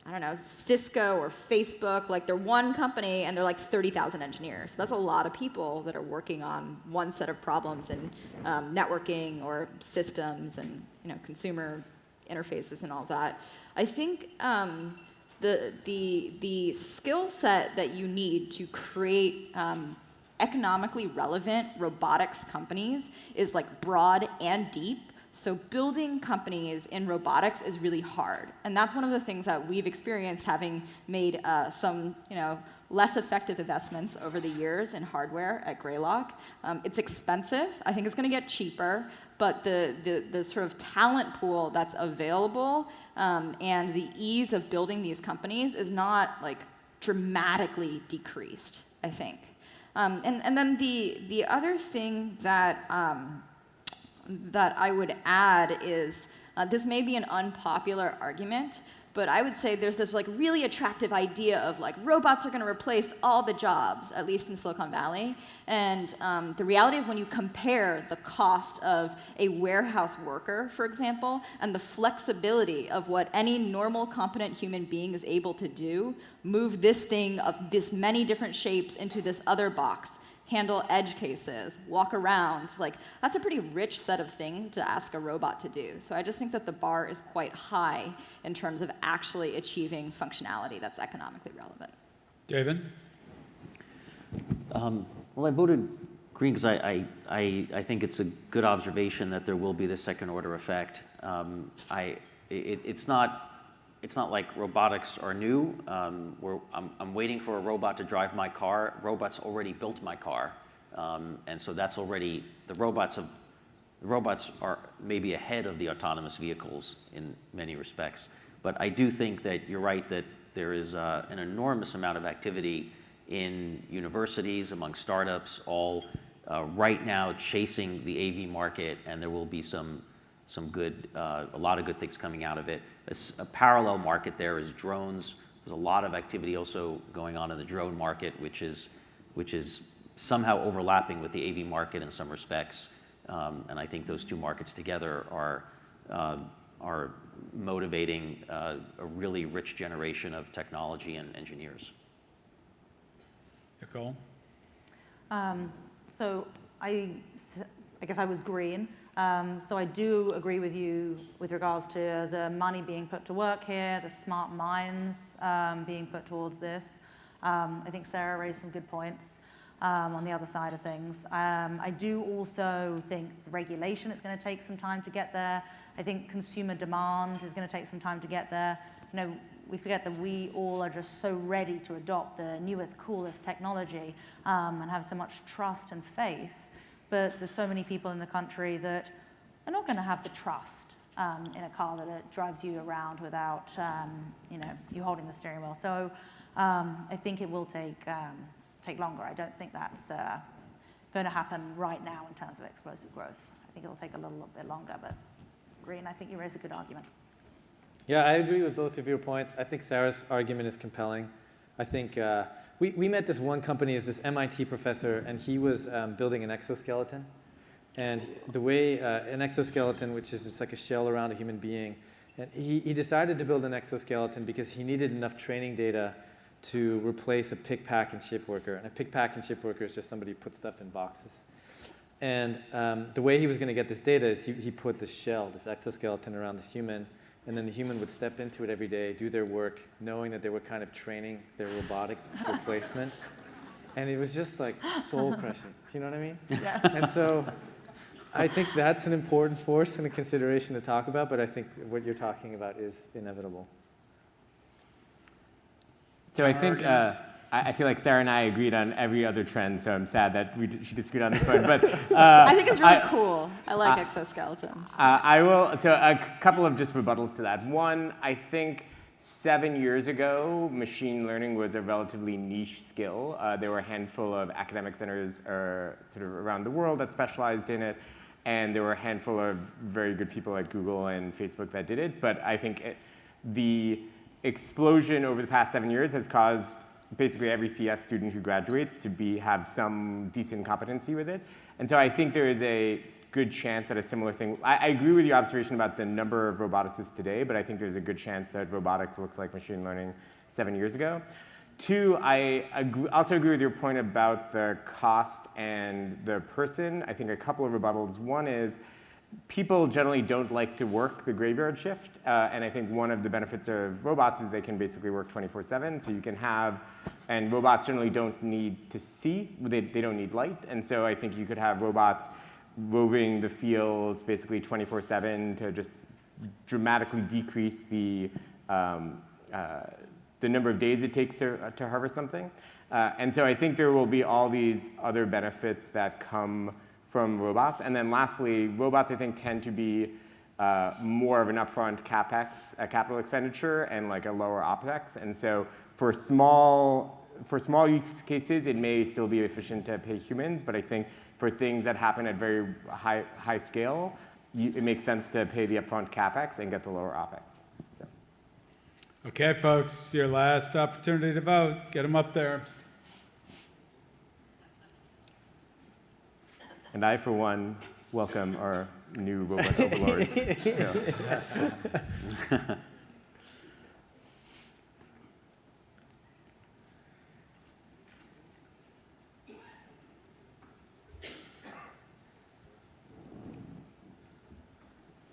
S23: I don't know, Cisco or Facebook, like they're one company and they're like 30,000 engineers. That's a lot of people that are working on one set of problems in networking or systems and consumer interfaces and all that. I think the skill set that you need to create economically relevant robotics companies is like broad and deep. So building companies in robotics is really hard. And that's one of the things that we've experienced having made some less effective investments over the years in hardware at Greylock. It's expensive. I think it's going to get cheaper. But the sort of talent pool that's available and the ease of building these companies is not like dramatically decreased, I think. And then the other thing that I would add is, this may be an unpopular argument, but I would say there's this like really attractive idea of like robots are going to replace all the jobs, at least in Silicon Valley. And the reality of when you compare the cost of a warehouse worker, for example, and the flexibility of what any normal, competent human being is able to do, move this thing of this many different shapes into this other box, handle edge cases, walk around, like that's a pretty rich set of things to ask a robot to do. So I just think that the bar is quite high in terms of actually achieving functionality that's economically relevant.
S20: David?
S6: Well, I voted green because I think it's a good observation that there will be this second order effect. It's not like robotics are new. I'm waiting for a robot to drive my car. Robots already built my car, and so that's already the robots are maybe ahead of the autonomous vehicles in many respects. But I do think that you're right that there is an enormous amount of activity in universities, among startups, all right now chasing the AV market, and there will be a lot of good things coming out of it. A parallel market there is drones. There's a lot of activity also going on in the drone market, which is somehow overlapping with the AV market in some respects. And I think those 2 markets together are motivating a really rich generation of technology and engineers.
S20: Nicole?
S1: So I guess I was green. So I do agree with you with regards to the money being put to work here, the smart minds being put towards this. I think Sarah raised some good points on the other side of things. I do also think the regulation is going to take some time to get there. I think consumer demand is going to take some time to get there. We forget that we all are just so ready to adopt the newest, coolest technology and have so much trust and faith. But there's so many people in the country that are not going to have the trust in a car that it drives you around without, you holding the steering wheel. So I think it will take longer. I don't think that's going to happen right now in terms of explosive growth. I think it will take a little bit longer. But Green, I think you raise a good argument.
S22: Yeah, I agree with both of your points. I think Sarah's argument is compelling. I think we met this one company, it's this MIT professor, and he was building an exoskeleton. And the way an exoskeleton, which is just like a shell around a human being, and he decided to build an exoskeleton because he needed enough training data to replace a pick, pack, and ship worker. And a pick, pack, and ship worker is just somebody who puts stuff in boxes. And the way he was going to get this data is he put this shell, this exoskeleton around this human, and then the human would step into it every day, do their work, knowing that they were kind of training their robotic replacement. And it was just like soul-crushing. You know what I mean?
S23: Yes.
S22: And so I think that's an important force and a consideration to talk about, but I think what you're talking about is inevitable.
S24: So I think I feel like Sarah and I agreed on every other trend, so I'm sad that she disagreed on this one. But
S23: I think it's really cool. I like exoskeletons.
S24: I will. So a couple of just rebuttals to that. One, I think 7 years ago, machine learning was a relatively niche skill. There were a handful of academic centers sort of around the world that specialized in it, and there were a handful of very good people at Google and Facebook that did it. But I think the explosion over the past 7 years has caused basically every CS student who graduates to have some decent competency with it. And so I think there is a good chance that a similar thing, I agree with your observation about the number of roboticists today, but I think there's a good chance that robotics looks like machine learning 7 years ago. Two, I also agree with your point about the cost and the person. I think a couple of rebuttals. One is, people generally don't like to work the graveyard shift, and I think one of the benefits of robots is they can basically work 24/7, so you can have, and robots generally don't need to see, they don't need light, and so I think you could have robots roving the fields basically 24/7 to just dramatically decrease the number of days it takes to harvest something. And so I think there will be all these other benefits that come from robots. And then lastly, robots I think tend to be more of an upfront CapEx, a capital expenditure, and like a lower OpEx. And so for small use cases, it may still be efficient to pay humans, but I think for things that happen at very high scale, it makes sense to pay the upfront CapEx and get the lower OpEx. So.
S20: Okay, folks, your last opportunity to vote. Get them up there.
S24: And I, for one, welcome our new robot overlords. So.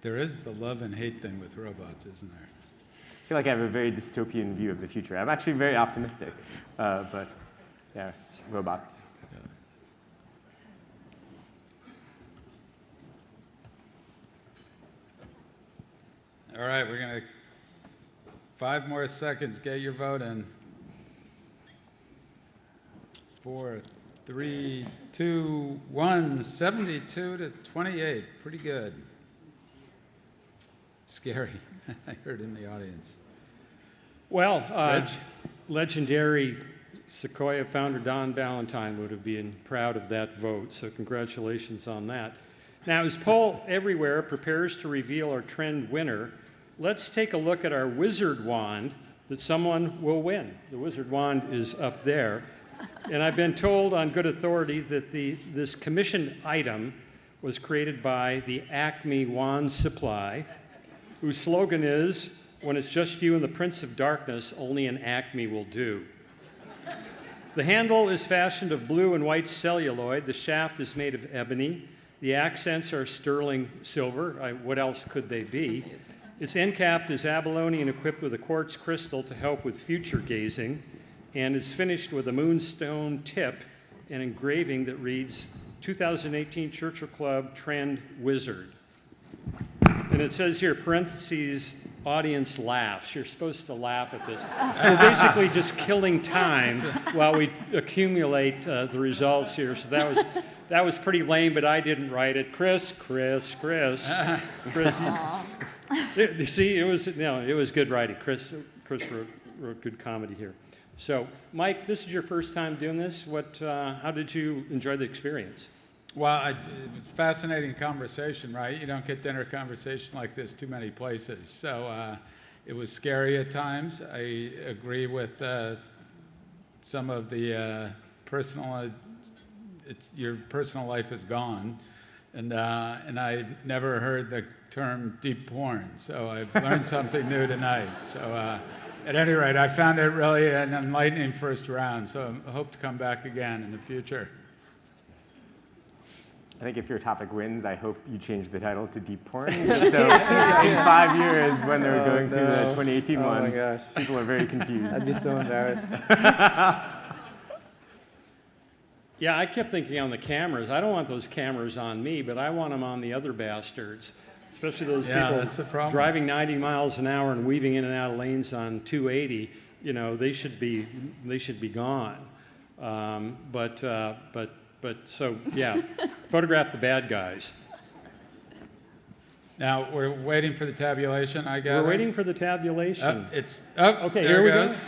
S20: There is the love and hate thing with robots, isn't there?
S24: I feel like I have a very dystopian view of the future. I'm actually very optimistic, but yeah, robots.
S20: All right, we're going to 5 more seconds. Get your vote in. 4, 3, 2, 1. 72 to 28. Pretty good. Scary. I heard in the audience.
S21: Well, legendary Sequoia founder Don Valentine would have been proud of that vote, so congratulations on that. Now, as Poll Everywhere prepares to reveal our trend winner, let's take a look at our wizard wand that someone will win. The wizard wand is up there. And I've been told on good authority that this commissioned item was created by the Acme Wand Supply, whose slogan is, "When it's just you and the Prince of Darkness, only an Acme will do." The handle is fashioned of blue and white celluloid. The shaft is made of ebony. The accents are sterling silver. What else could they be? Its end cap is abalone and equipped with a quartz crystal to help with future gazing, and is finished with a moonstone tip and engraving that reads, 2018 Churchill Club Trend Wizard. And it says here, parentheses, audience laughs. You're supposed to laugh at this. We're basically just killing time while we accumulate the results here. So that was pretty lame, but I didn't write it. Chris. See, it was good writing. Chris wrote good comedy here. So, Mike, this is your first time doing this. How did you enjoy the experience?
S20: Well, it was a fascinating conversation, right? You don't get dinner conversation like this too many places. So it was scary at times. I agree with some of the your personal life is gone. And I never heard the term deep porn, so I've learned something new tonight. So At any rate, I found it really an enlightening first round, so I hope to come back again in the future.
S24: I think if your topic wins, I hope you change the title to Deep Porn. So in 5 years, when they're going through the 2018 ones, people are very confused.
S22: I'd be so embarrassed.
S21: Yeah, I kept thinking on the cameras, I don't want those cameras on me, but I want them on the other bastards, especially those
S20: that's the
S21: people
S20: problem.
S21: driving 90 miles an hour and weaving in and out of lanes on 280. You know, they should be gone. So yeah, photograph the bad guys.
S20: Now we're waiting for the tabulation. I gather.
S21: We're waiting for the tabulation.
S20: It's up.
S21: Okay,
S20: there
S21: here we
S20: goes.
S21: go.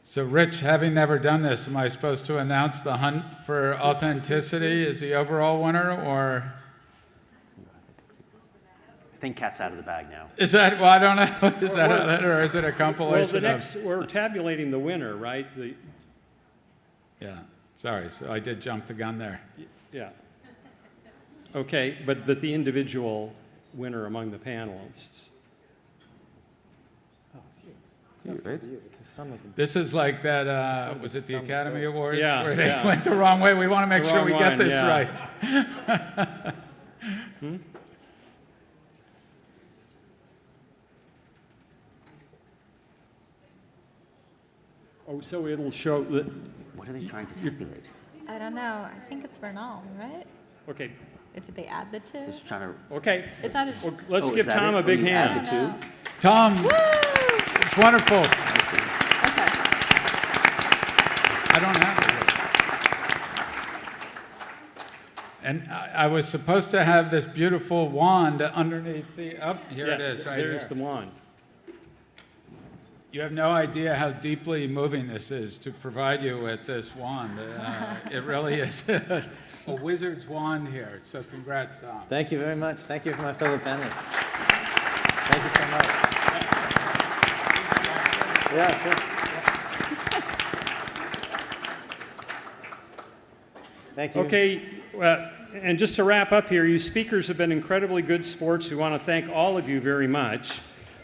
S20: So, Rich, having never done this, am I supposed to announce the hunt for authenticity as the overall winner, or?
S6: I think cat's out of the bag now.
S20: Is that, well, I don't know, is that or is it a compilation
S21: We're tabulating the winner, right?
S20: Yeah, sorry, so I did jump the gun there.
S21: Yeah. Okay, but the individual winner among the panelists.
S20: This is like that, was it the Academy Awards?
S21: Yeah,
S20: where they
S21: yeah.
S20: went the wrong way. We want to make
S21: The
S20: sure we
S21: wrong
S20: get
S21: one,
S20: this
S21: yeah.
S20: right.
S21: Oh, so it'll show that.
S6: What are they trying to tabulate?
S3: I don't know. I think it's Vernal, right?
S21: Okay.
S3: If they add the two.
S6: Just trying to.
S21: Okay.
S3: It's either.
S21: Well, let's
S6: Oh,
S21: give
S6: is that
S21: Tom
S6: it?
S21: a big
S6: When you
S21: hand.
S6: add the two?
S20: Tom, it's wonderful.
S3: Okay.
S20: I don't have it. And I was supposed to have this beautiful wand underneath the, here it is, right
S21: There's
S20: here.
S21: the wand.
S20: You have no idea how deeply moving this is to provide you with this wand. It really is a wizard's wand here. So congrats, Tom.
S22: Thank you very much. Thank you for my fellow panelists. Thank you so much. Yeah, sure. Thank you.
S21: Okay, and just to wrap up here, you speakers have been incredibly good sports. We want to thank all of you very much.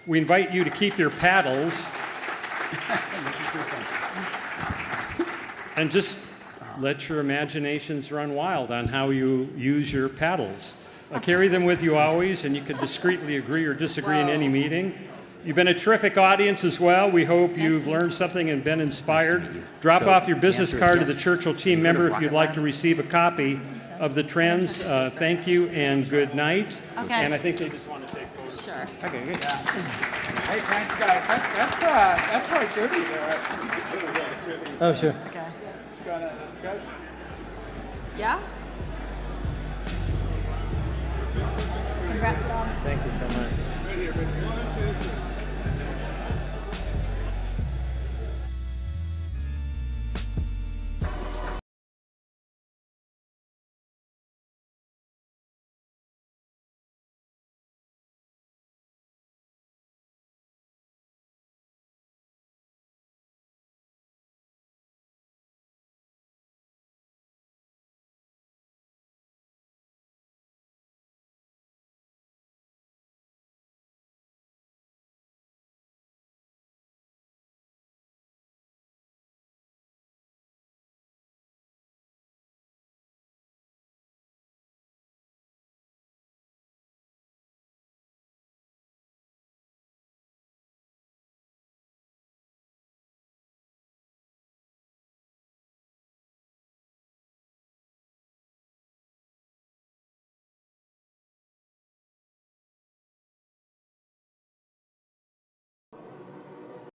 S21: We invite you to keep your paddles and just let your imaginations run wild on how you use your paddles. Carry them with you always, and you can discreetly agree or disagree in any meeting. You've been a terrific audience as well. We hope you've learned something and been inspired. Drop off your business card to the Churchill team member if you'd like to receive a copy of the trends. Thank you and good night.
S3: Okay.
S21: And I think they just want to take photos.
S3: Sure.
S21: Okay, good. Hey, thanks, guys. That's my tribute there.
S22: Oh, sure.
S3: Okay.
S21: Let's go.
S3: Yeah? Congrats, Tom.
S22: Thank you so much.
S21: Right here, but 1, 2, 3.